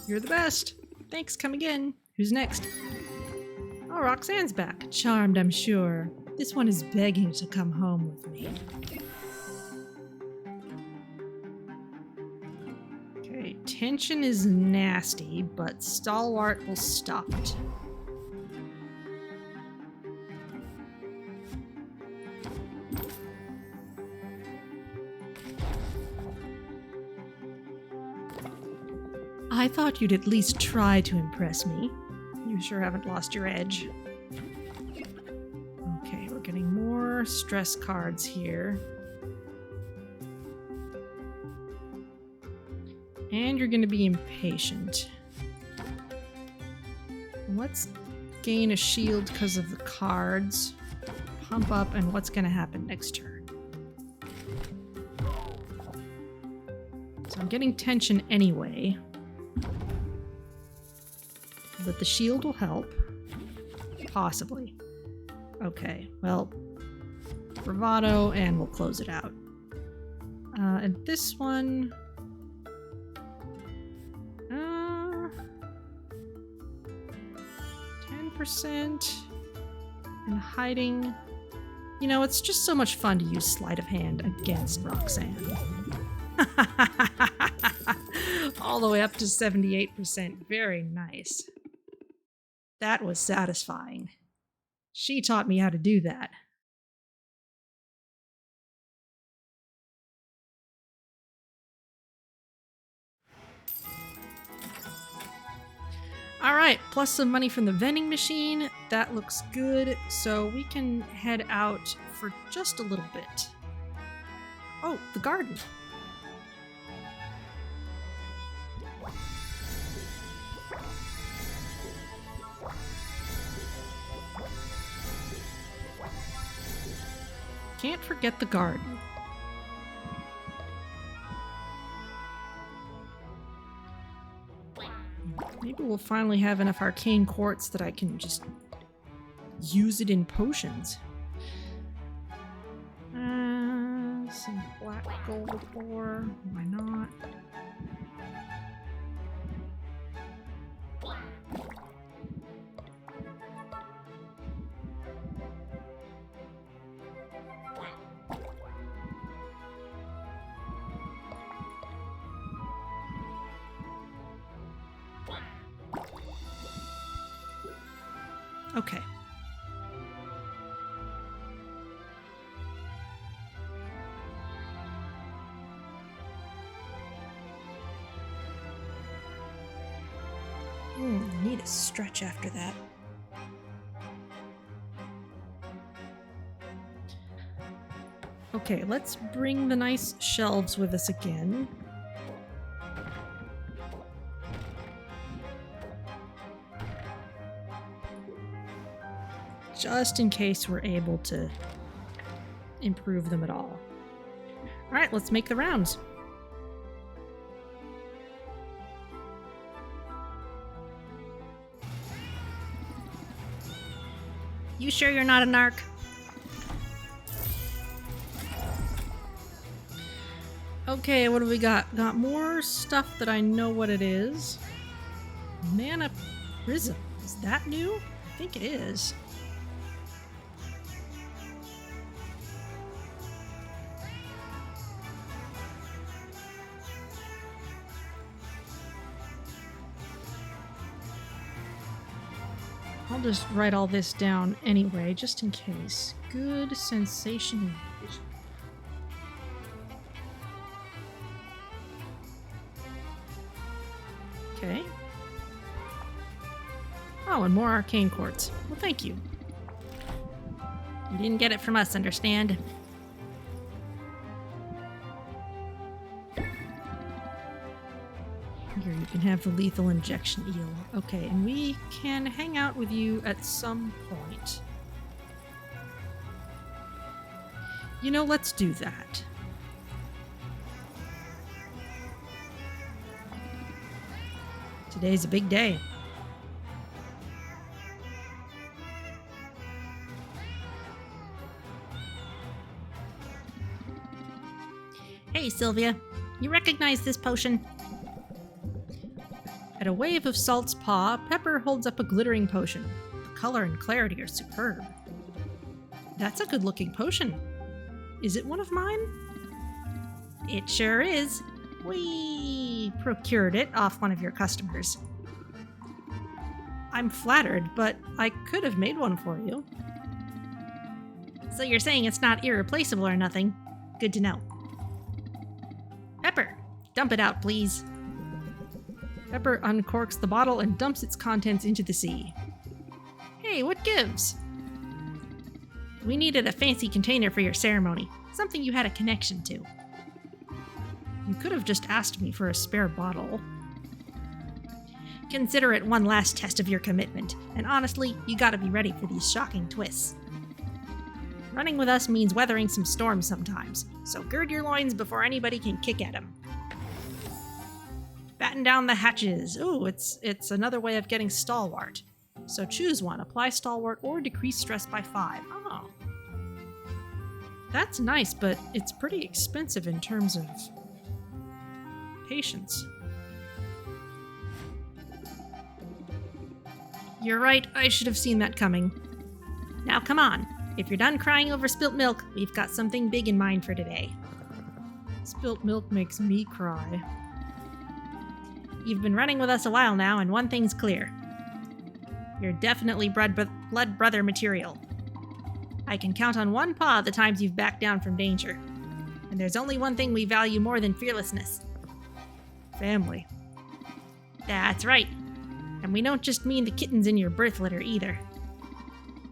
You're the best. Thanks, come again. Who's next? Oh, Roxanne's back. Charmed, I'm sure. This one is begging to come home with me. Okay, tension is nasty, but Stalwart will stop it. I thought you'd at least try to impress me. You sure haven't lost your edge. Okay, we're getting more stress cards here. And you're going to be impatient. Let's gain a shield because of the cards. Pump up, and what's going to happen next turn? So I'm getting tension anyway. But the shield will help. Possibly. Okay, well, bravado, and we'll close it out. And this one... 10% and hiding. You know, it's just so much fun to use sleight of hand against Roxanne. All the way up to 78%. Very nice. That was satisfying. She taught me how to do that. Alright, plus some money from the vending machine. That looks good, so we can head out for just a little bit. Oh, the garden. Can't forget the garden. Maybe we'll finally have enough arcane quartz that I can just use it in potions. Some black gold ore. Why not? Okay. Need a stretch after that. Okay, let's bring the nice shelves with us again. Just in case we're able to improve them at all. All right, let's make the rounds. You sure you're not a narc? Okay, what do we got? Got more stuff that I know what it is. Mana Prism. Is that new? I think it is. I'll just write all this down anyway, just in case. Good sensation vision. Okay. Oh, and more arcane quartz. Well, thank you. You didn't get it from us, understand? Here, you can have the lethal injection eel. Okay, and we can hang out with you at some point. You know, let's do that. Today's a big day. Hey, Sylvia. You recognize this potion? At a wave of Salt's paw, Pepper holds up a glittering potion. The color and clarity are superb. That's a good-looking potion. Is it one of mine? It sure is. We procured it off one of your customers. I'm flattered, but I could have made one for you. So you're saying it's not irreplaceable or nothing? Good to know. Pepper, dump it out, please. Pepper uncorks the bottle and dumps its contents into the sea. Hey, what gives? We needed a fancy container for your ceremony, something you had a connection to. You could have just asked me for a spare bottle. Consider it one last test of your commitment, and honestly, you gotta be ready for these shocking twists. Running with us means weathering some storms sometimes, so gird your loins before anybody can kick at them. Batten down the hatches. Ooh, it's another way of getting stalwart. So choose one. Apply stalwart or decrease stress by 5. Oh. That's nice, but it's pretty expensive in terms of patience. You're right, I should have seen that coming. Now come on. If you're done crying over spilt milk, we've got something big in mind for today. Spilt milk makes me cry. You've been running with us a while now, and one thing's clear. You're definitely blood brother material. I can count on one paw the times you've backed down from danger. And there's only one thing we value more than fearlessness. Family. That's right. And we don't just mean the kittens in your birth litter either.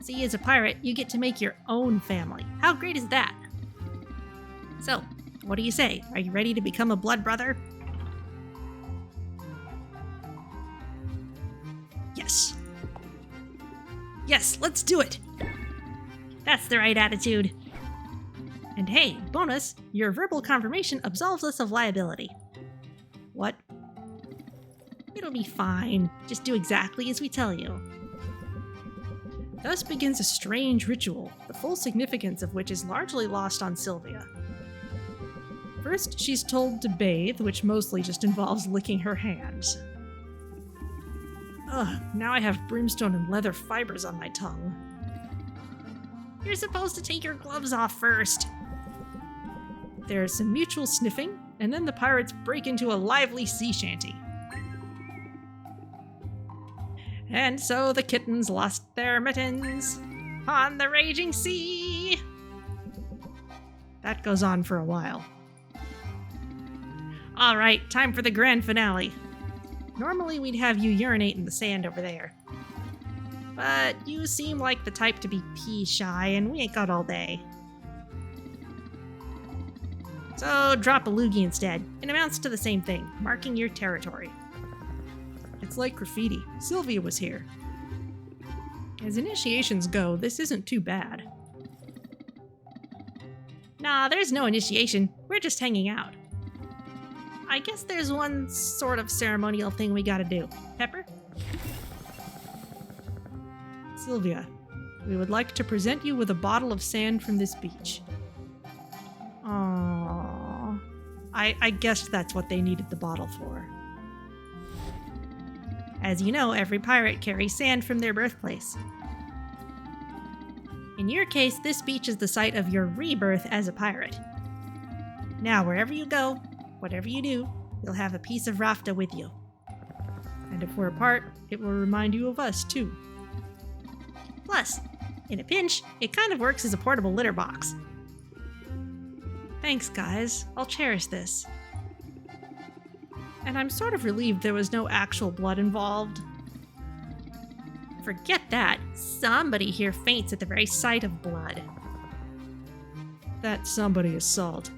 See, as a pirate, you get to make your own family. How great is that? So, what do you say? Are you ready to become a blood brother? Yes. Yes, let's do it! That's the right attitude. And hey, bonus, your verbal confirmation absolves us of liability. What? It'll be fine. Just do exactly as we tell you. Thus begins a strange ritual, the full significance of which is largely lost on Sylvia. First, she's told to bathe, which mostly just involves licking her hands. Ugh, now I have brimstone and leather fibers on my tongue. You're supposed to take your gloves off first. There's some mutual sniffing, and then the pirates break into a lively sea shanty. And so the kittens lost their mittens on the raging sea. That goes on for a while. All right, time for the grand finale. Normally we'd have you urinate in the sand over there. But you seem like the type to be pee shy, and we ain't got all day. So drop a loogie instead. It amounts to the same thing, marking your territory. It's like graffiti. Sylvia was here. As initiations go, this isn't too bad. Nah, there's no initiation. We're just hanging out. I guess there's one sort of ceremonial thing we gotta do. Pepper? Sylvia, we would like to present you with a bottle of sand from this beach. Aww. I guessed that's what they needed the bottle for. As you know, every pirate carries sand from their birthplace. In your case, this beach is the site of your rebirth as a pirate. Now, wherever you go, whatever you do, you'll have a piece of rafta with you. And if we're apart, it will remind you of us, too. Plus, in a pinch, it kind of works as a portable litter box. Thanks, guys. I'll cherish this. And I'm sort of relieved there was no actual blood involved. Forget that. Somebody here faints at the very sight of blood. That somebody is Salt.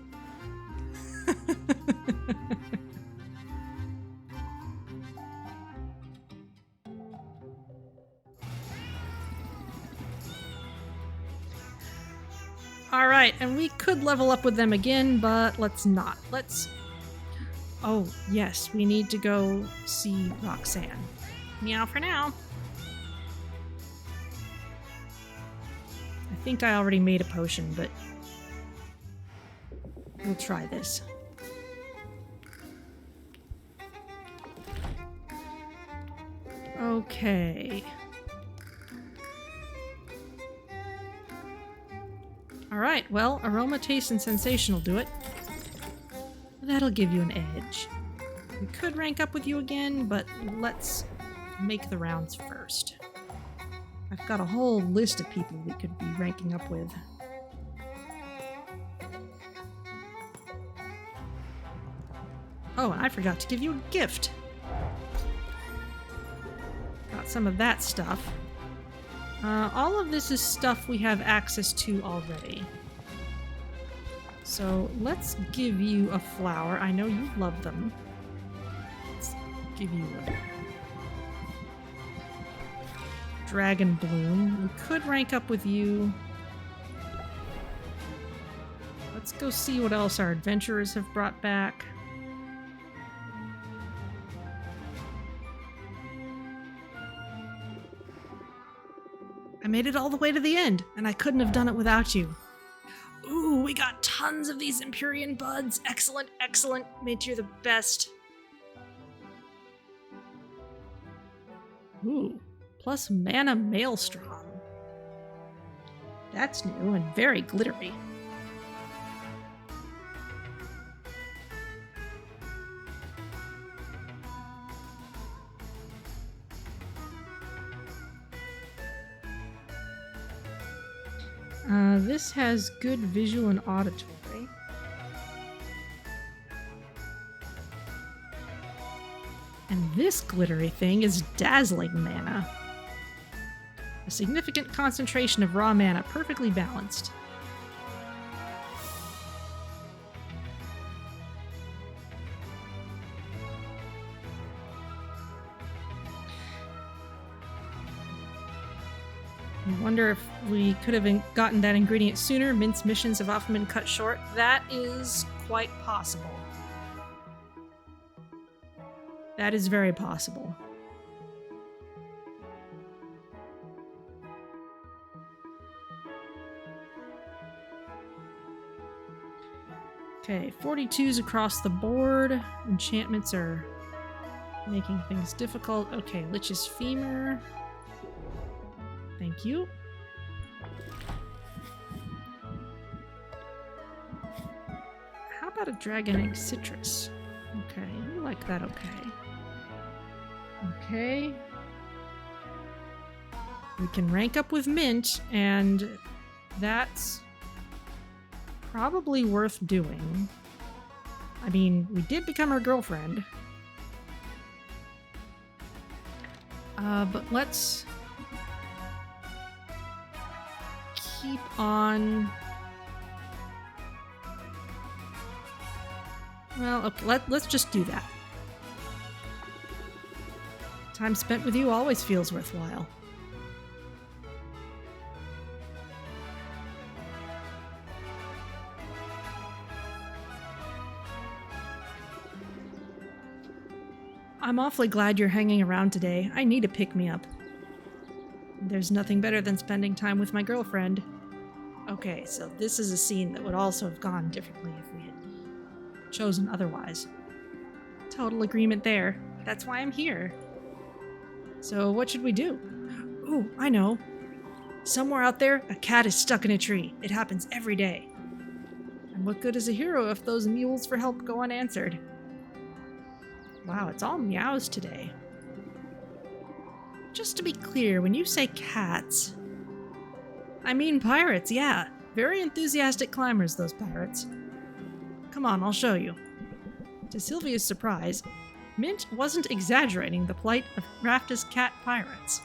Alright, and we could level up with them again, but let's not. Oh, yes, we need to go see Roxanne. Meow for now. I think I already made a potion, but we'll try this. Okay. Alright, well, aroma, taste, and sensation will do it. That'll give you an edge. We could rank up with you again, but let's make the rounds first. I've got a whole list of people we could be ranking up with. Oh, and I forgot to give you a gift. Got some of that stuff. All of this is stuff we have access to already. So let's give you a flower. I know you love them. Let's give you a dragon bloom. We could rank up with you. Let's go see what else our adventurers have brought back. I made it all the way to the end, and I couldn't have done it without you. Ooh, we got tons of these Empyrean buds. Excellent, excellent. Mint, you're the best. Ooh, plus mana maelstrom. That's new and very glittery. This has good visual and auditory. And this glittery thing is dazzling mana. A significant concentration of raw mana, perfectly balanced. I wonder if we could have gotten that ingredient sooner. Mint's missions have often been cut short. That is quite possible. That is very possible. Okay, 42s across the board. Enchantments are making things difficult. Okay, Lich's Femur. Thank you. How about a Dragon Egg Citrus? Okay, we like that okay. Okay. We can rank up with Mint, and that's probably worth doing. I mean, we did become her girlfriend. But let's keep on. Well, okay, let's just do that. Time spent with you always feels worthwhile. I'm awfully glad you're hanging around today. I need a pick-me-up. There's nothing better than spending time with my girlfriend. Okay, so this is a scene that would also have gone differently if we had chosen otherwise. Total agreement there. That's why I'm here. So what should we do? Ooh, I know. Somewhere out there, a cat is stuck in a tree. It happens every day. And what good is a hero if those mules for help go unanswered? Wow, it's all meows today. Just to be clear, when you say cats, I mean pirates, yeah. Very enthusiastic climbers, those pirates. Come on, I'll show you. To Sylvia's surprise, Mint wasn't exaggerating the plight of Rafta's cat pirates.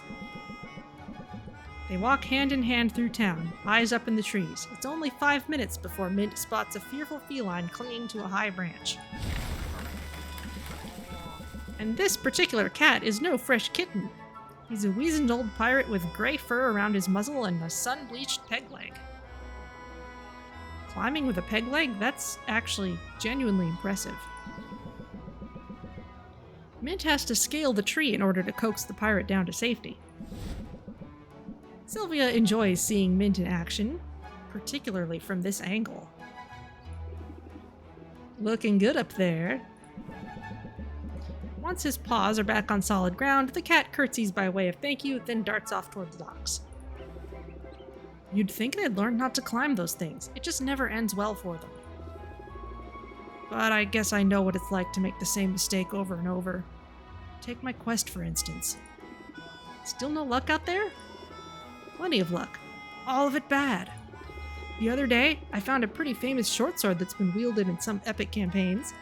They walk hand in hand through town, eyes up in the trees. It's only 5 minutes before Mint spots a fearful feline clinging to a high branch. And this particular cat is no fresh kitten. He's a weazened old pirate with gray fur around his muzzle and a sun-bleached peg leg. Climbing with a peg leg? That's actually genuinely impressive. Mint has to scale the tree in order to coax the pirate down to safety. Sylvia enjoys seeing Mint in action, particularly from this angle. Looking good up there. Once his paws are back on solid ground, the cat curtsies by way of thank you, then darts off toward the docks. You'd think they'd learn not to climb those things. It just never ends well for them. But I guess I know what it's like to make the same mistake over and over. Take my quest, for instance. Still no luck out there? Plenty of luck. All of it bad. The other day, I found a pretty famous short sword that's been wielded in some epic campaigns.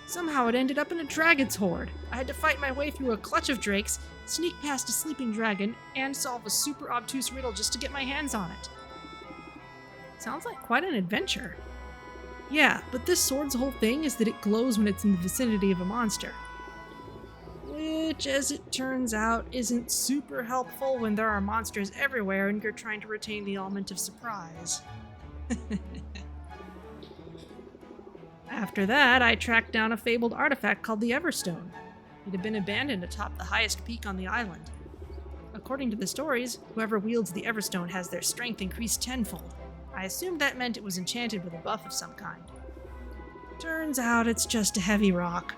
Somehow it ended up in a dragon's horde. I had to fight my way through a clutch of drakes, sneak past a sleeping dragon, and solve a super obtuse riddle just to get my hands on it. Sounds like quite an adventure. Yeah, but this sword's whole thing is that it glows when it's in the vicinity of a monster. Which, as it turns out, isn't super helpful when there are monsters everywhere and you're trying to retain the element of surprise. After that, I tracked down a fabled artifact called the Everstone. It had been abandoned atop the highest peak on the island. According to the stories, whoever wields the Everstone has their strength increased tenfold. I assumed that meant it was enchanted with a buff of some kind. Turns out it's just a heavy rock.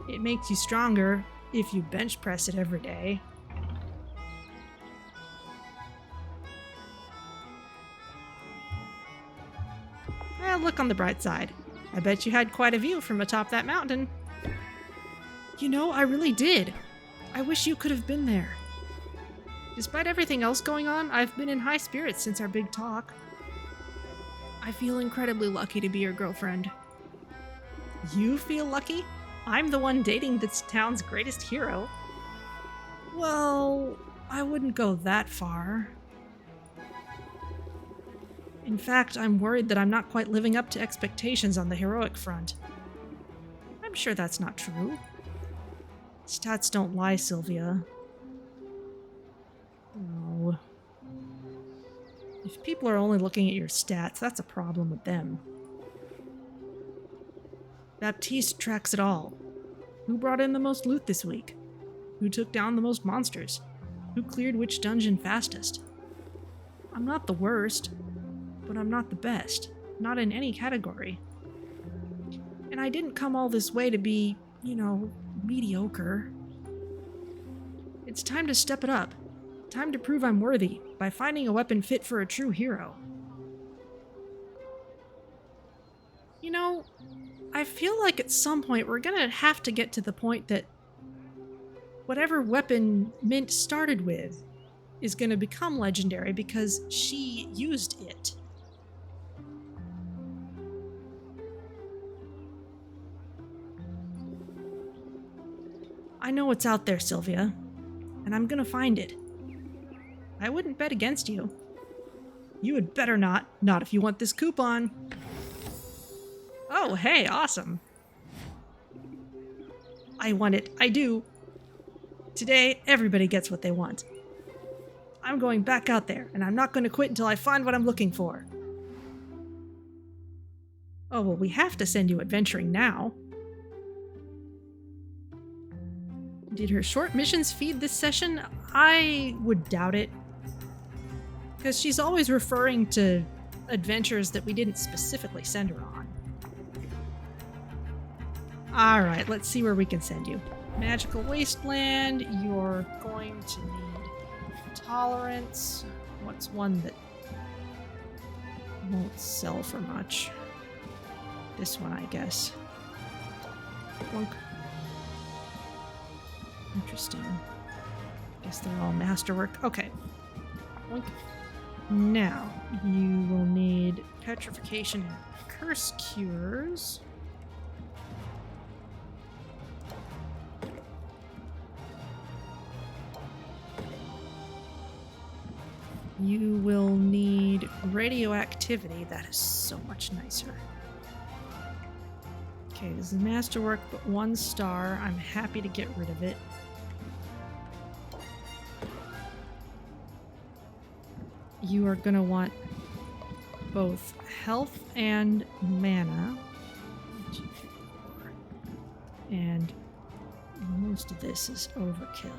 It makes you stronger if you bench press it every day. Well, look on the bright side. I bet you had quite a view from atop that mountain. You know, I really did. I wish you could have been there. Despite everything else going on, I've been in high spirits since our big talk. I feel incredibly lucky to be your girlfriend. You feel lucky? I'm the one dating this town's greatest hero. Well, I wouldn't go that far. In fact, I'm worried that I'm not quite living up to expectations on the heroic front. I'm sure that's not true. Stats don't lie, Sylvia. No. If people are only looking at your stats, that's a problem with them. Baptiste tracks it all. Who brought in the most loot this week? Who took down the most monsters? Who cleared which dungeon fastest? I'm not the worst, but I'm not the best. Not in any category. And I didn't come all this way to be, mediocre. It's time to step it up. Time to prove I'm worthy by finding a weapon fit for a true hero. I feel like at some point we're gonna have to get to the point that whatever weapon Mint started with is going to become legendary because she used it. I know what's out there, Sylvia, and I'm going to find it. I wouldn't bet against you. You had better not. Not if you want this coupon. Oh, hey, awesome. I want it. I do. Today, everybody gets what they want. I'm going back out there, and I'm not going to quit until I find what I'm looking for. Oh, well, we have to send you adventuring now. Did her short missions feed this session? I would doubt it. Because she's always referring to adventures that we didn't specifically send her on. Alright, let's see where we can send you. Magical Wasteland, you're going to need Tolerance. What's one that won't sell for much? This one, I guess. Plunk. Interesting. Guess they're all masterwork. Okay. Plunk. Now, you will need Petrification and Curse Cures. You will need Radioactivity. That is so much nicer. Okay, this is Masterwork, but 1 star. I'm happy to get rid of it. You are going to want both health and mana. And most of this is overkill.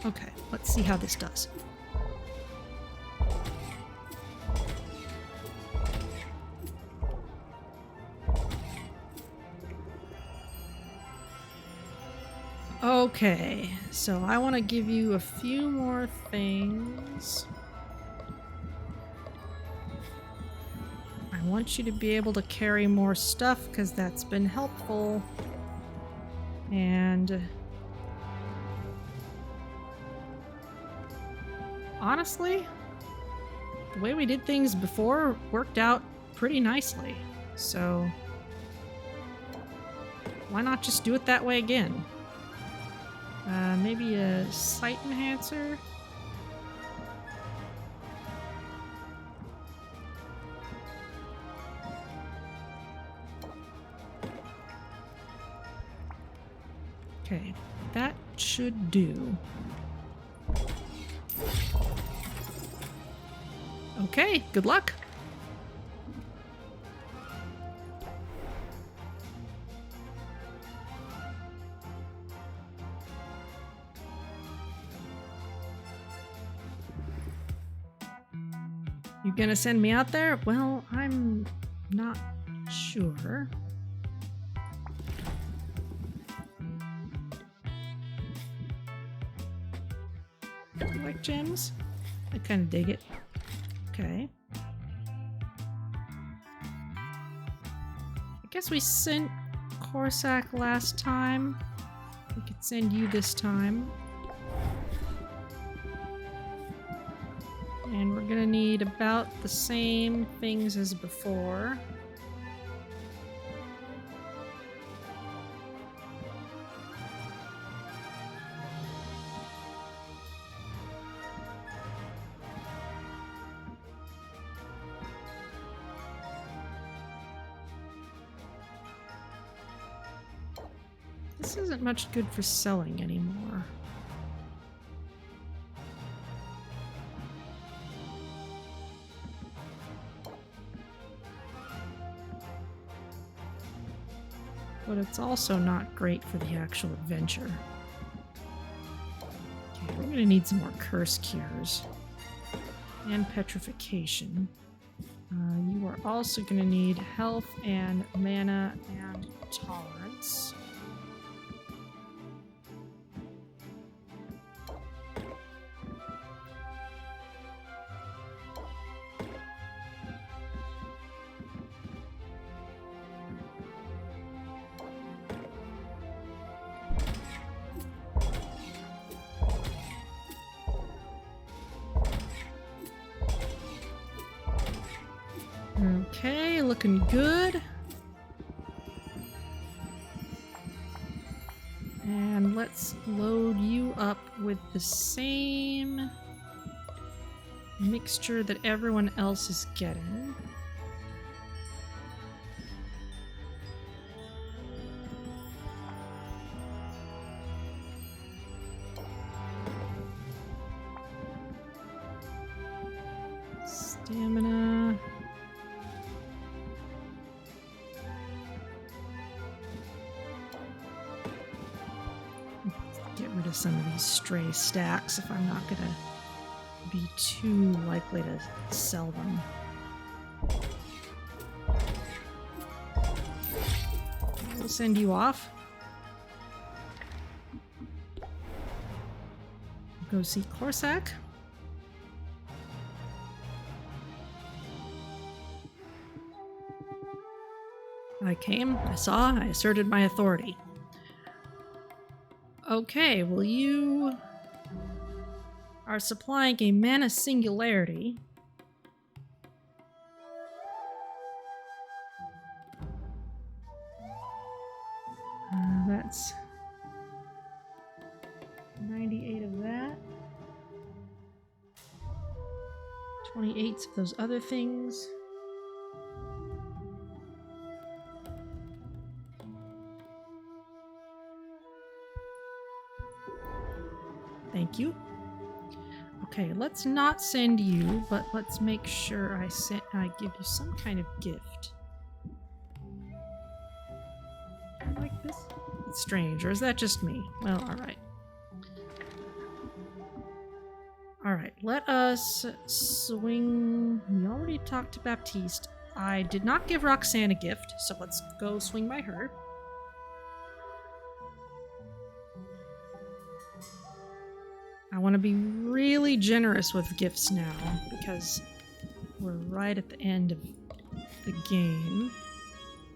Okay, let's see how this does. Okay, so I want to give you a few more things. I want you to be able to carry more stuff because that's been helpful. And honestly, the way we did things before worked out pretty nicely. So why not just do it that way again? Maybe a sight enhancer? Okay, that should do. Okay, good luck. You gonna send me out there? Well, I'm not sure. Do you like gems? I kind of dig it. Okay. I guess we sent Corsac last time. We could send you this time. And we're gonna need about the same things as before. This isn't much good for selling anymore. But it's also not great for the actual adventure. Okay, we're gonna need some more curse cures. And petrification. You are also gonna need health and mana and tolerance. Okay, looking good. And let's load you up with the same mixture that everyone else is getting. Stamina. Get rid of some of these stray stacks if I'm not gonna be too likely to sell them. We'll send you off. Go see Corsac. I came, I saw, I asserted my authority. Okay, well you are supplying a mana singularity. That's 98 of that. 28 of those other things. Thank you. Okay, let's not send you, but let's make sure I give you some kind of gift. Like this? It's strange, or is that just me? Well, alright. Alright, let us swing. We already talked to Baptiste. I did not give Roxanne a gift, so let's go swing by her. I want to be really generous with gifts now, because we're right at the end of the game.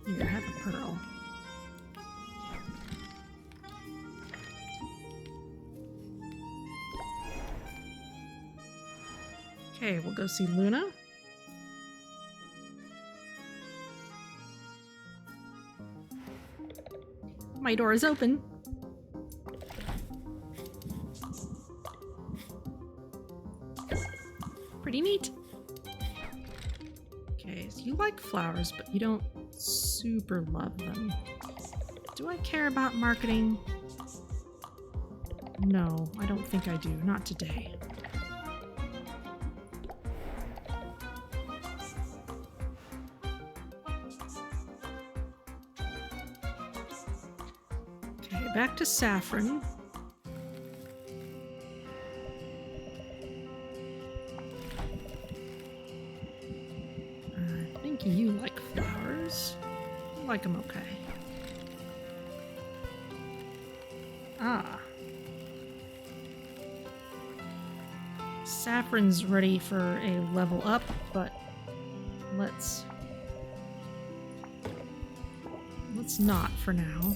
Here, have a pearl. Okay, we'll go see Luna. My door is open. Pretty neat. Okay, so you like flowers, but you don't super love them. Do I care about marketing? No, I don't think I do. Not today. Okay, back to Saffron. You like flowers? I like them okay. Ah. Saffron's ready for a level up, but let's not for now.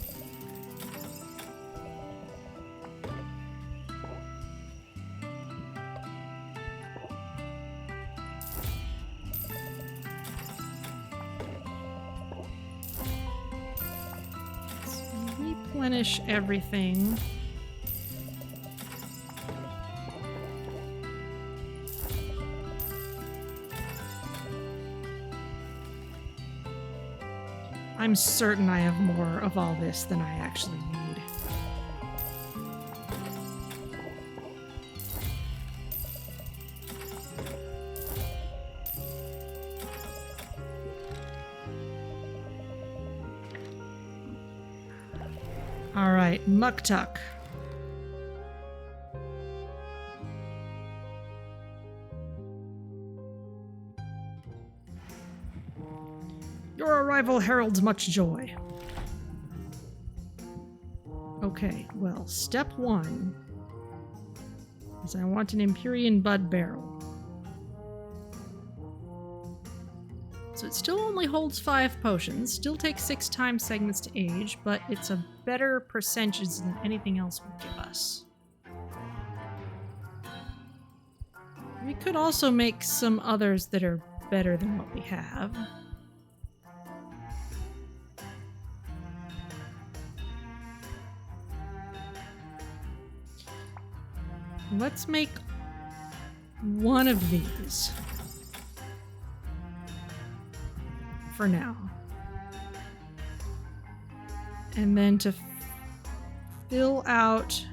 Replenish everything. I'm certain I have more of all this than I actually need. All right, Muktuk. Your arrival heralds much joy. Okay, well, step one is I want an Empyrean Bud Barrel. So it still only holds 5 potions, still takes 6 time segments to age, but it's a better percentage than anything else would give us. We could also make some others that are better than what we have. Let's make one of these for now. And then to fill out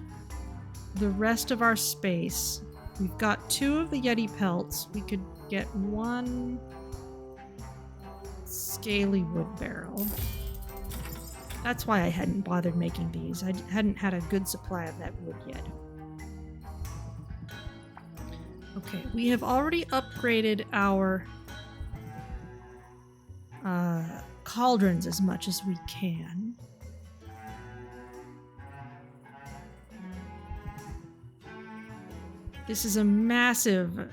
the rest of our space, we've got 2 of the Yeti pelts. We could get 1 scaly wood barrel. That's why I hadn't bothered making these. I hadn't had a good supply of that wood yet. Okay, we have already upgraded our cauldrons as much as we can. This is a massive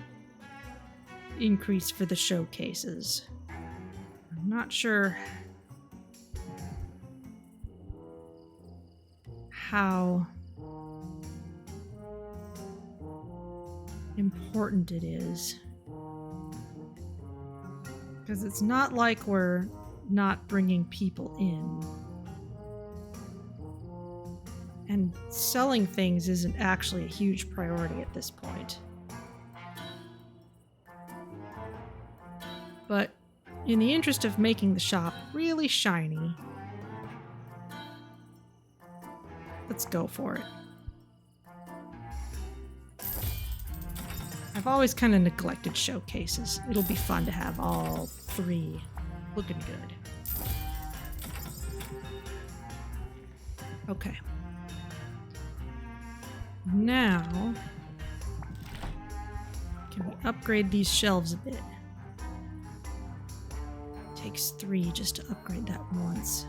increase for the showcases. I'm not sure how important it is. Because it's not like we're not bringing people in. And selling things isn't actually a huge priority at this point. But in the interest of making the shop really shiny, let's go for it. I've always kind of neglected showcases. It'll be fun to have all 3 looking good. Okay. Now, can we upgrade these shelves a bit? Takes 3 just to upgrade that once.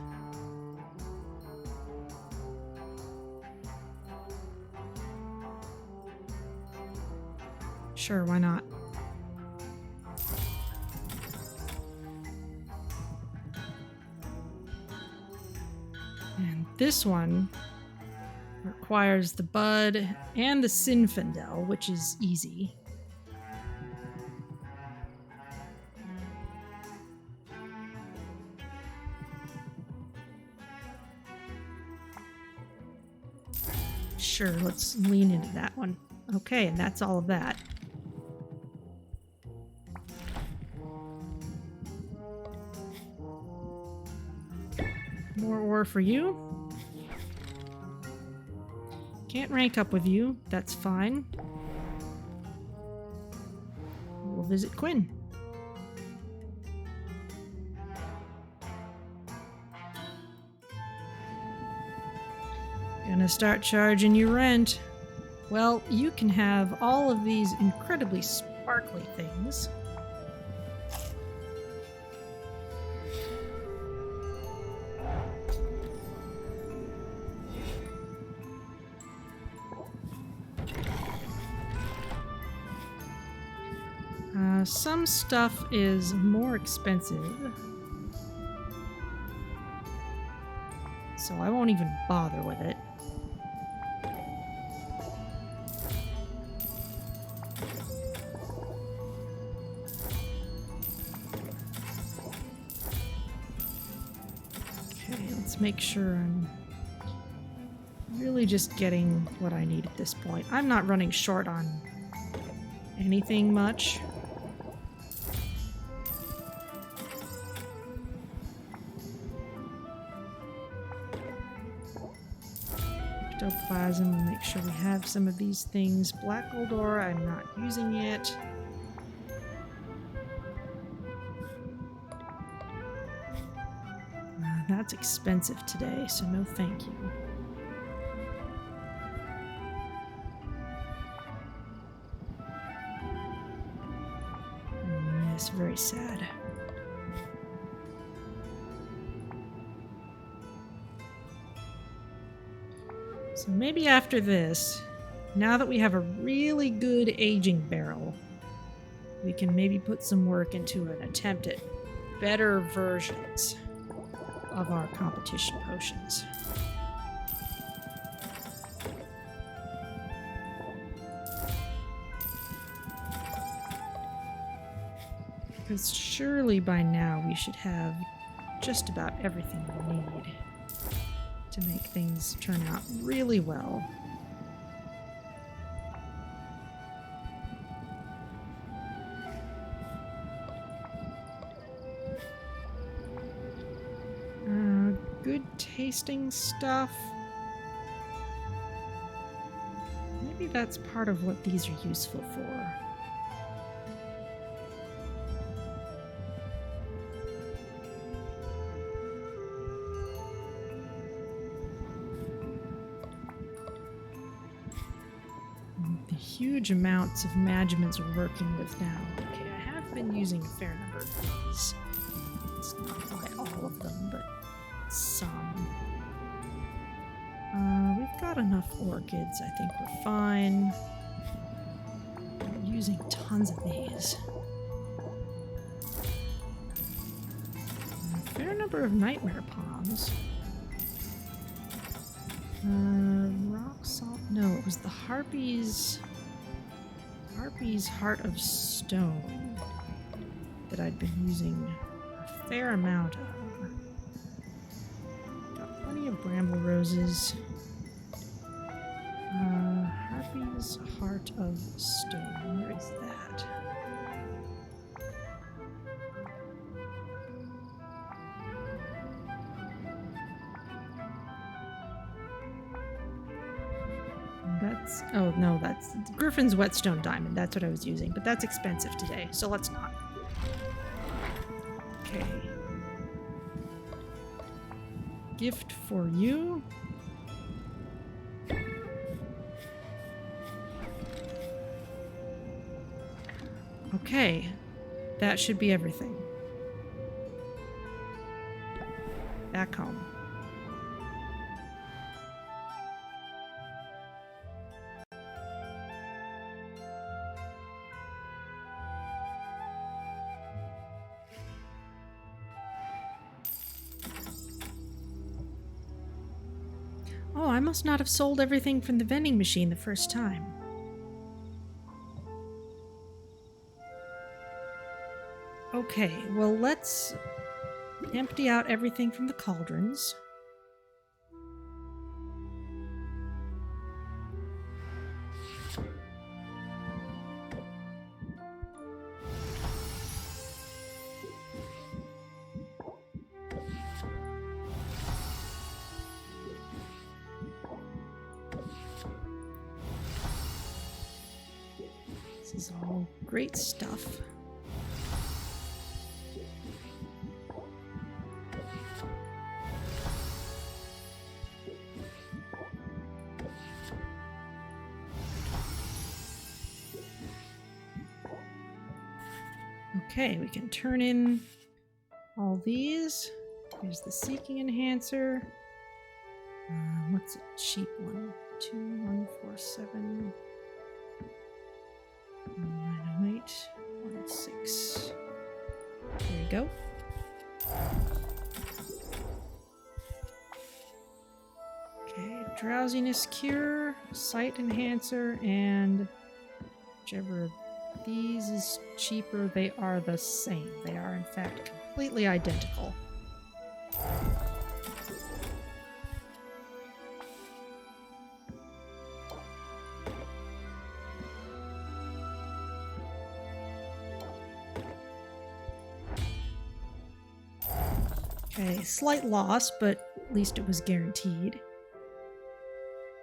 Sure, why not? And this one requires the bud and the Sinfandel, which is easy. Sure, let's lean into that one. Okay, and that's all of that. More ore for you. Can't rank up with you. That's fine. We'll visit Quinn. Gonna start charging you rent. Well, you can have all of these incredibly sparkly things. Some stuff is more expensive, so I won't even bother with it. Okay, let's make sure I'm really just getting what I need at this point. I'm not running short on anything much. Plasm, make sure we have some of these things. Black gold ore, I'm not using it. That's expensive today, so no thank you. Yes, very sad. So maybe after this, now that we have a really good aging barrel, we can maybe put some work into an attempt at better versions of our competition potions. Because surely by now we should have just about everything we need to make things turn out really well. good tasting stuff. Maybe that's part of what these are useful for. The huge amounts of magiments we're working with now. Okay, I have been using a fair number of these. Let's not apply all of them, but some. We've got enough orchids. I think we're fine. We're using tons of these. A fair number of nightmare palms. Rock salt. No, it was the Harpy's Heart of Stone that I'd been using a fair amount of. Got plenty of bramble roses. Harpy's Heart of Stone. Where is that? That's, oh no, that's Griffin's Whetstone Diamond. That's what I was using, but that's expensive today, so let's not. Okay. Gift for you. Okay, that should be everything. Back home. Oh, I must not have sold everything from the vending machine the first time. Okay, well, let's empty out everything from the cauldrons. This is all great stuff. Okay, we can turn in all these. Here's the Seeking Enhancer. What's a cheap one? 2147. 908. 16. There you go. Okay, Drowsiness Cure, Sight Enhancer, and whichever of these is cheaper. They are the same. They are, in fact, completely identical. Okay, slight loss, but at least it was guaranteed.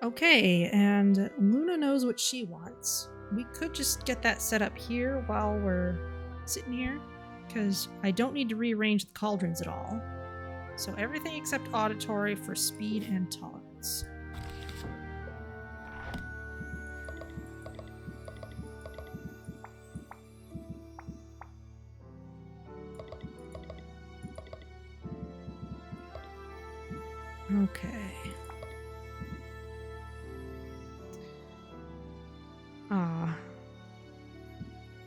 Okay, and Luna knows what she wants. We could just get that set up here while we're sitting here, because I don't need to rearrange the cauldrons at all. So everything except auditory for speed and tolerance. Okay.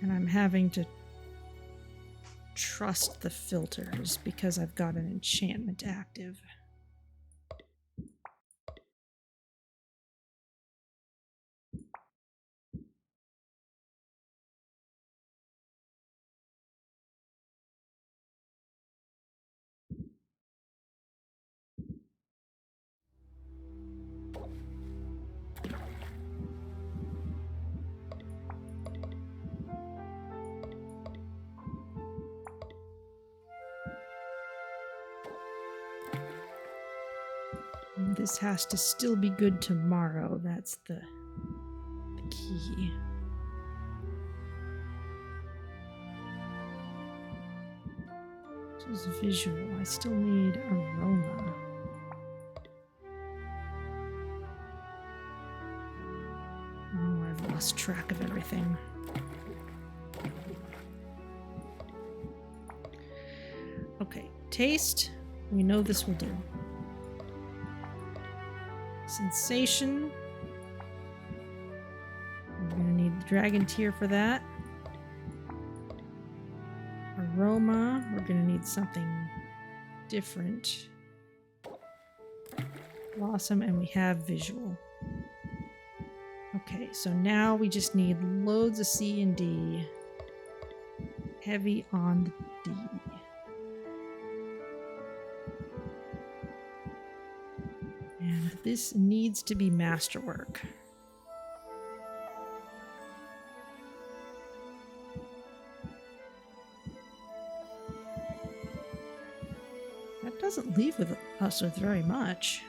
And I'm having to trust the filters because I've got an enchantment active. this has to still be good tomorrow. That's the key. This is visual. I still need aroma. Oh, I've lost track of everything. Okay, taste. We know this will do. Sensation. We're going to need the dragon tear for that. Aroma. We're going to need something different. Blossom, and we have visual. Okay, so now we just need loads of C and D. Heavy on the D. And this needs to be masterwork. That doesn't leave us with very much.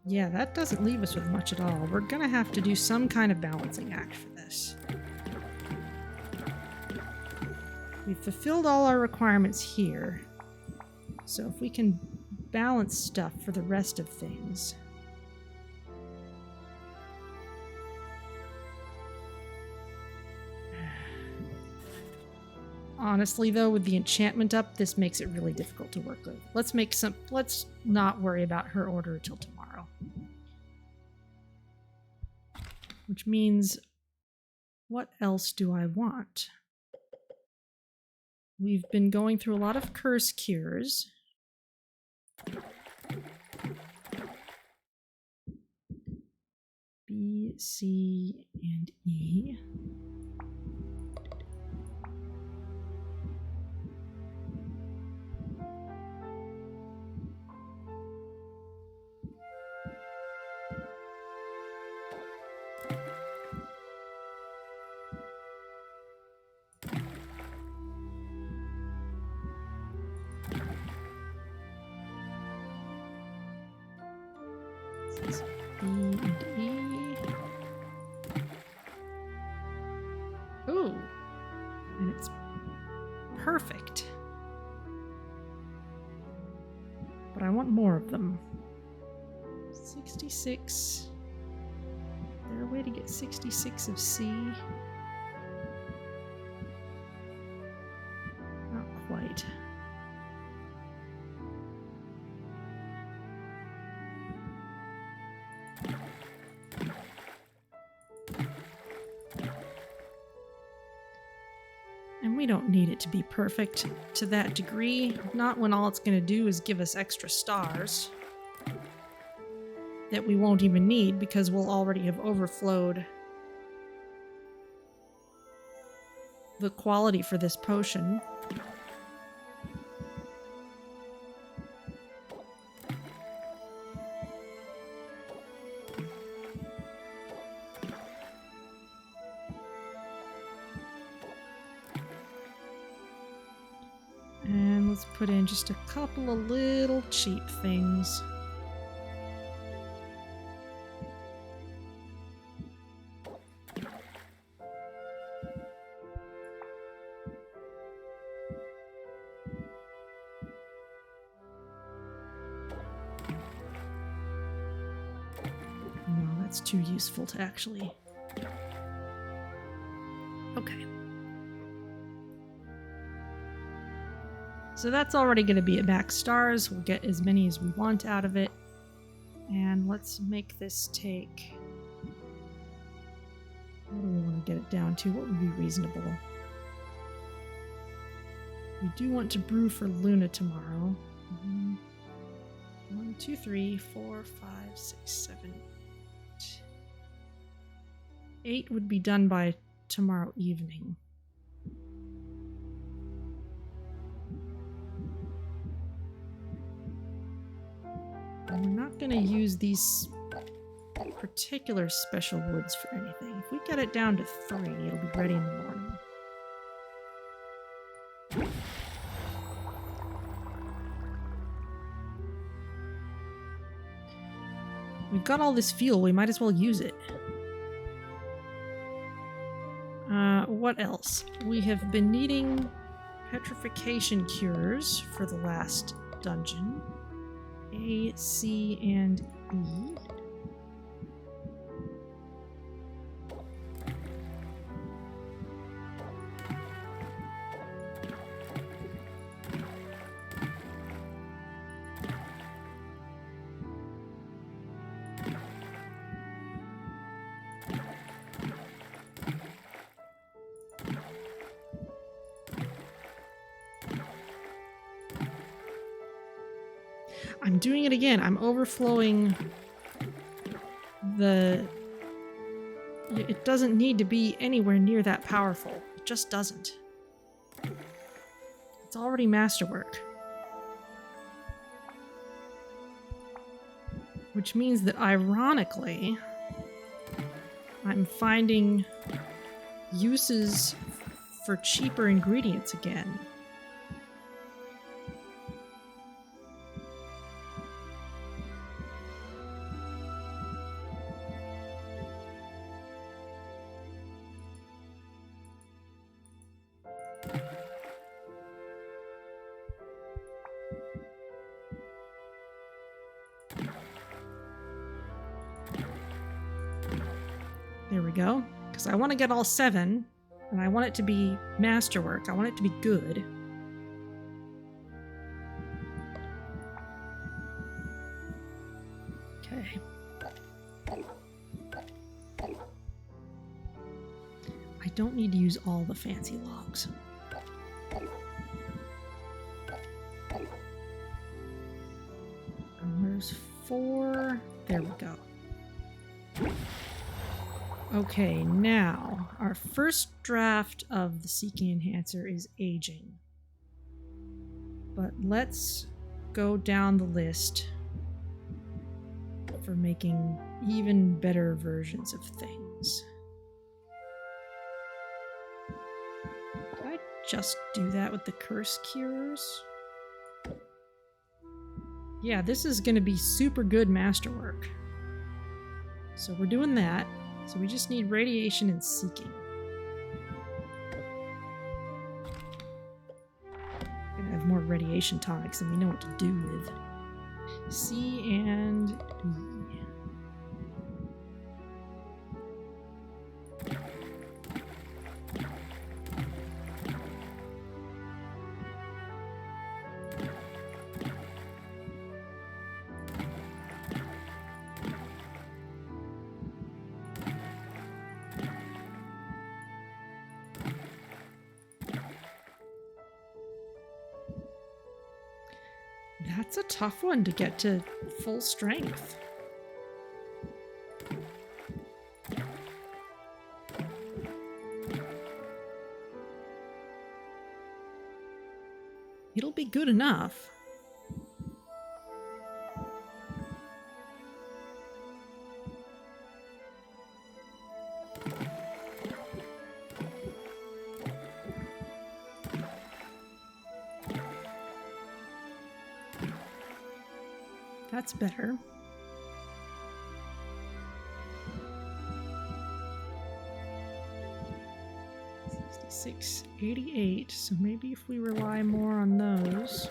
Yeah, that doesn't leave us with much at all. We're gonna have to do some kind of balancing act for this. We've fulfilled all our requirements here. So if we can balance stuff for the rest of things. Honestly, though, with the enchantment up, this makes it really difficult to work with. Let's not worry about her order until tomorrow. Which means, what else do I want? We've been going through a lot of curse cures. B, C, and E. B and E. Ooh. And it's perfect. But I want more of them. 66. Is there a way to get 66 of C? Not quite. And we don't need it to be perfect to that degree. Not when all it's going to do is give us extra stars that we won't even need because we'll already have overflowed the quality for this potion. And let's put in just a couple of little cheap things. No, that's too useful to actually... Okay. So that's already going to be at max stars. We'll get as many as we want out of it. And let's make this take... What do we want to get it down to? What would be reasonable? We do want to brew for Luna tomorrow. 1, 2, 3, 4, 5, 6, 7, 8 would be done by tomorrow evening. And we're not going to use these particular special woods for anything. If we get it down to 3, it'll be ready in the morning. We've got all this fuel, we might as well use it. What else? We have been needing petrification cures for the last dungeon. A, C, and E. I'm doing it again. I'm overflowing the... It doesn't need to be anywhere near that powerful. It just doesn't. It's already masterwork. Which means that, ironically, I'm finding uses for cheaper ingredients again. There we go. Because I want to get all 7, and I want it to be masterwork. I want it to be good. Okay. I don't need to use all the fancy logs. And there's 4. There we go. Okay, now, our first draft of the Seeking Enhancer is aging. But let's go down the list for making even better versions of things. Did I just do that with the curse cures? Yeah, this is going to be super good masterwork. So we're doing that. So we just need radiation and seeking. We're gonna have more radiation tonics than we know what to do with. C and E. That's a tough one to get to full strength. It'll be good enough. That's better. $66, $88. So maybe if we rely more on those.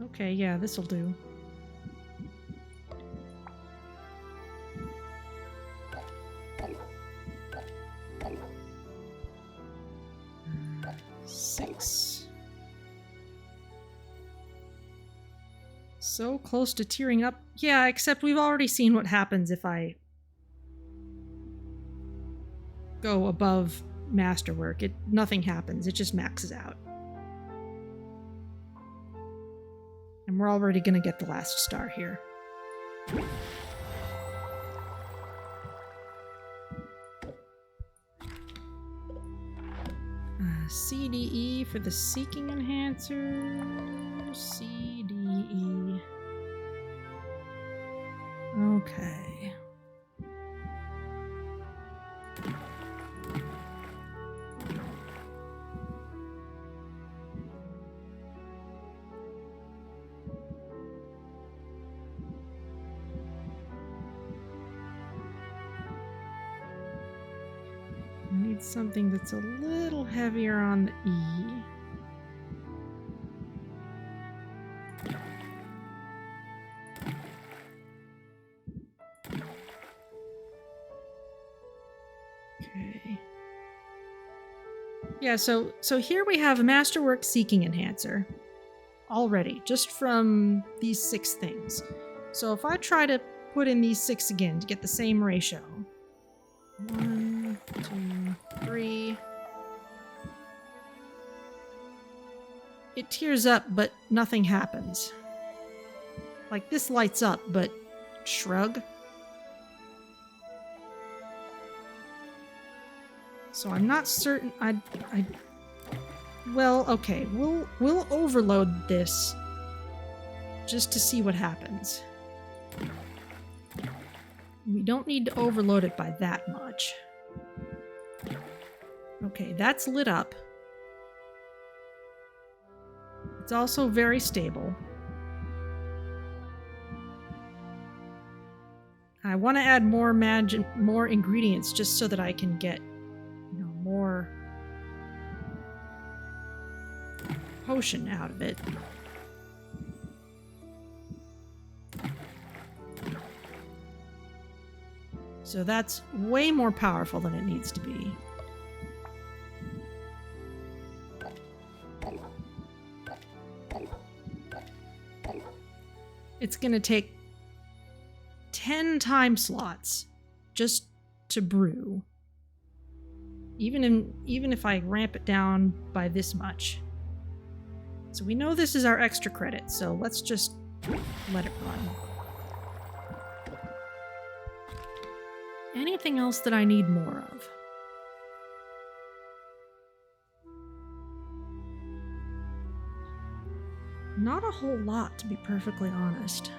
Okay, yeah, this'll do. $6. So close to tearing up. Yeah, except we've already seen what happens if I go above masterwork. Nothing happens. It just maxes out. And we're already going to get the last star here. CDE for the Seeking Enhancer. CDE. Okay. I need something that's a little heavier on the E. Okay. Yeah, so here we have a Masterwork Seeking Enhancer already, just from these 6 things. So if I try to put in these 6 again to get the same ratio. 1, 2, 3. It tears up, but nothing happens. Like, this lights up, but shrug. So I'm not certain. Well, okay, we'll overload this just to see what happens. We don't need to overload it by that much. Okay, that's lit up. It's also very stable. I want to add more ingredients just so that I can get, more potion out of it. So that's way more powerful than it needs to be. It's going to take 10 time slots just to brew. Even if I ramp it down by this much. So we know this is our extra credit, so let's just let it run. Anything else that I need more of? Not a whole lot, to be perfectly honest.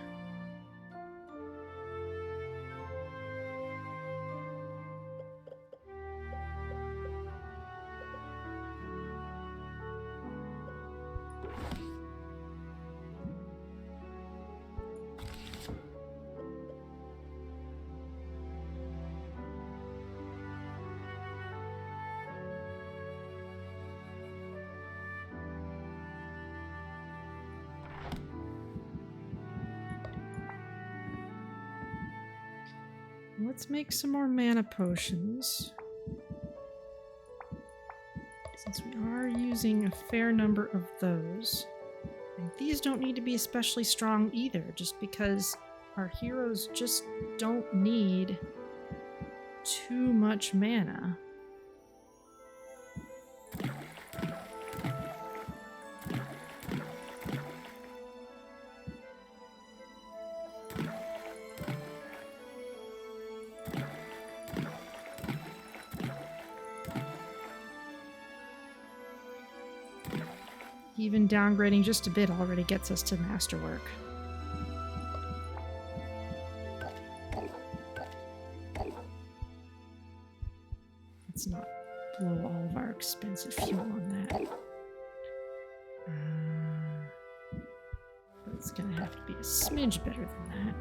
Let's make some more mana potions. Since we are using a fair number of those. And these don't need to be especially strong either, just because our heroes just don't need too much mana. Even downgrading just a bit already gets us to masterwork. Let's not blow all of our expensive fuel on that. But it's gonna have to be a smidge better than that.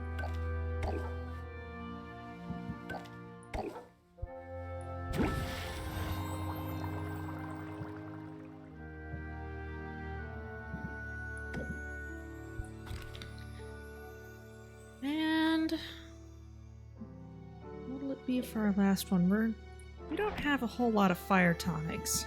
For our last one, we don't have a whole lot of fire tonics.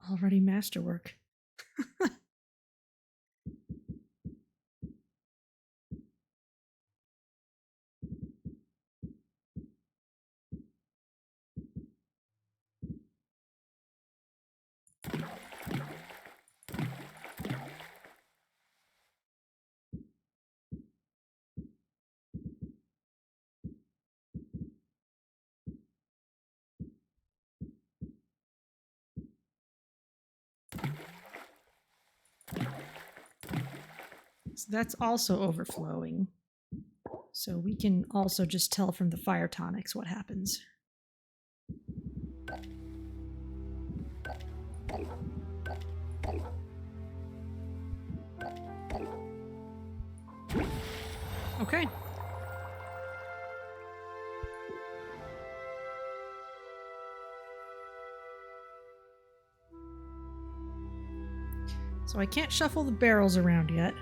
Already masterwork. So that's also overflowing. So we can also just tell from the fire tonics what happens. Okay. So I can't shuffle the barrels around yet.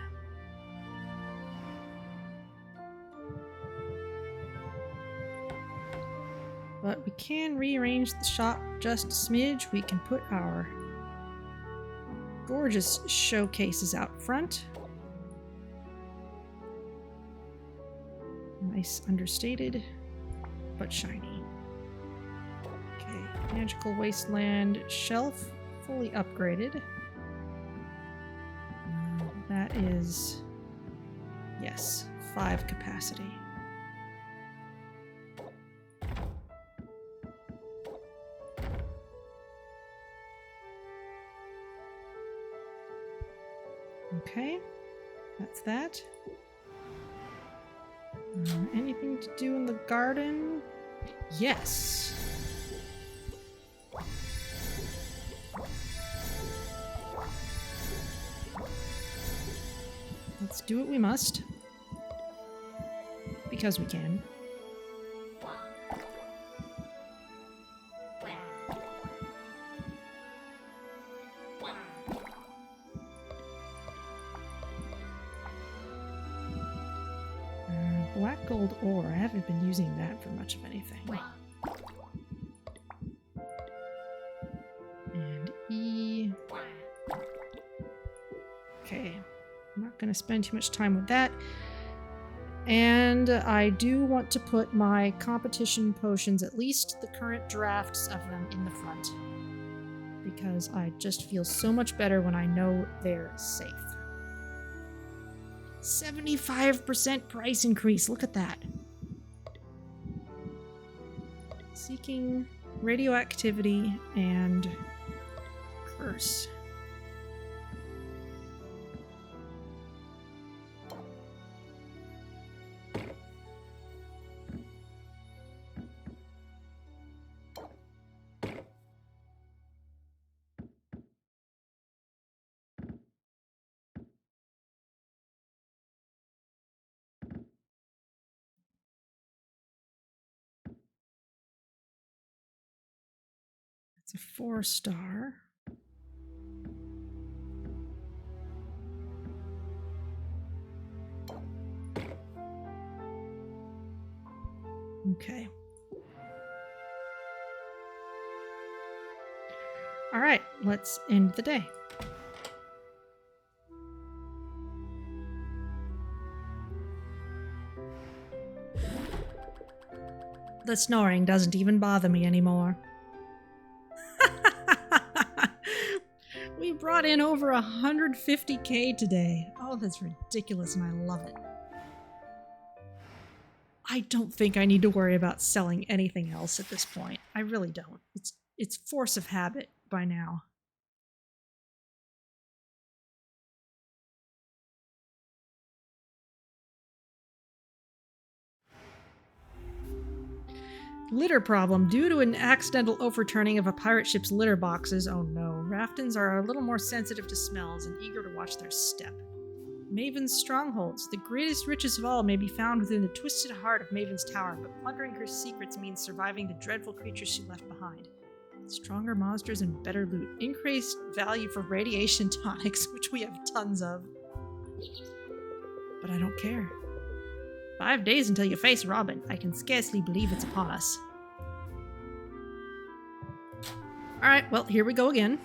But we can rearrange the shop just a smidge. We can put our gorgeous showcases out front. Nice, understated, but shiny. Okay, Magical Wasteland shelf, fully upgraded. That is, yes, 5 capacity. Okay, that's that. Anything to do in the garden? Yes. Let's do what we must. Because we can. Black gold ore. I haven't been using that for much of anything. And E. Okay. I'm not going to spend too much time with that. And I do want to put my competition potions, at least the current drafts of them, in the front. Because I just feel so much better when I know they're safe. 75% price increase. Look at that. Seeking radioactivity and curse. It's a 4-star. Okay. All right, let's end the day. The snoring doesn't even bother me anymore. We brought in over 150K today. Oh, that's ridiculous, and I love it. I don't think I need to worry about selling anything else at this point. I really don't. It's force of habit by now. Litter problem. Due to an accidental overturning of a pirate ship's litter boxes, oh no, Raftons are a little more sensitive to smells and eager to watch their step. Maven's strongholds. The greatest riches of all may be found within the twisted heart of Maven's tower, but plundering her secrets means surviving the dreadful creatures she left behind. Stronger monsters and better loot. Increased value for radiation tonics, which we have tons of. But I don't care. 5 days until you face Robin. I can scarcely believe it's upon us. Alright, well, here we go again.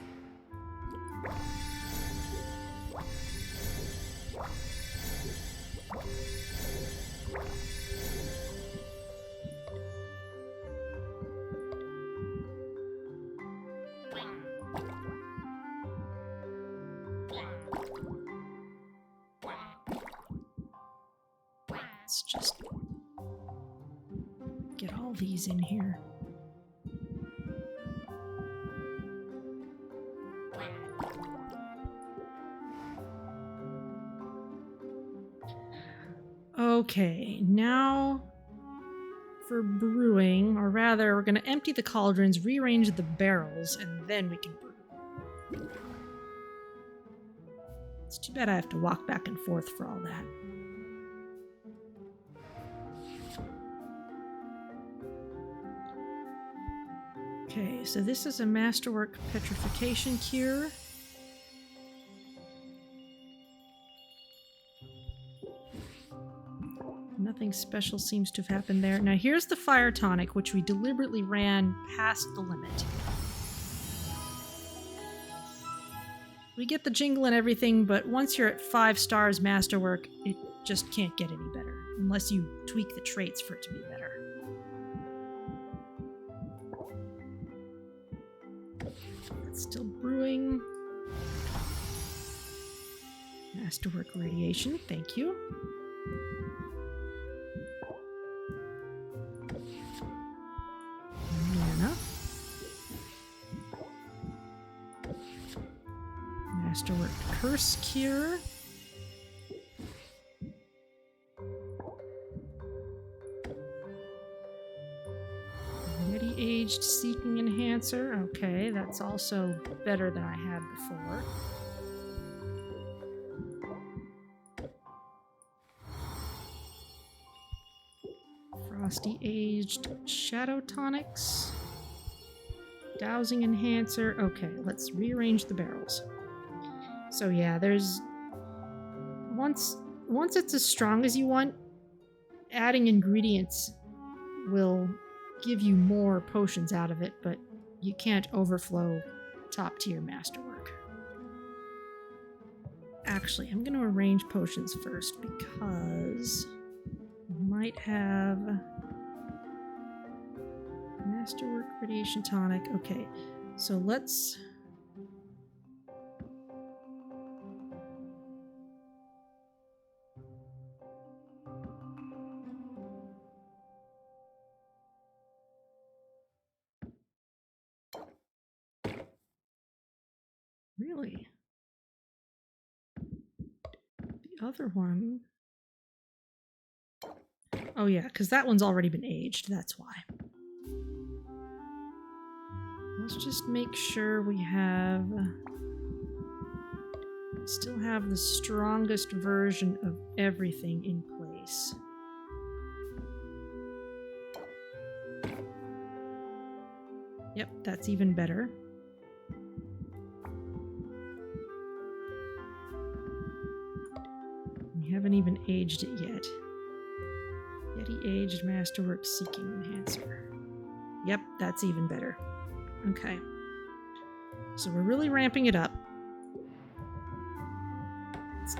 Let's just get all these in here. Okay, now for brewing, or rather, we're going to empty the cauldrons, rearrange the barrels, and then we can brew. It's too bad I have to walk back and forth for all that. Okay, so this is a Masterwork Petrification Cure. Nothing special seems to have happened there. Now here's the Fire Tonic, which we deliberately ran past the limit. We get the jingle and everything, but once you're at 5 stars Masterwork, it just can't get any better, unless you tweak the traits for it to be better. That's still brewing. Masterwork Radiation, thank you. Mana. Masterwork Curse Cure. Yeti Aged Seeking Enhancer. Okay, that's also better than I had before. Frosty Aged Shadow Tonics. Dowsing Enhancer. Okay, let's rearrange the barrels. So yeah, there's... Once it's as strong as you want, adding ingredients will give you more potions out of it, but you can't overflow top-tier Masterwork. Actually, I'm going to arrange potions first because we might have Masterwork Radiation Tonic. Okay, so let's... Really? The other one... Oh yeah, because that one's already been aged, that's why. Let's just make sure we have... still have the strongest version of everything in place. Yep, that's even better. We haven't even aged it yet. Yeti Aged Masterwork Seeking Enhancer. Yep, that's even better. Okay. So we're really ramping it up. Let's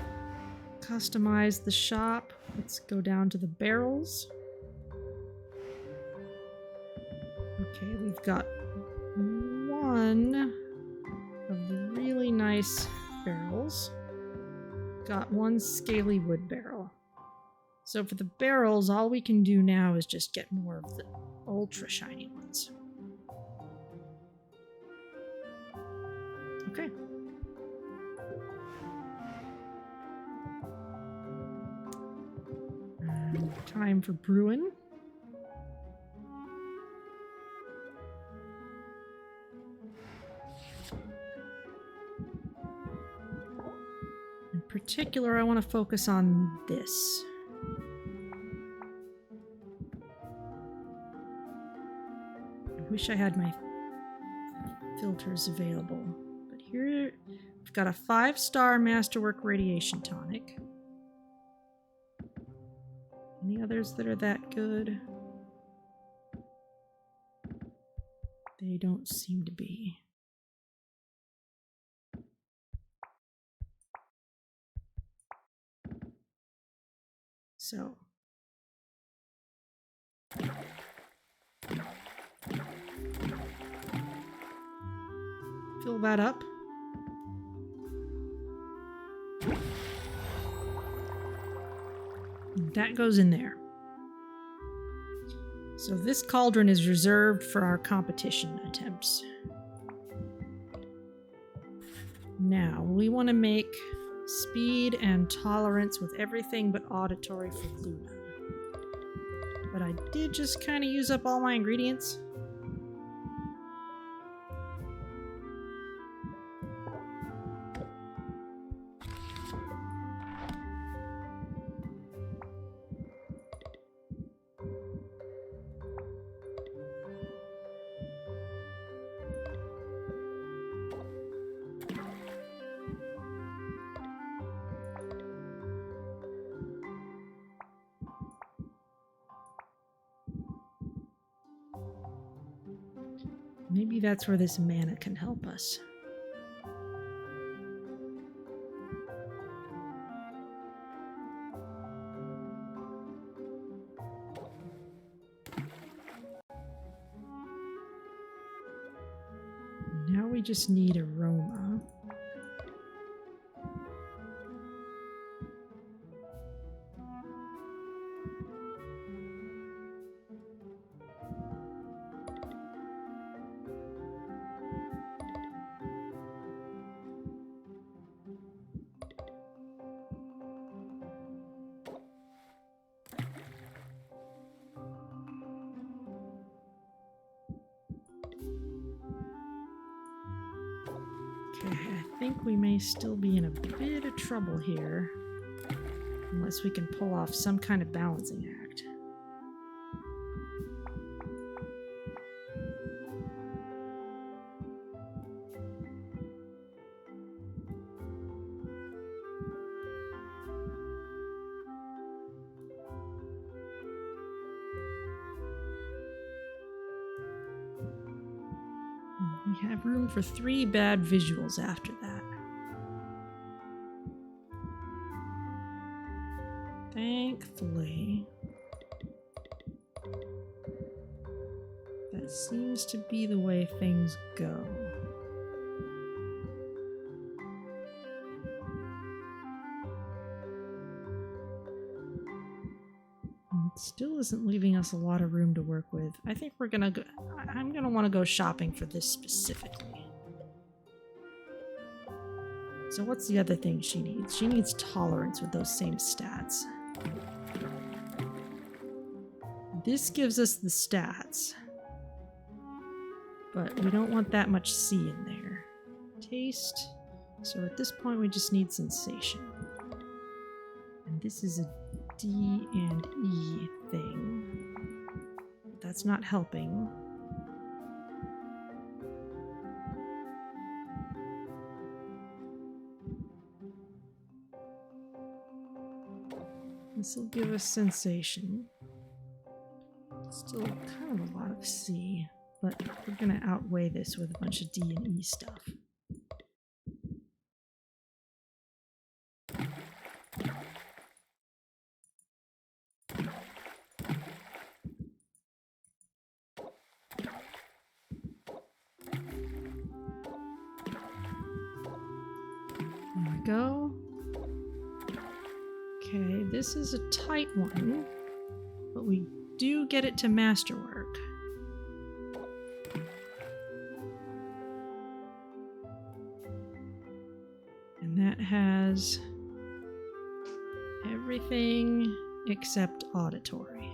customize the shop. Let's go down to the barrels. Okay, we've got one of the really nice barrels. Got one scaly wood barrel. So for the barrels, all we can do now is just get more of the ultra shiny ones. Okay. Time for brewing. In particular, I want to focus on this. I wish I had my filters available. But here, we've got a 5-star Masterwork Radiation Tonic. Any others that are that good? They don't seem to be. So. Fill that up. That goes in there. So this cauldron is reserved for our competition attempts. Now, we want to make speed and tolerance with everything but auditory for Luna. But I did just kind of use up all my ingredients. Maybe that's where this mana can help us. Now we just need aroma. Okay, I think we may still be in a bit of trouble here, unless we can pull off some kind of balancing act. We have room for 3 bad visuals after that. Thankfully, that seems to be the way things go. It still isn't leaving us a lot of room to work with. I think we're gonna go. I'm gonna want to go shopping for this specifically. So what's the other thing she needs? She needs tolerance with those same stats. This gives us the stats, but we don't want that much C in there. Taste. So at this point we just need sensation. And this is a D and E thing. That's not helping. This will give us sensation. Still kind of a lot of C, but we're going to outweigh this with a bunch of D and E stuff. There we go. Okay, this is a tight one, but we do get it to masterwork. And that has everything except auditory.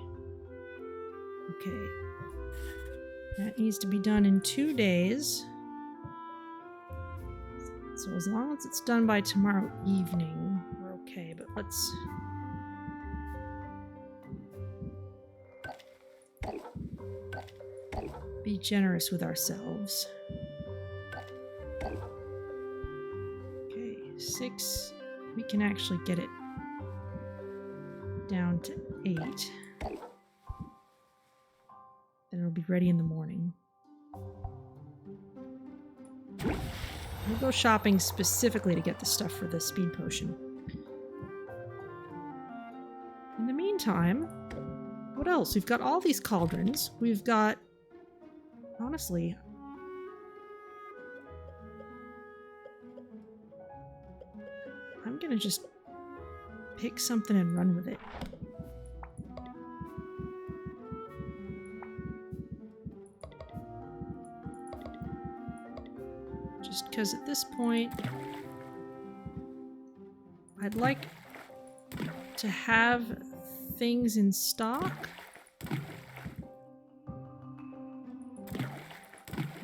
Okay. That needs to be done in 2 days. So as long as it's done by tomorrow evening, we're okay, but let's... be generous with ourselves. Okay, 6. We can actually get it down to 8. Then it'll be ready in the morning. We'll go shopping specifically to get the stuff for the speed potion. In the meantime, what else? We've got all these cauldrons. We've got... Honestly, I'm gonna just pick something and run with it. Just because at this point, I'd like to have things in stock.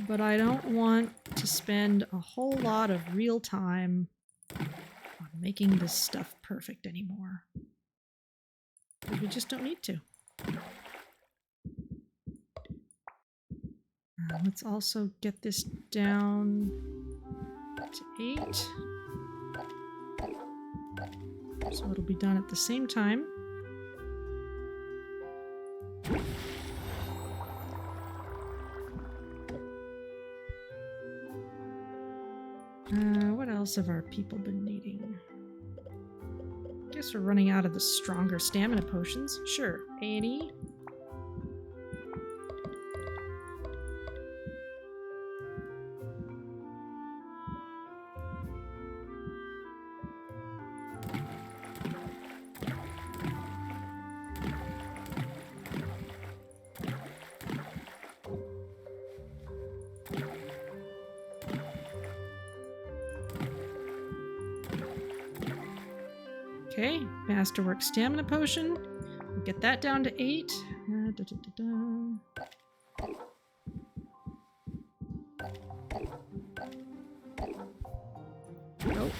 But I don't want to spend a whole lot of real time on making this stuff perfect anymore. Because we just don't need to. Let's also get this down to 8. So it'll be done at the same time. What else have our people been needing? Guess we're running out of the stronger stamina potions. Sure, A&E. Okay, Masterwork Stamina Potion. We'll get that down to 8. Nope.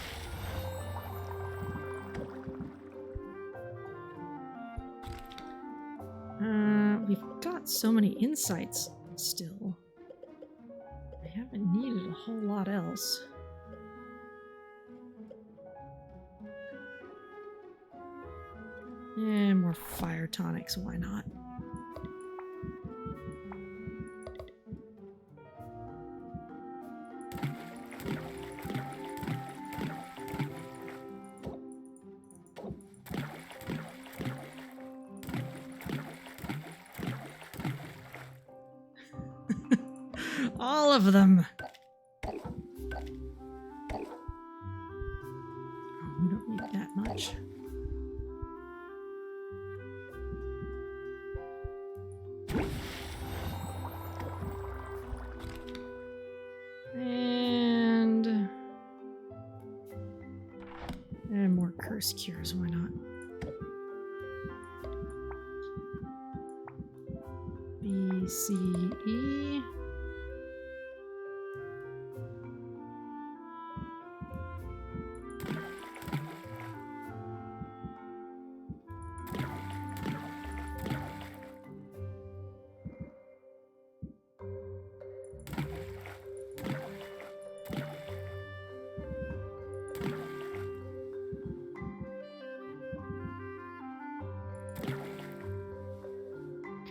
We've got so many insights still. I haven't needed a whole lot else. And more fire tonics, why not? All of them! Oh, we don't need that much. And more curse cures, why not? B, C, E.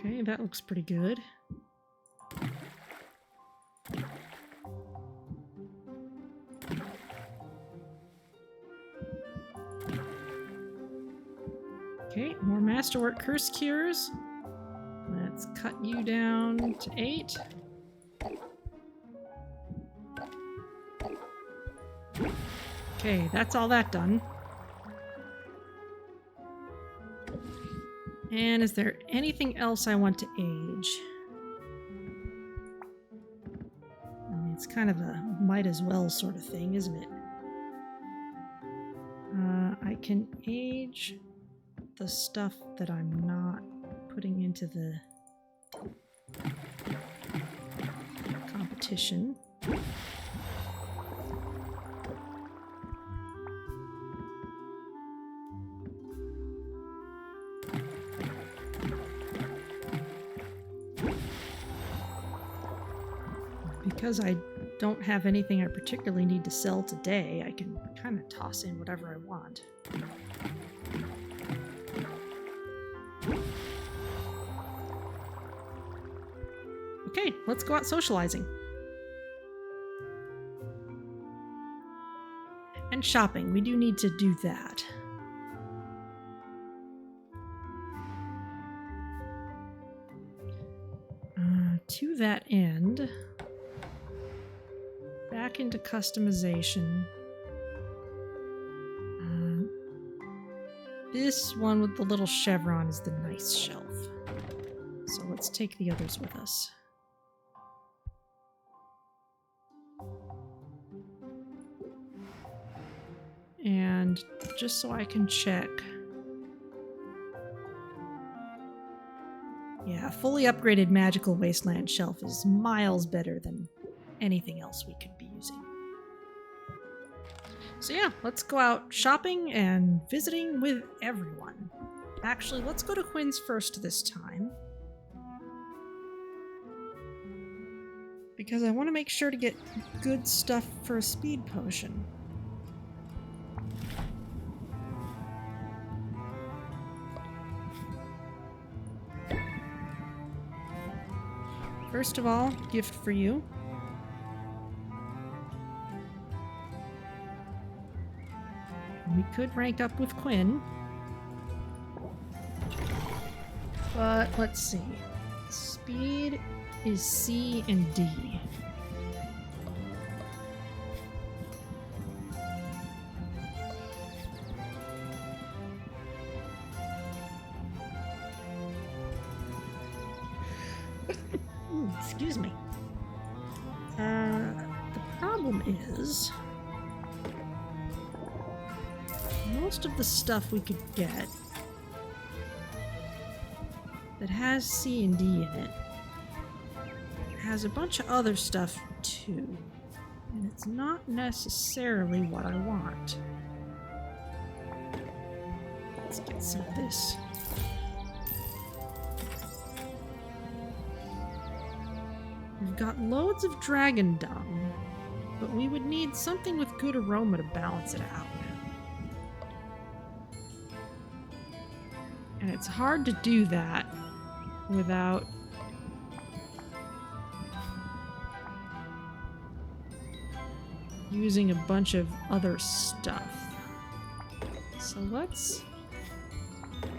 Okay, that looks pretty good. Okay, more Masterwork Curse Cures. Let's cut you down to 8. Okay, that's all that done. And is there anything else I want to age? I mean, it's kind of a might as well sort of thing, isn't it? I can age the stuff that I'm not putting into the competition. Because I don't have anything I particularly need to sell today, I can kind of toss in whatever I want. Okay, let's go out socializing. And shopping, we do need to do that. To that end, back into customization. This one with the little chevron is the nice shelf. So let's take the others with us. around just so I can check. Yeah, a fully upgraded magical wasteland shelf is miles better than anything else we could be using. So yeah, let's go out shopping and visiting with everyone. Actually, let's go to Quinn's first this time. Because I want to make sure to get good stuff for a speed potion. First of all, gift for you. We could rank up with Quinn. But let's see. Speed is C and D. Ooh, excuse me. The problem is most of the stuff we could get that has C and D in it has a bunch of other stuff too, and it's not necessarily what I want. Let's get some of this. We've got loads of dragon dung, but we would need something with good aroma to balance it out. And it's hard to do that without using a bunch of other stuff. So let's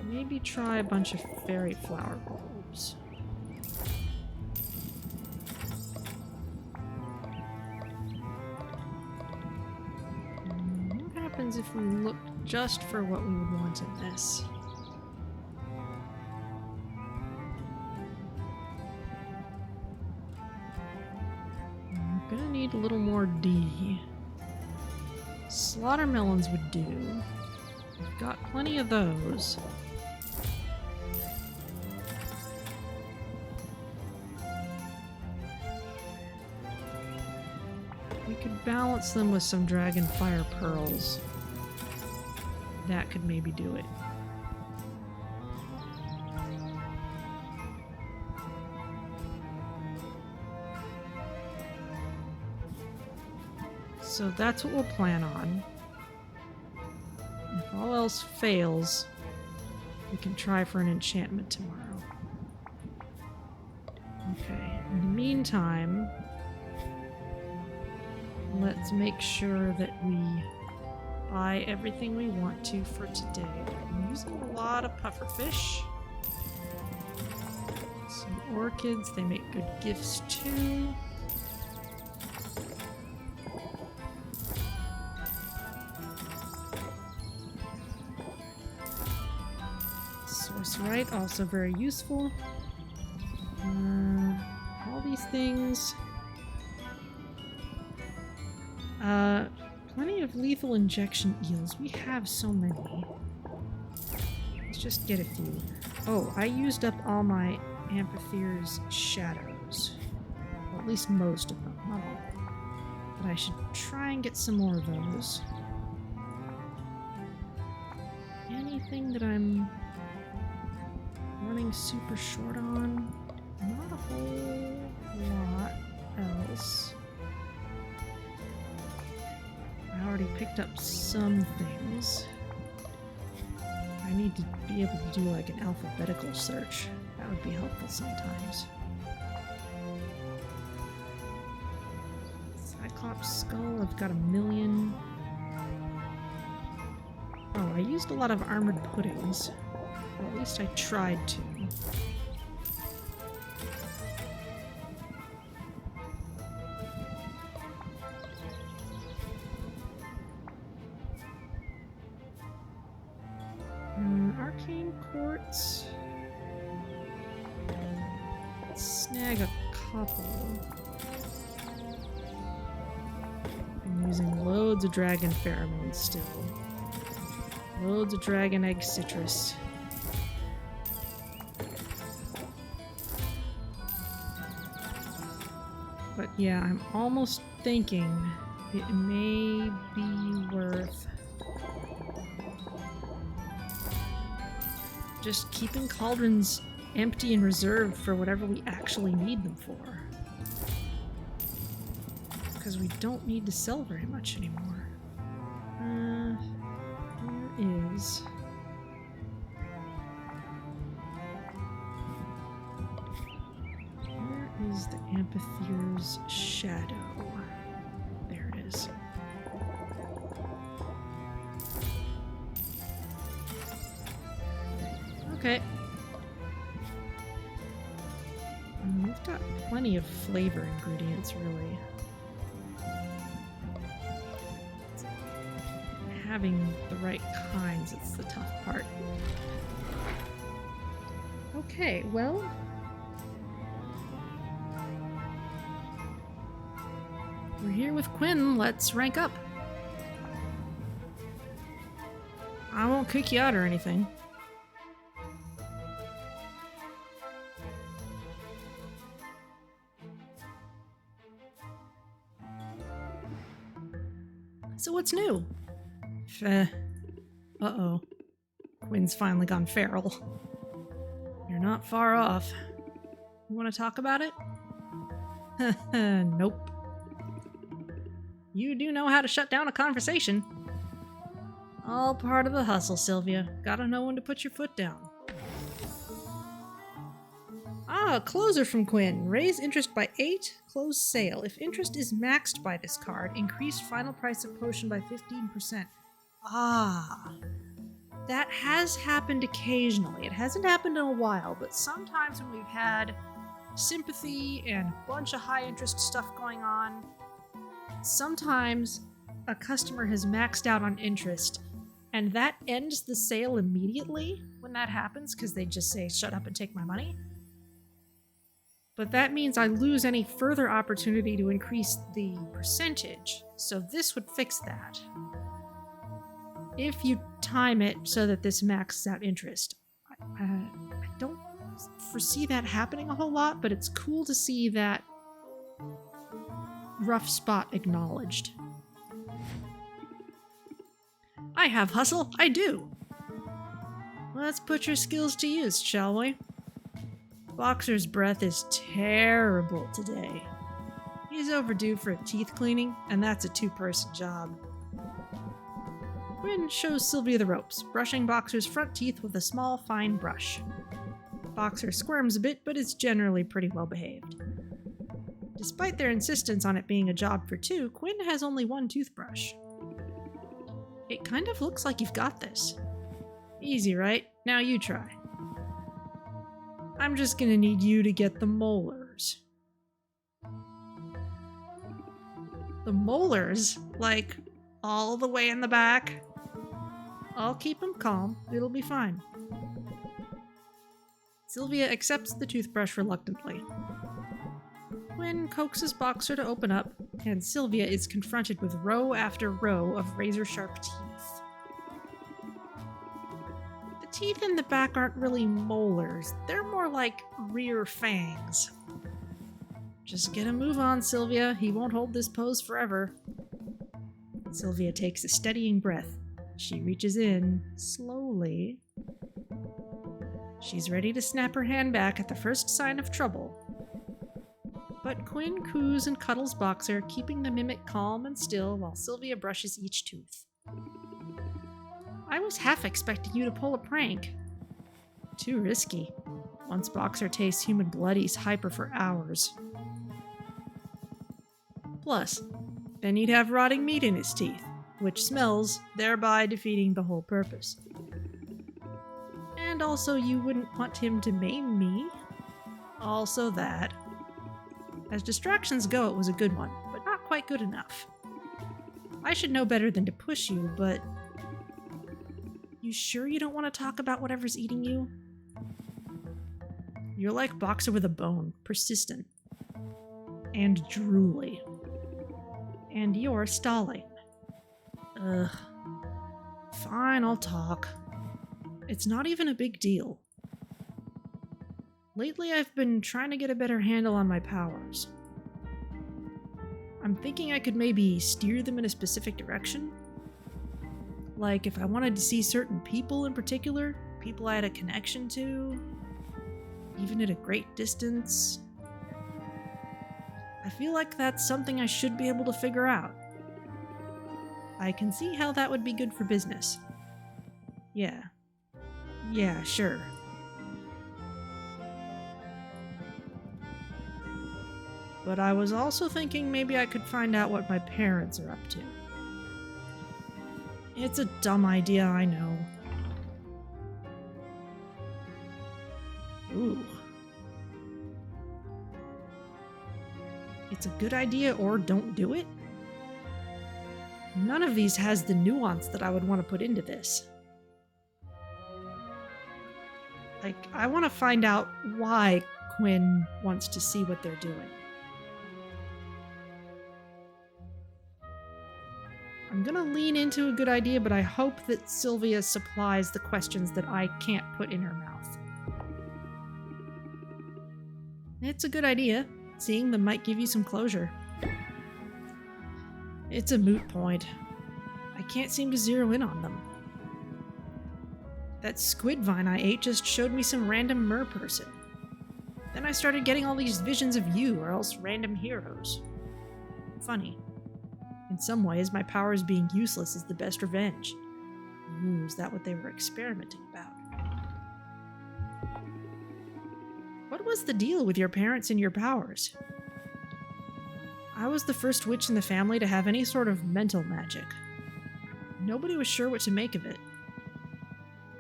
maybe try a bunch of fairy flower bulbs. What happens if we look just for what we would want in this? Gonna need a little more D. Slaughter melons would do. We've got plenty of those. We could balance them with some dragon fire pearls. That could maybe do it. So that's what we'll plan on. If all else fails, we can try for an enchantment tomorrow. Okay, in the meantime, let's make sure that we buy everything we want to for today. I'm using a lot of pufferfish. Some orchids, they make good gifts too. Right, also very useful. All these things. Plenty of lethal injection eels. We have so many. Let's just get a few. Oh, I used up all my Amphithyre's shadows. Well, at least most of them, not all. But I should try and get some more of those. Anything that I'm running super short on? Not a whole lot else. I already picked up some things. I need to be able to do like an alphabetical search. That would be helpful sometimes. Cyclops skull, I've got 1,000,000. Oh, I used a lot of armored puddings. Well, at least I tried to. Arcane quartz. Let's snag a couple. I'm using loads of dragon pheromones still. Loads of dragon egg citrus. But yeah, I'm almost thinking it may be worth just keeping cauldrons empty and reserved for whatever we actually need them for. Because we don't need to sell very much anymore. Where is... Where is the amphitheater's shadow? There it is. Okay. We've got plenty of flavor ingredients, really. It's having the right kinds, it's the tough part. Okay, well... we're here with Quinn, let's rank up. I won't kick you out or anything. So what's new? Uh-oh. Quinn's finally gone feral. You're not far off. You want to talk about it? Nope. You do know how to shut down a conversation. All part of the hustle, Sylvia. Gotta know when to put your foot down. Ah, closer from Quinn. Raise interest by 8, close sale. If interest is maxed by this card, increase final price of potion by 15%. Ah. That has happened occasionally. It hasn't happened in a while, but sometimes when we've had sympathy and a bunch of high interest stuff going on, sometimes a customer has maxed out on interest, and that ends the sale immediately when that happens, because they just say, shut up and take my money. But that means I lose any further opportunity to increase the percentage, so this would fix that. If you time it so that this maxes out interest. I don't foresee that happening a whole lot, but it's cool to see that rough spot acknowledged. I have hustle, I do! Let's put your skills to use, shall we? Boxer's breath is terrible today. He's overdue for a teeth cleaning, and that's a 2-person job. Quinn shows Sylvia the ropes, brushing Boxer's front teeth with a small, fine brush. Boxer squirms a bit, but is generally pretty well behaved. Despite their insistence on it being a job for 2, Quinn has only 1 toothbrush. It kind of looks like you've got this. Easy, right? Now you try. I'm just gonna need you to get the molars. The molars? Like, all the way in the back? I'll keep him calm. It'll be fine. Sylvia accepts the toothbrush reluctantly. Quinn coaxes Boxer to open up, and Sylvia is confronted with row after row of razor-sharp teeth. The teeth in the back aren't really molars. They're more like rear fangs. Just get a move on, Sylvia. He won't hold this pose forever. Sylvia takes a steadying breath. She reaches in, slowly. She's ready to snap her hand back at the first sign of trouble. But Quinn coos and cuddles Boxer, keeping the mimic calm and still while Sylvia brushes each tooth. I was half expecting you to pull a prank. Too risky. Once Boxer tastes human blood, he's hyper for hours. Plus, then he'd have rotting meat in his teeth, which smells, thereby defeating the whole purpose. And also, you wouldn't want him to maim me. Also that. As distractions go, it was a good one, but not quite good enough. I should know better than to push you, but... You sure you don't want to talk about whatever's eating you? You're like Boxer with a bone, persistent. And drooly. And you're stalling. Ugh. Fine, I'll talk. It's not even a big deal. Lately, I've been trying to get a better handle on my powers. I'm thinking I could maybe steer them in a specific direction. Like if I wanted to see certain people in particular, people I had a connection to, even at a great distance. I feel like that's something I should be able to figure out. I can see how that would be good for business. Yeah, sure. But I was also thinking maybe I could find out what my parents are up to. It's a dumb idea, I know. Ooh. It's a good idea or don't do it? None of these has the nuance that I would want to put into this. Like, I want to find out why Quinn wants to see what they're doing. I'm gonna lean into a good idea, but I hope that Sylvia supplies the questions that I can't put in her mouth. It's a good idea. Seeing them might give you some closure. It's a moot point. I can't seem to zero in on them. That squid vine I ate just showed me some random mer person. Then I started getting all these visions of you, or else random heroes. Funny. In some ways, my powers being useless is the best revenge. Ooh, is that what they were experimenting about? What was the deal with your parents and your powers? I was the first witch in the family to have any sort of mental magic. Nobody was sure what to make of it.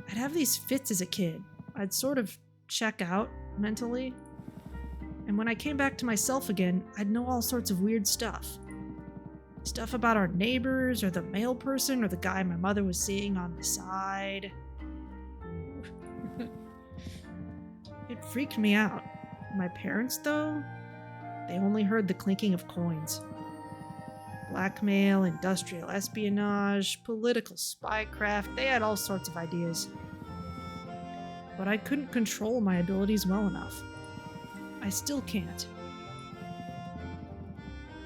I'd have these fits as a kid. I'd sort of check out mentally. And when I came back to myself again, I'd know all sorts of weird stuff. Stuff about our neighbors, or the male person, or the guy my mother was seeing on the side. It freaked me out. My parents, though, they only heard the clinking of coins. Blackmail, industrial espionage, political spycraft, they had all sorts of ideas. But I couldn't control my abilities well enough. I still can't.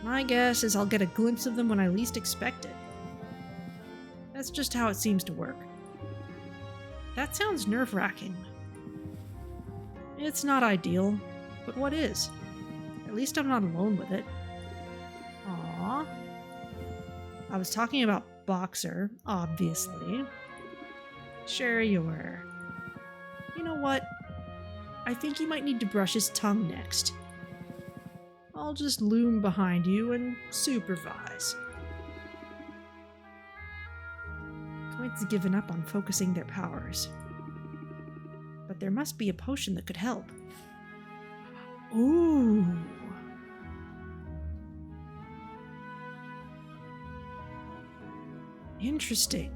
My guess is I'll get a glimpse of them when I least expect it. That's just how it seems to work. That sounds nerve-wracking. It's not ideal, but what is? At least I'm not alone with it. Aww. I was talking about Boxer, obviously. Sure you were. You know what? I think you might need to brush his tongue next. I'll just loom behind you and supervise. Quinn's given up on focusing their powers. But there must be a potion that could help. Ooh. Interesting.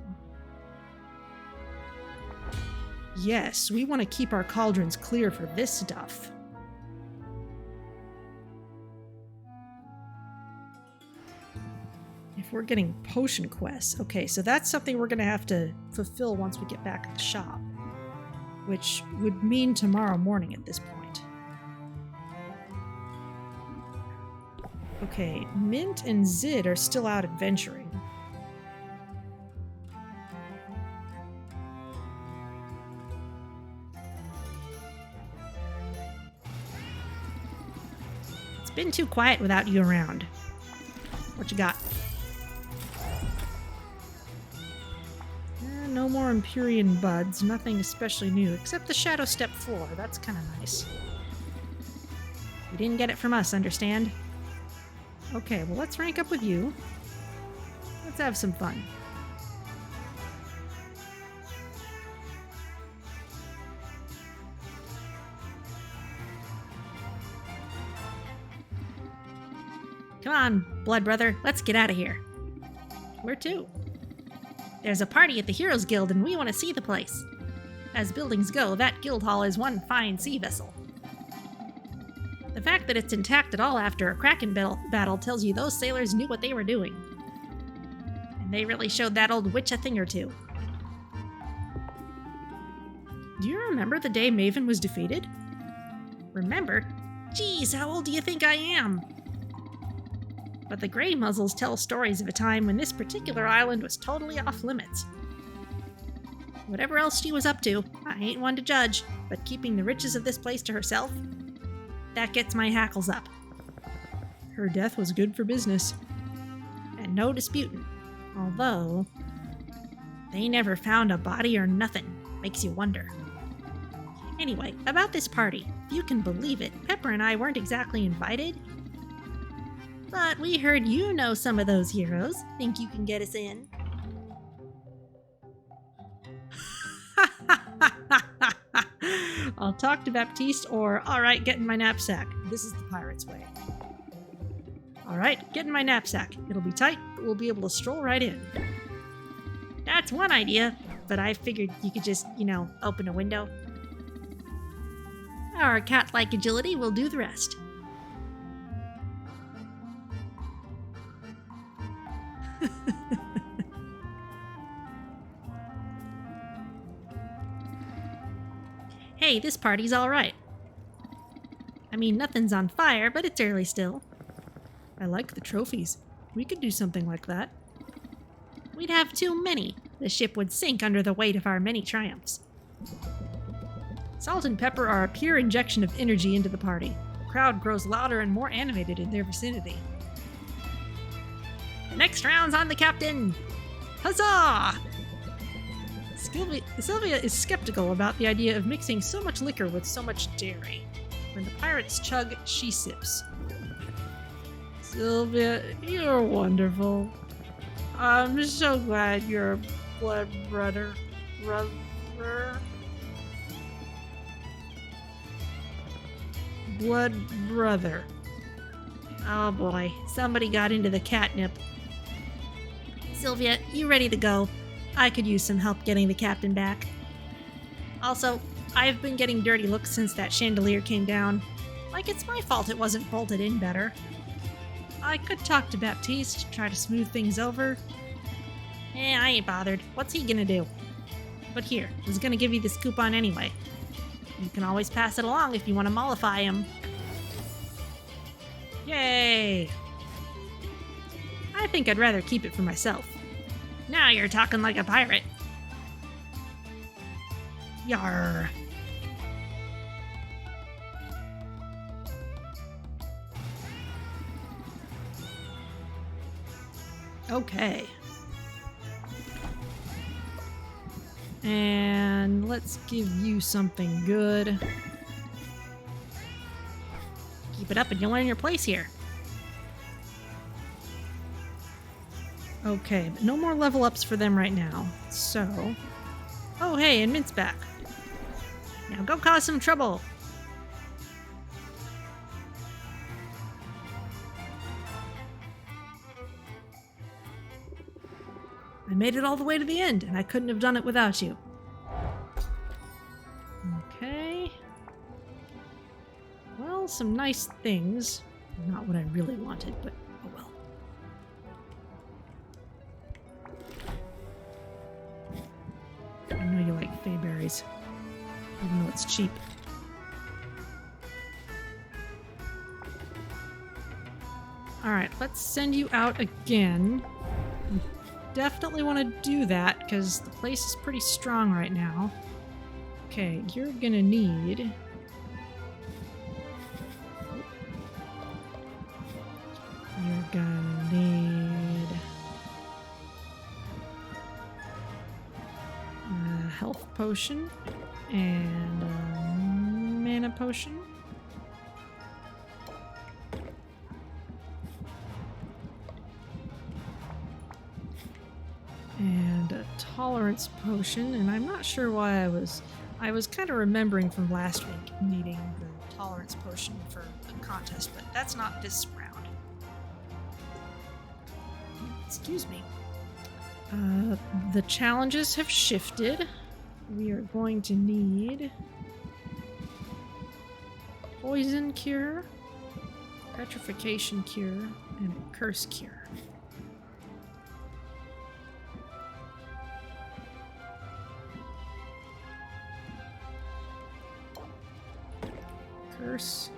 Yes, we want to keep our cauldrons clear for this stuff. If we're getting potion quests, okay, so that's something we're going to have to fulfill once we get back at the shop, which would mean tomorrow morning at this point. Okay, Mint and Zid are still out adventuring. It's been too quiet without you around. What you got? No more Empyrean buds, nothing especially new, except the Shadow Step floor. That's kind of nice. You didn't get it from us, understand? Okay, well let's rank up with you. Let's have some fun. Come on, blood brother, let's get out of here. Where to? There's a party at the Heroes Guild and we want to see the place. As buildings go, that guild hall is one fine sea vessel. The fact that it's intact at all after a Kraken battle tells you those sailors knew what they were doing. And they really showed that old witch a thing or two. Do you remember the day Maven was defeated? Remember? Geez, how old do you think I am? But the Grey Muzzles tell stories of a time when this particular island was totally off limits. Whatever else she was up to, I ain't one to judge, but keeping the riches of this place to herself, that gets my hackles up. Her death was good for business. And no disputing. Although, they never found a body or nothing. Makes you wonder. Anyway, about this party. If you can believe it, Pepper and I weren't exactly invited. But we heard you know some of those heroes. Think you can get us in? I'll talk to Baptiste or, alright, get in my knapsack. This is the pirate's way. Alright, get in my knapsack. It'll be tight, but we'll be able to stroll right in. That's one idea, but I figured you could just, open a window. Our cat-like agility will do the rest. Hey, this party's alright. I mean, nothing's on fire, but it's early still. I like the trophies. We could do something like that. We'd have too many. The ship would sink under the weight of our many triumphs. Salt and pepper are a pure injection of energy into the party. The crowd grows louder and more animated in their vicinity. The next round's on the captain! Huzzah! Sylvia is skeptical about the idea of mixing so much liquor with so much dairy. When the pirates chug, she sips. Sylvia, you're wonderful. I'm so glad you're a blood brother. Blood brother. Oh boy, somebody got into the catnip. Sylvia, you ready to go? I could use some help getting the captain back. Also, I've been getting dirty looks since that chandelier came down. Like it's my fault it wasn't bolted in better. I could talk to Baptiste, try to smooth things over. I ain't bothered. What's he gonna do? But here, I was gonna give you this coupon anyway. You can always pass it along if you want to mollify him. Yay! I think I'd rather keep it for myself. Now you're talking like a pirate. Yarr. Okay. And let's give you something good. Keep it up and you'll earn your place here. Okay, but no more level ups for them right now. So... Oh, hey, and Mint's back. Now go cause some trouble. I made it all the way to the end, and I couldn't have done it without you. Okay. Well, some nice things. Not what I really wanted, but oh well. I know you like fayberries, even though it's cheap. Alright, let's send you out again. Definitely want to do that because the place is pretty strong right now. Okay, you're gonna need... You're gonna need... a health potion and a mana potion. And a tolerance potion, and I'm not sure why I was kind of remembering from last week needing the tolerance potion for the contest, but that's not this round. Excuse me. The challenges have shifted. We are going to need poison cure, petrification cure, and a curse cure. Curse.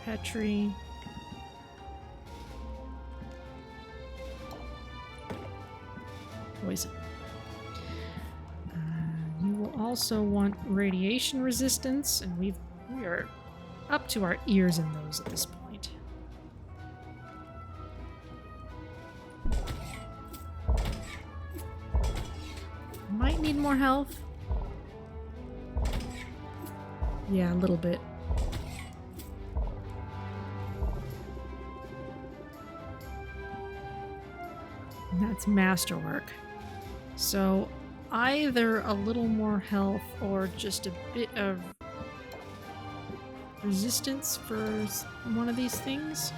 Petri. Poison. You will also want radiation resistance, and we are up to our ears in those at this point. Might need more health. Yeah, a little bit. That's masterwork. So either a little more health or just a bit of resistance for one of these things.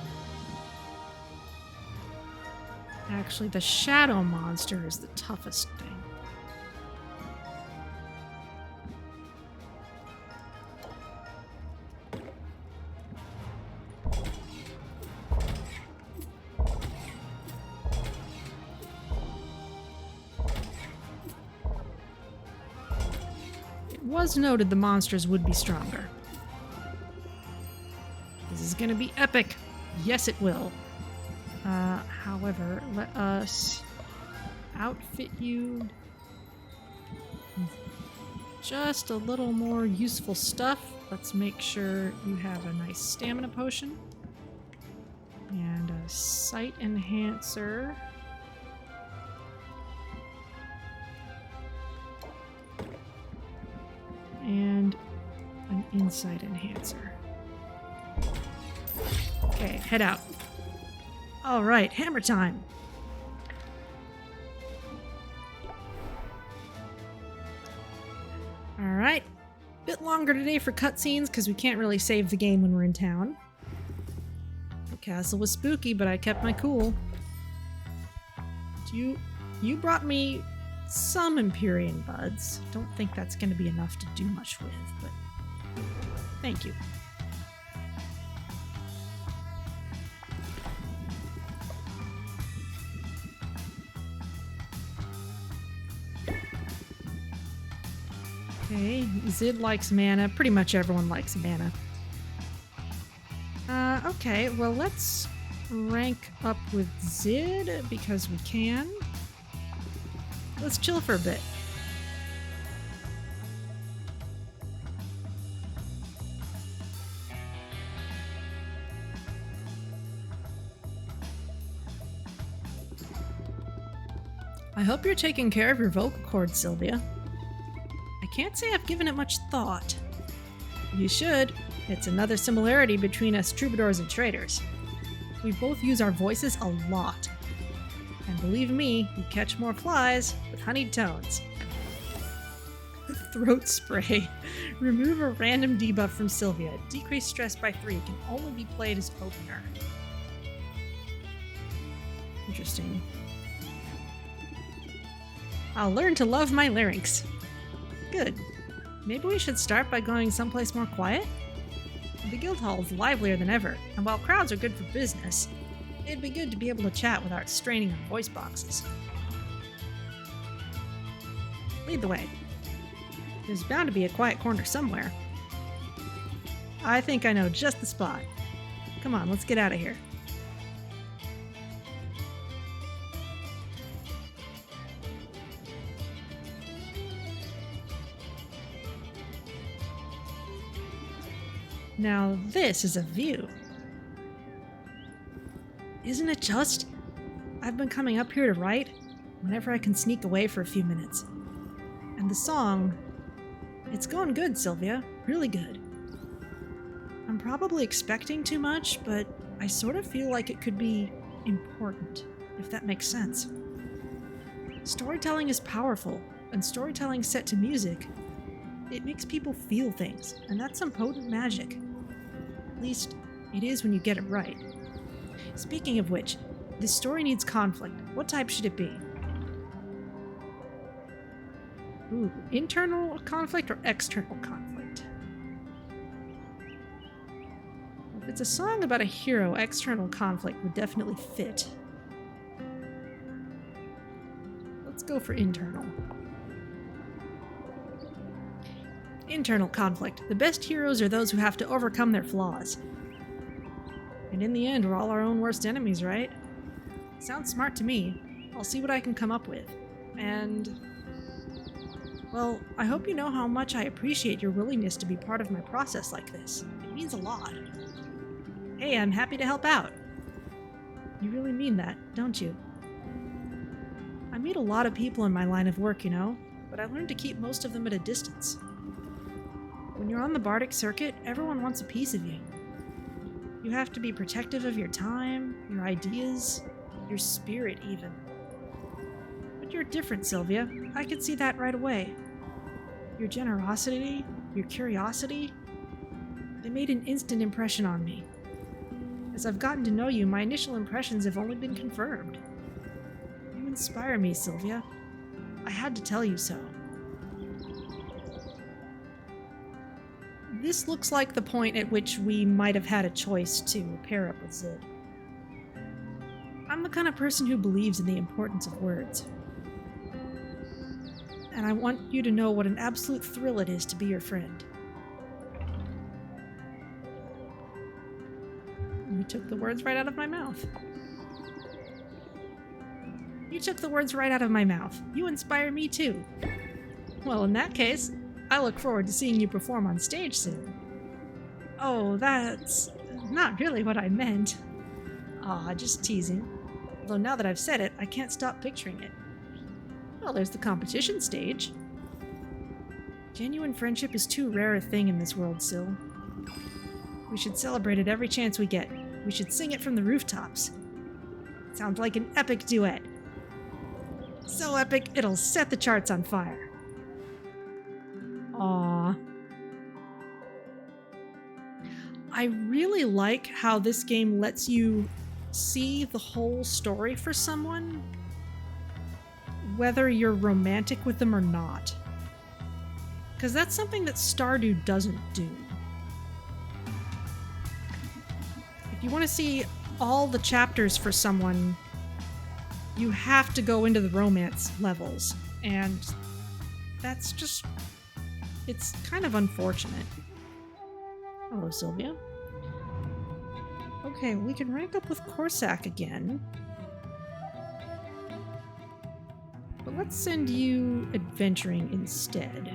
Actually, the shadow monster is the toughest thing. Was noted the monsters would be stronger. This is gonna be epic. Yes, it will. However, let us outfit you with just a little more useful stuff. Let's make sure you have a nice stamina potion and a sight enhancer. And an insight enhancer. Okay, head out. All right, hammer time. All right, bit longer today for cutscenes because we can't really save the game when we're in town. The castle was spooky, but I kept my cool. You brought me some Empyrean buds. Don't think that's going to be enough to do much with, but thank you. Okay, Zid likes mana. Pretty much everyone likes mana. Okay, well let's rank up with Zid because we can. Let's chill for a bit. I hope you're taking care of your vocal cords, Sylvia. I can't say I've given it much thought. You should. It's another similarity between us troubadours and traders. We both use our voices a lot. And believe me, you catch more flies with honeyed tones. Throat spray. Remove a random debuff from Sylvia. Decrease stress by 3. It can only be played as opener. Interesting. I'll learn to love my larynx. Good. Maybe we should start by going someplace more quiet? The guild hall is livelier than ever, and while crowds are good for business, it'd be good to be able to chat without straining on voice boxes. Lead the way. There's bound to be a quiet corner somewhere. I think I know just the spot. Come on, let's get out of here. Now this is a view. Isn't it just? I've been coming up here to write whenever I can sneak away for a few minutes. And the song, it's going good, Sylvia. Really good. I'm probably expecting too much, but I sort of feel like it could be important, if that makes sense. Storytelling is powerful, and storytelling set to music, it makes people feel things, and that's some potent magic. At least, it is when you get it right. Speaking of which, this story needs conflict. What type should it be? Ooh, internal conflict or external conflict? If it's a song about a hero, external conflict would definitely fit. Let's go for internal. Internal conflict. The best heroes are those who have to overcome their flaws. And in the end, we're all our own worst enemies, right? Sounds smart to me. I'll see what I can come up with. And... well, I hope you know how much I appreciate your willingness to be part of my process like this. It means a lot. Hey, I'm happy to help out. You really mean that, don't you? I meet a lot of people in my line of work, you know, but I learned to keep most of them at a distance. When you're on the bardic circuit, everyone wants a piece of you. You have to be protective of your time, your ideas, your spirit even. But you're different, Sylvia. I could see that right away. Your generosity, your curiosity, they made an instant impression on me. As I've gotten to know you, my initial impressions have only been confirmed. You inspire me, Sylvia. I had to tell you so. This looks like the point at which we might have had a choice to pair up with Zid. I'm the kind of person who believes in the importance of words. And I want you to know what an absolute thrill it is to be your friend. You took the words right out of my mouth. You took the words right out of my mouth. You inspire me too. Well, in that case, I look forward to seeing you perform on stage soon. Oh, that's not really what I meant. Aw, just teasing. Although now that I've said it, I can't stop picturing it. Well, there's the competition stage. Genuine friendship is too rare a thing in this world, Syl. We should celebrate it every chance we get. We should sing it from the rooftops. Sounds like an epic duet. So epic, it'll set the charts on fire. Aww. I really like how this game lets you see the whole story for someone, whether you're romantic with them or not. Because that's something that Stardew doesn't do. If you want to see all the chapters for someone, you have to go into the romance levels, and that's just... it's kind of unfortunate. Hello, Sylvia. Okay, we can rank up with Corsac again. But let's send you adventuring instead.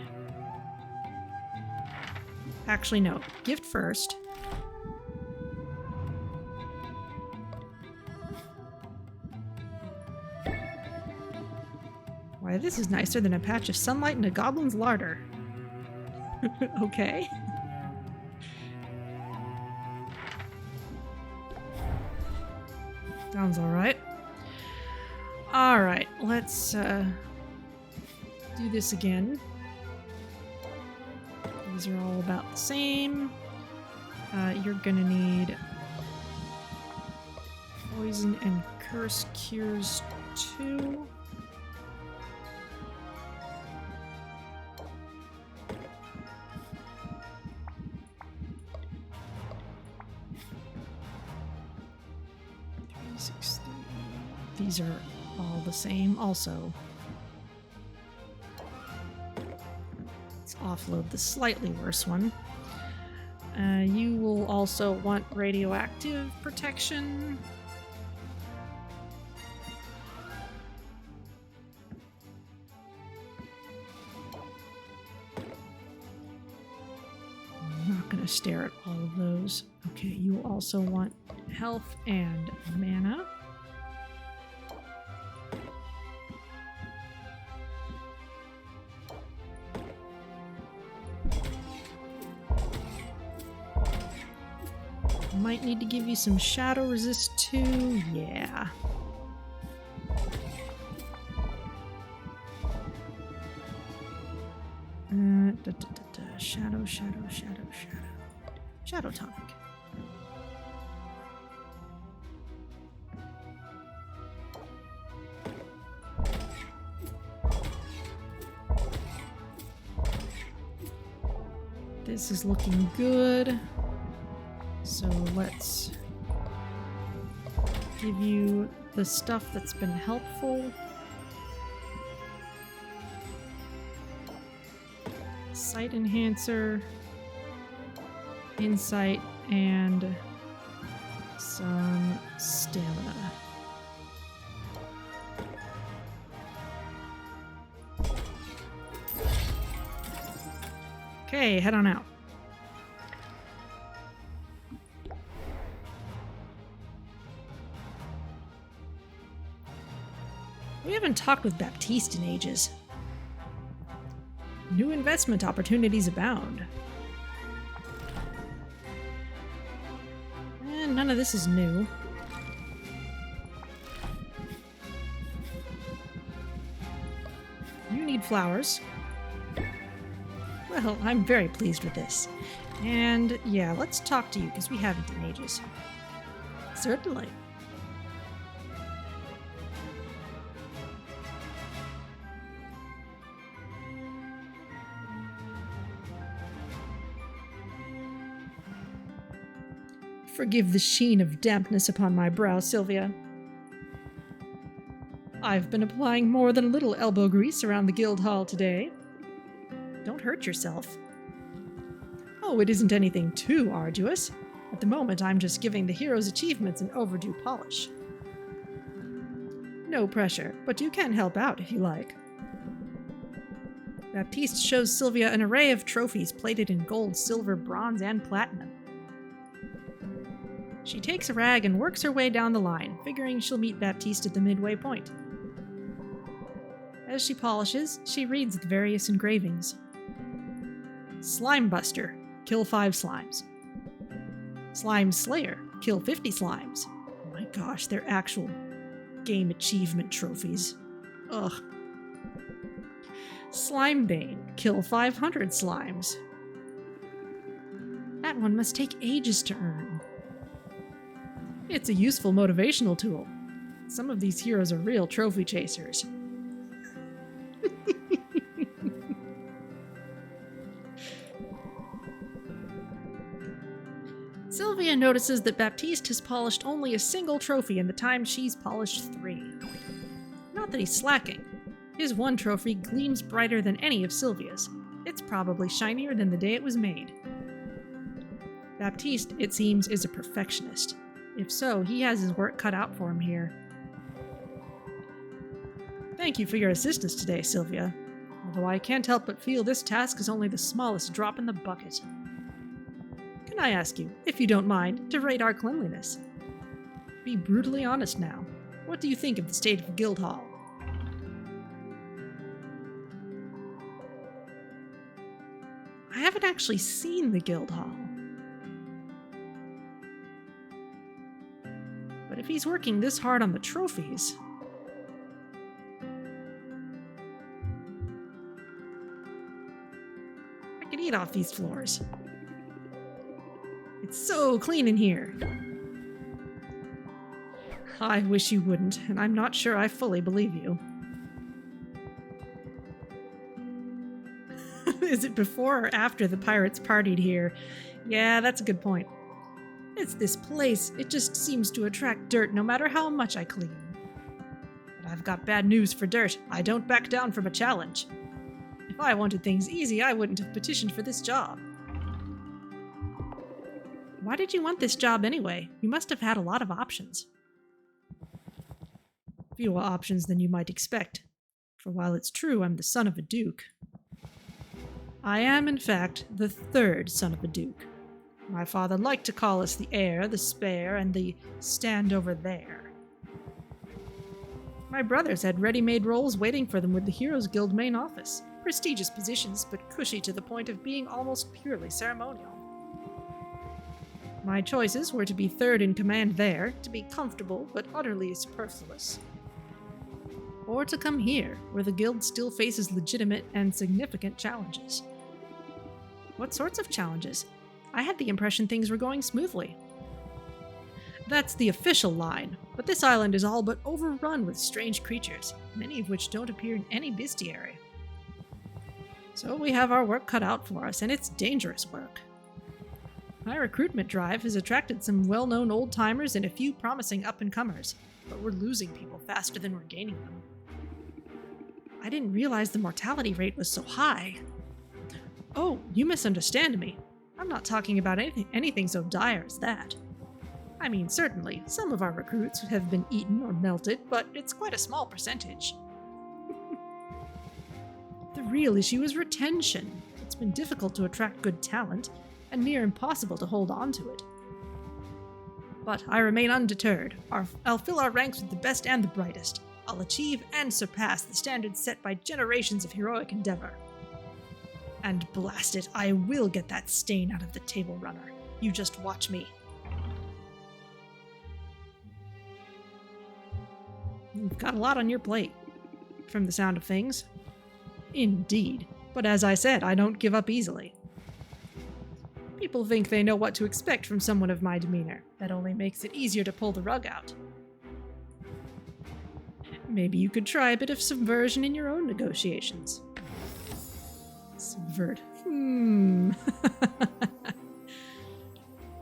Actually, no. Gift first. Why, this is nicer than a patch of sunlight in a goblin's larder. Okay. Sounds alright. Alright, let's do this again. These are all about the same. You're gonna need poison and curse cures 2. These are all the same also. Let's offload the slightly worse one. You will also want radioactive protection. I'm not going to stare at all of those. Okay, you also want health and mana. Might need to give you some shadow resist too. Yeah. Shadow. Shadow tonic. This is looking good. So let's give you the stuff that's been helpful. Sight enhancer, insight, and some stamina. Okay, head on out. We haven't talked with Baptiste in ages. New investment opportunities abound. And none of this is new. You need flowers. Well, I'm very pleased with this. And yeah, let's talk to you because we haven't in ages. Certainly. Forgive the sheen of dampness upon my brow, Sylvia. I've been applying more than a little elbow grease around the guild hall today. Don't hurt yourself. Oh, it isn't anything too arduous. At the moment, I'm just giving the hero's achievements an overdue polish. No pressure, but you can help out if you like. Baptiste shows Sylvia an array of trophies plated in gold, silver, bronze, and platinum. She takes a rag and works her way down the line, figuring she'll meet Baptiste at the midway point. As she polishes, she reads the various engravings. Slime Buster, kill 5 slimes. Slime Slayer, kill 50 slimes. Oh my gosh, they're actual game achievement trophies. Ugh. Slime Bane, kill 500 slimes. That one must take ages to earn. It's a useful motivational tool. Some of these heroes are real trophy chasers. Sylvia notices that Baptiste has polished only a single trophy in the time she's polished 3. Not that he's slacking. His one trophy gleams brighter than any of Sylvia's. It's probably shinier than the day it was made. Baptiste, it seems, is a perfectionist. If so, he has his work cut out for him here. Thank you for your assistance today, Sylvia. Although I can't help but feel this task is only the smallest drop in the bucket. Can I ask you, if you don't mind, to rate our cleanliness? Be brutally honest now. What do you think of the state of the guild hall? I haven't actually seen the guild hall. But if he's working this hard on the trophies... I can eat off these floors. It's so clean in here. I wish you wouldn't, and I'm not sure I fully believe you. Is it before or after the pirates partied here? Yeah, that's a good point. It's this place. It just seems to attract dirt no matter how much I clean. But I've got bad news for dirt. I don't back down from a challenge. If I wanted things easy, I wouldn't have petitioned for this job. Why did you want this job anyway? You must have had a lot of options. Fewer options than you might expect. For while it's true I'm the son of a duke, I am, in fact, the 3rd son of a duke. My father liked to call us the heir, the spare, and the stand over there. My brothers had ready-made roles waiting for them with the Heroes Guild main office. Prestigious positions, but cushy to the point of being almost purely ceremonial. My choices were to be 3rd in command there, to be comfortable but utterly superfluous. Or to come here, where the guild still faces legitimate and significant challenges. What sorts of challenges? I had the impression things were going smoothly. That's the official line, but this island is all but overrun with strange creatures, many of which don't appear in any bestiary. So we have our work cut out for us, and it's dangerous work. My recruitment drive has attracted some well-known old-timers and a few promising up-and-comers, but we're losing people faster than we're gaining them. I didn't realize the mortality rate was so high. Oh, you misunderstand me. I'm not talking about anything so dire as that. I mean, certainly, some of our recruits have been eaten or melted, but it's quite a small percentage. The real issue is retention. It's been difficult to attract good talent, and near impossible to hold on to it. But I remain undeterred. I'll fill our ranks with the best and the brightest. I'll achieve and surpass the standards set by generations of heroic endeavor. And blast it, I will get that stain out of the table runner. You just watch me. You've got a lot on your plate, from the sound of things. Indeed, but as I said, I don't give up easily. People think they know what to expect from someone of my demeanor. That only makes it easier to pull the rug out. Maybe you could try a bit of subversion in your own negotiations. Subvert.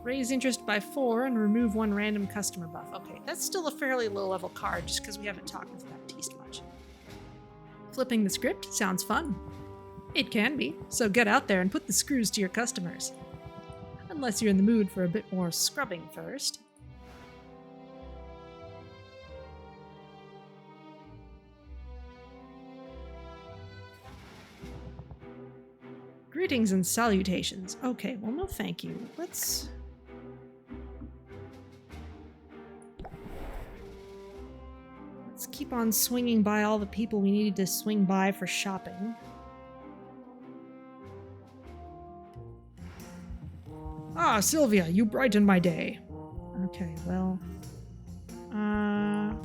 Raise interest by 4 and remove 1 random customer buff. Okay, that's still a fairly low-level card just because we haven't talked with Baptiste much. Flipping the script sounds fun. It can be, so get out there and put the screws to your customers. Unless you're in the mood for a bit more scrubbing first. Greetings and salutations. Okay, well, no thank you. Let's keep on swinging by all the people we needed to swing by for shopping. Ah, Sylvia, you brighten my day. Okay, well... I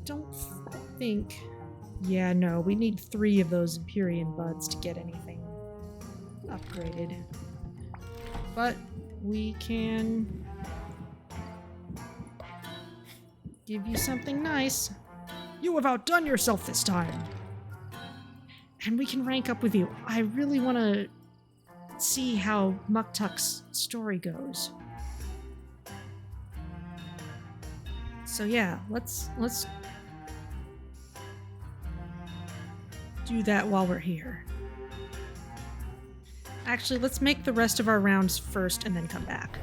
don't think... Yeah, no, we need 3 of those Empyrean buds to get anything upgraded. But we can give you something nice. You have outdone yourself this time. And we can rank up with you. I really want to see how Muktuk's story goes. So yeah, let's do that while we're here. Actually, let's make the rest of our rounds first and then come back.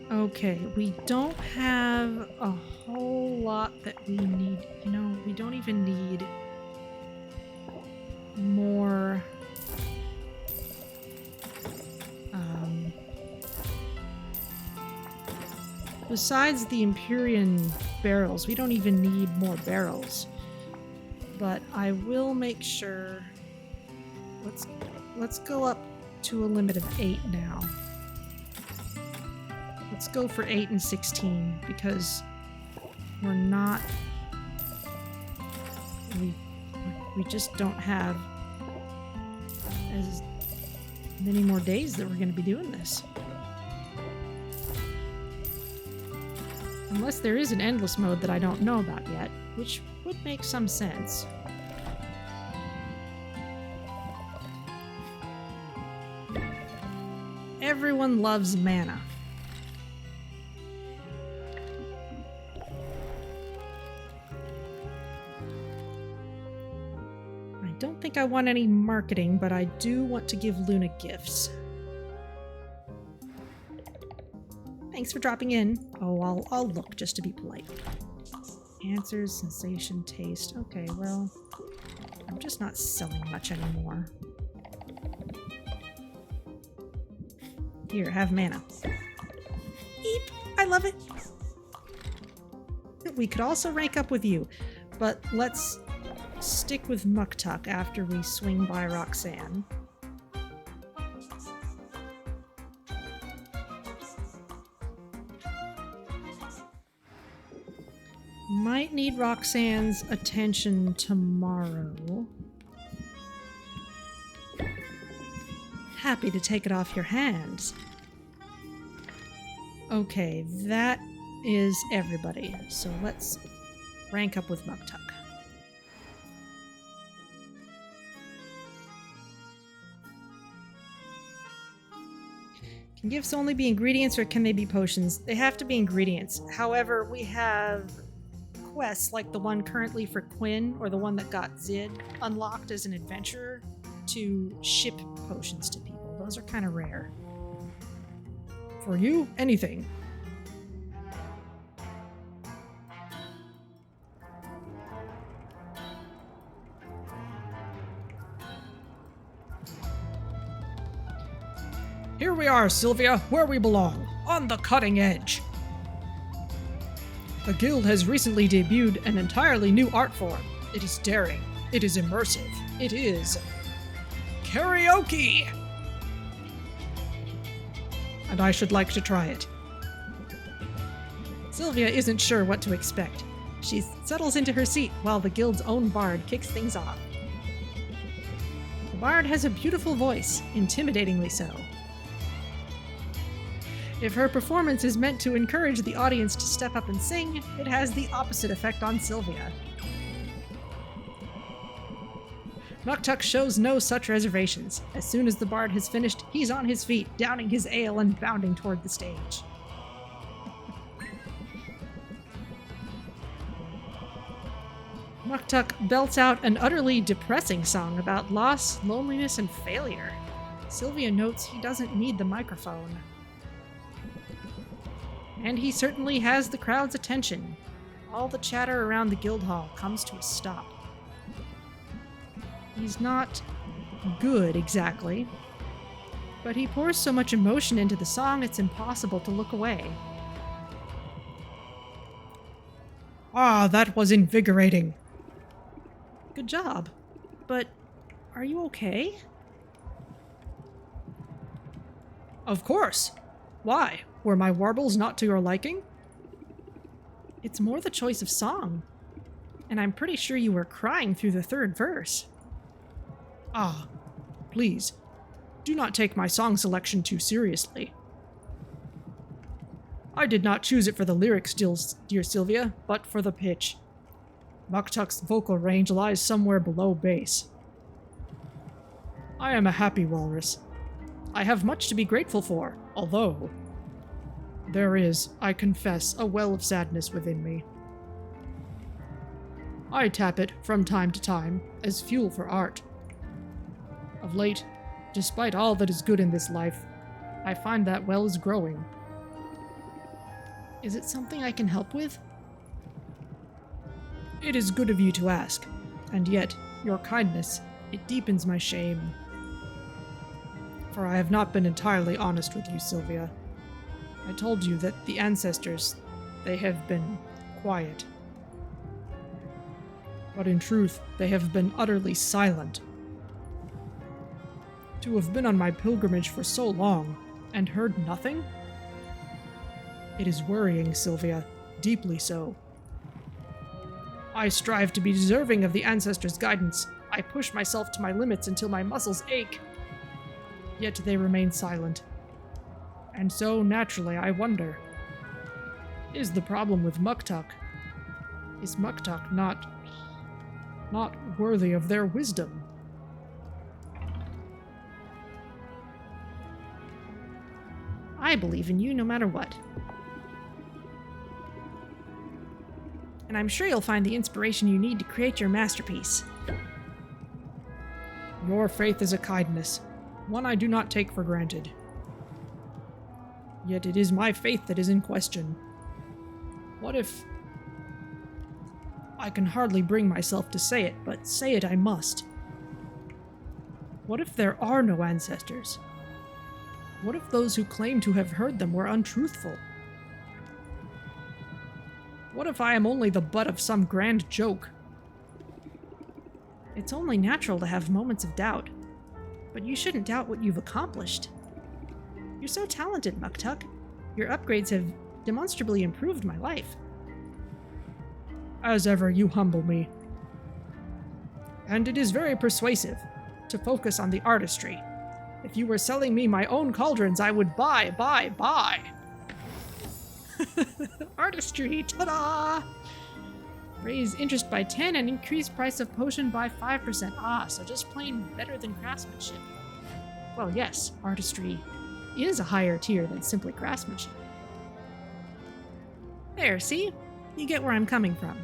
Okay, we don't have a whole lot that we need. You know, we don't even need more besides the Empyrean barrels, we don't even need more barrels. But I will make sure. Let's go up to a limit of 8 now. Let's go for 8 and 16 because we're not. We just don't have as many more days that we're going to be doing this. Unless there is an endless mode that I don't know about yet, which would make some sense. Everyone loves mana. I don't think I want any marketing, but I do want to give Luna gifts. Thanks for dropping in. Oh, I'll look just to be polite. Answers, sensation, taste. Okay, well, I'm just not selling much anymore. Here, have mana. Eep! I love it! We could also rank up with you, but let's stick with Muktuk after we swing by Roxanne. Might need Roxanne's attention tomorrow. Happy to take it off your hands. Okay, that is everybody. So let's rank up with Muktuk. Can gifts only be ingredients or can they be potions? They have to be ingredients. However, we have quests like the one currently for Quinn or the one that got Zid unlocked as an adventurer to ship potions to people. Those are kind of rare. For you, anything. Here we are, Sylvia, where we belong, on the cutting edge. The guild has recently debuted an entirely new art form. It is daring. It is immersive. It is karaoke! And I should like to try it. Sylvia isn't sure what to expect. She settles into her seat while the guild's own bard kicks things off. The bard has a beautiful voice, intimidatingly so. If her performance is meant to encourage the audience to step up and sing, it has the opposite effect on Sylvia. Muktuk shows no such reservations. As soon as the bard has finished, he's on his feet, downing his ale and bounding toward the stage. Muktuk belts out an utterly depressing song about loss, loneliness, and failure. Sylvia notes he doesn't need the microphone. And he certainly has the crowd's attention. All the chatter around the guild hall comes to a stop. He's not good, exactly, but he pours so much emotion into the song it's impossible to look away. Ah, that was invigorating. Good job. But are you okay? Of course. Why? Were my warbles not to your liking? It's more the choice of song. And I'm pretty sure you were crying through the third verse. Ah, please, do not take my song selection too seriously. I did not choose it for the lyrics, dear Sylvia, but for the pitch. Muktuk's vocal range lies somewhere below bass. I am a happy walrus. I have much to be grateful for, although there is, I confess, a well of sadness within me. I tap it, from time to time, as fuel for art. Of late, despite all that is good in this life, I find that well is growing. Is it something I can help with? It is good of you to ask, and yet, your kindness, it deepens my shame. For I have not been entirely honest with you, Sylvia. I told you that the ancestors, they have been quiet. But in truth, they have been utterly silent. To have been on my pilgrimage for so long, and heard nothing? It is worrying, Sylvia, deeply so. I strive to be deserving of the ancestors' guidance. I push myself to my limits until my muscles ache. Yet they remain silent. And so, naturally, I wonder, is the problem with Muktuk? Is Muktuk not worthy of their wisdom? I believe in you no matter what. And I'm sure you'll find the inspiration you need to create your masterpiece. Your faith is a kindness, one I do not take for granted. Yet it is my faith that is in question. What if... I can hardly bring myself to say it, but say it I must. What if there are no ancestors? What if those who claim to have heard them were untruthful? What if I am only the butt of some grand joke? It's only natural to have moments of doubt, but you shouldn't doubt what you've accomplished. You're so talented, Muktuk. Your upgrades have demonstrably improved my life. As ever, you humble me. And it is very persuasive to focus on the artistry. If you were selling me my own cauldrons, I would buy. Artistry, ta-da! Raise interest by 10 and increase price of potion by 5%. Ah, so just plain better than craftsmanship. Well, yes, artistry is a higher tier than simply craftsmanship. There, see? You get where I'm coming from.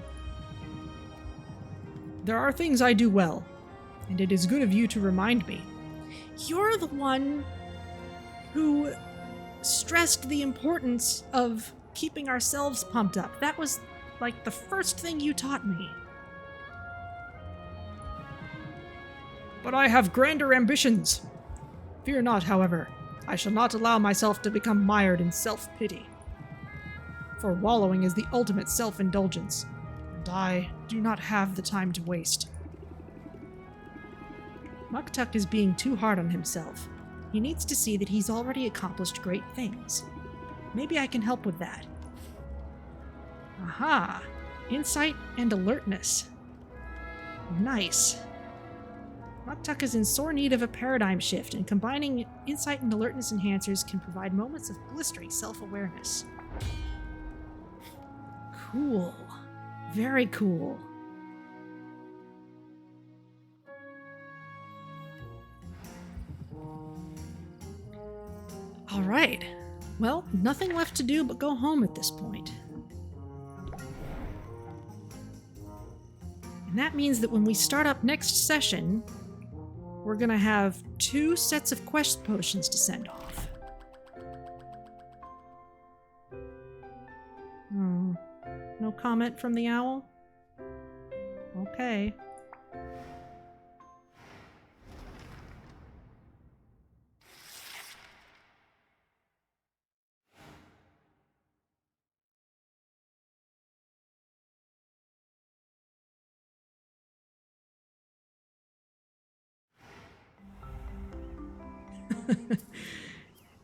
There are things I do well, and it is good of you to remind me. You're the one who stressed the importance of keeping ourselves pumped up. That was like the first thing you taught me. But I have grander ambitions. Fear not, however. I shall not allow myself to become mired in self-pity. For wallowing is the ultimate self-indulgence, and I do not have the time to waste. Muktuk is being too hard on himself. He needs to see that he's already accomplished great things. Maybe I can help with that. Aha! Insight and alertness. Nice. Muktuk is in sore need of a paradigm shift, and combining insight and alertness enhancers can provide moments of blistering self-awareness. Cool. Very cool. Alright. Well, nothing left to do but go home at this point. And that means that when we start up next session, we're gonna have 2 sets of quest potions to send off. No comment from the owl? Okay.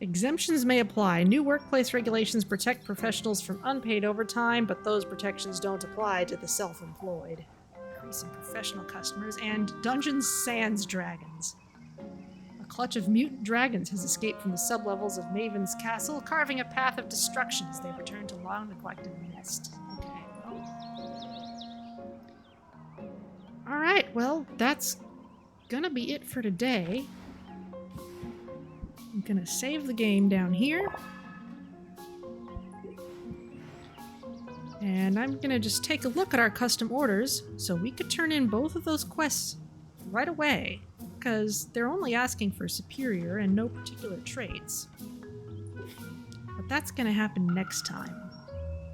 Exemptions may apply. New workplace regulations protect professionals from unpaid overtime, but those protections don't apply to the self-employed. Increasing professional customers and Dungeons Sans dragons. A clutch of mutant dragons has escaped from the sublevels of Maven's castle, carving a path of destruction as they return to long-neglected nest. Okay. Alright, well, that's gonna be it for today. I'm gonna save the game down here. And I'm gonna just take a look at our custom orders so we could turn in both of those quests right away, because they're only asking for superior and no particular traits. But that's gonna happen next time,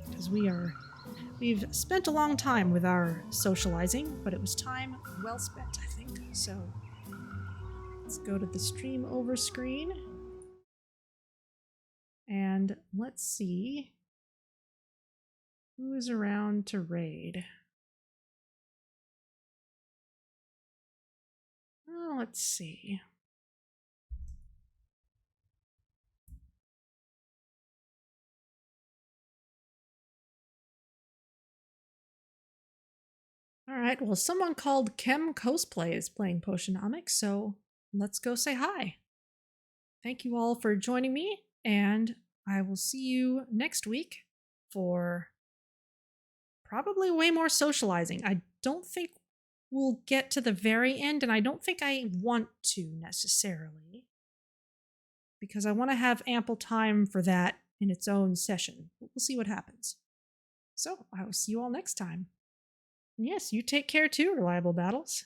because we've spent a long time with our socializing, but it was time well spent, I think. So let's go to the stream over screen. And let's see who is around to raid. Oh, let's see. Alright, well, someone called Chem Cosplay is playing Potionomics, so let's go say hi. Thank you all for joining me, and I will see you next week for probably way more socializing. I don't think we'll get to the very end, and I don't think I want to necessarily, because I want to have ample time for that in its own session. We'll see what happens. So, I will see you all next time. And yes, you take care too, Reliable Battles.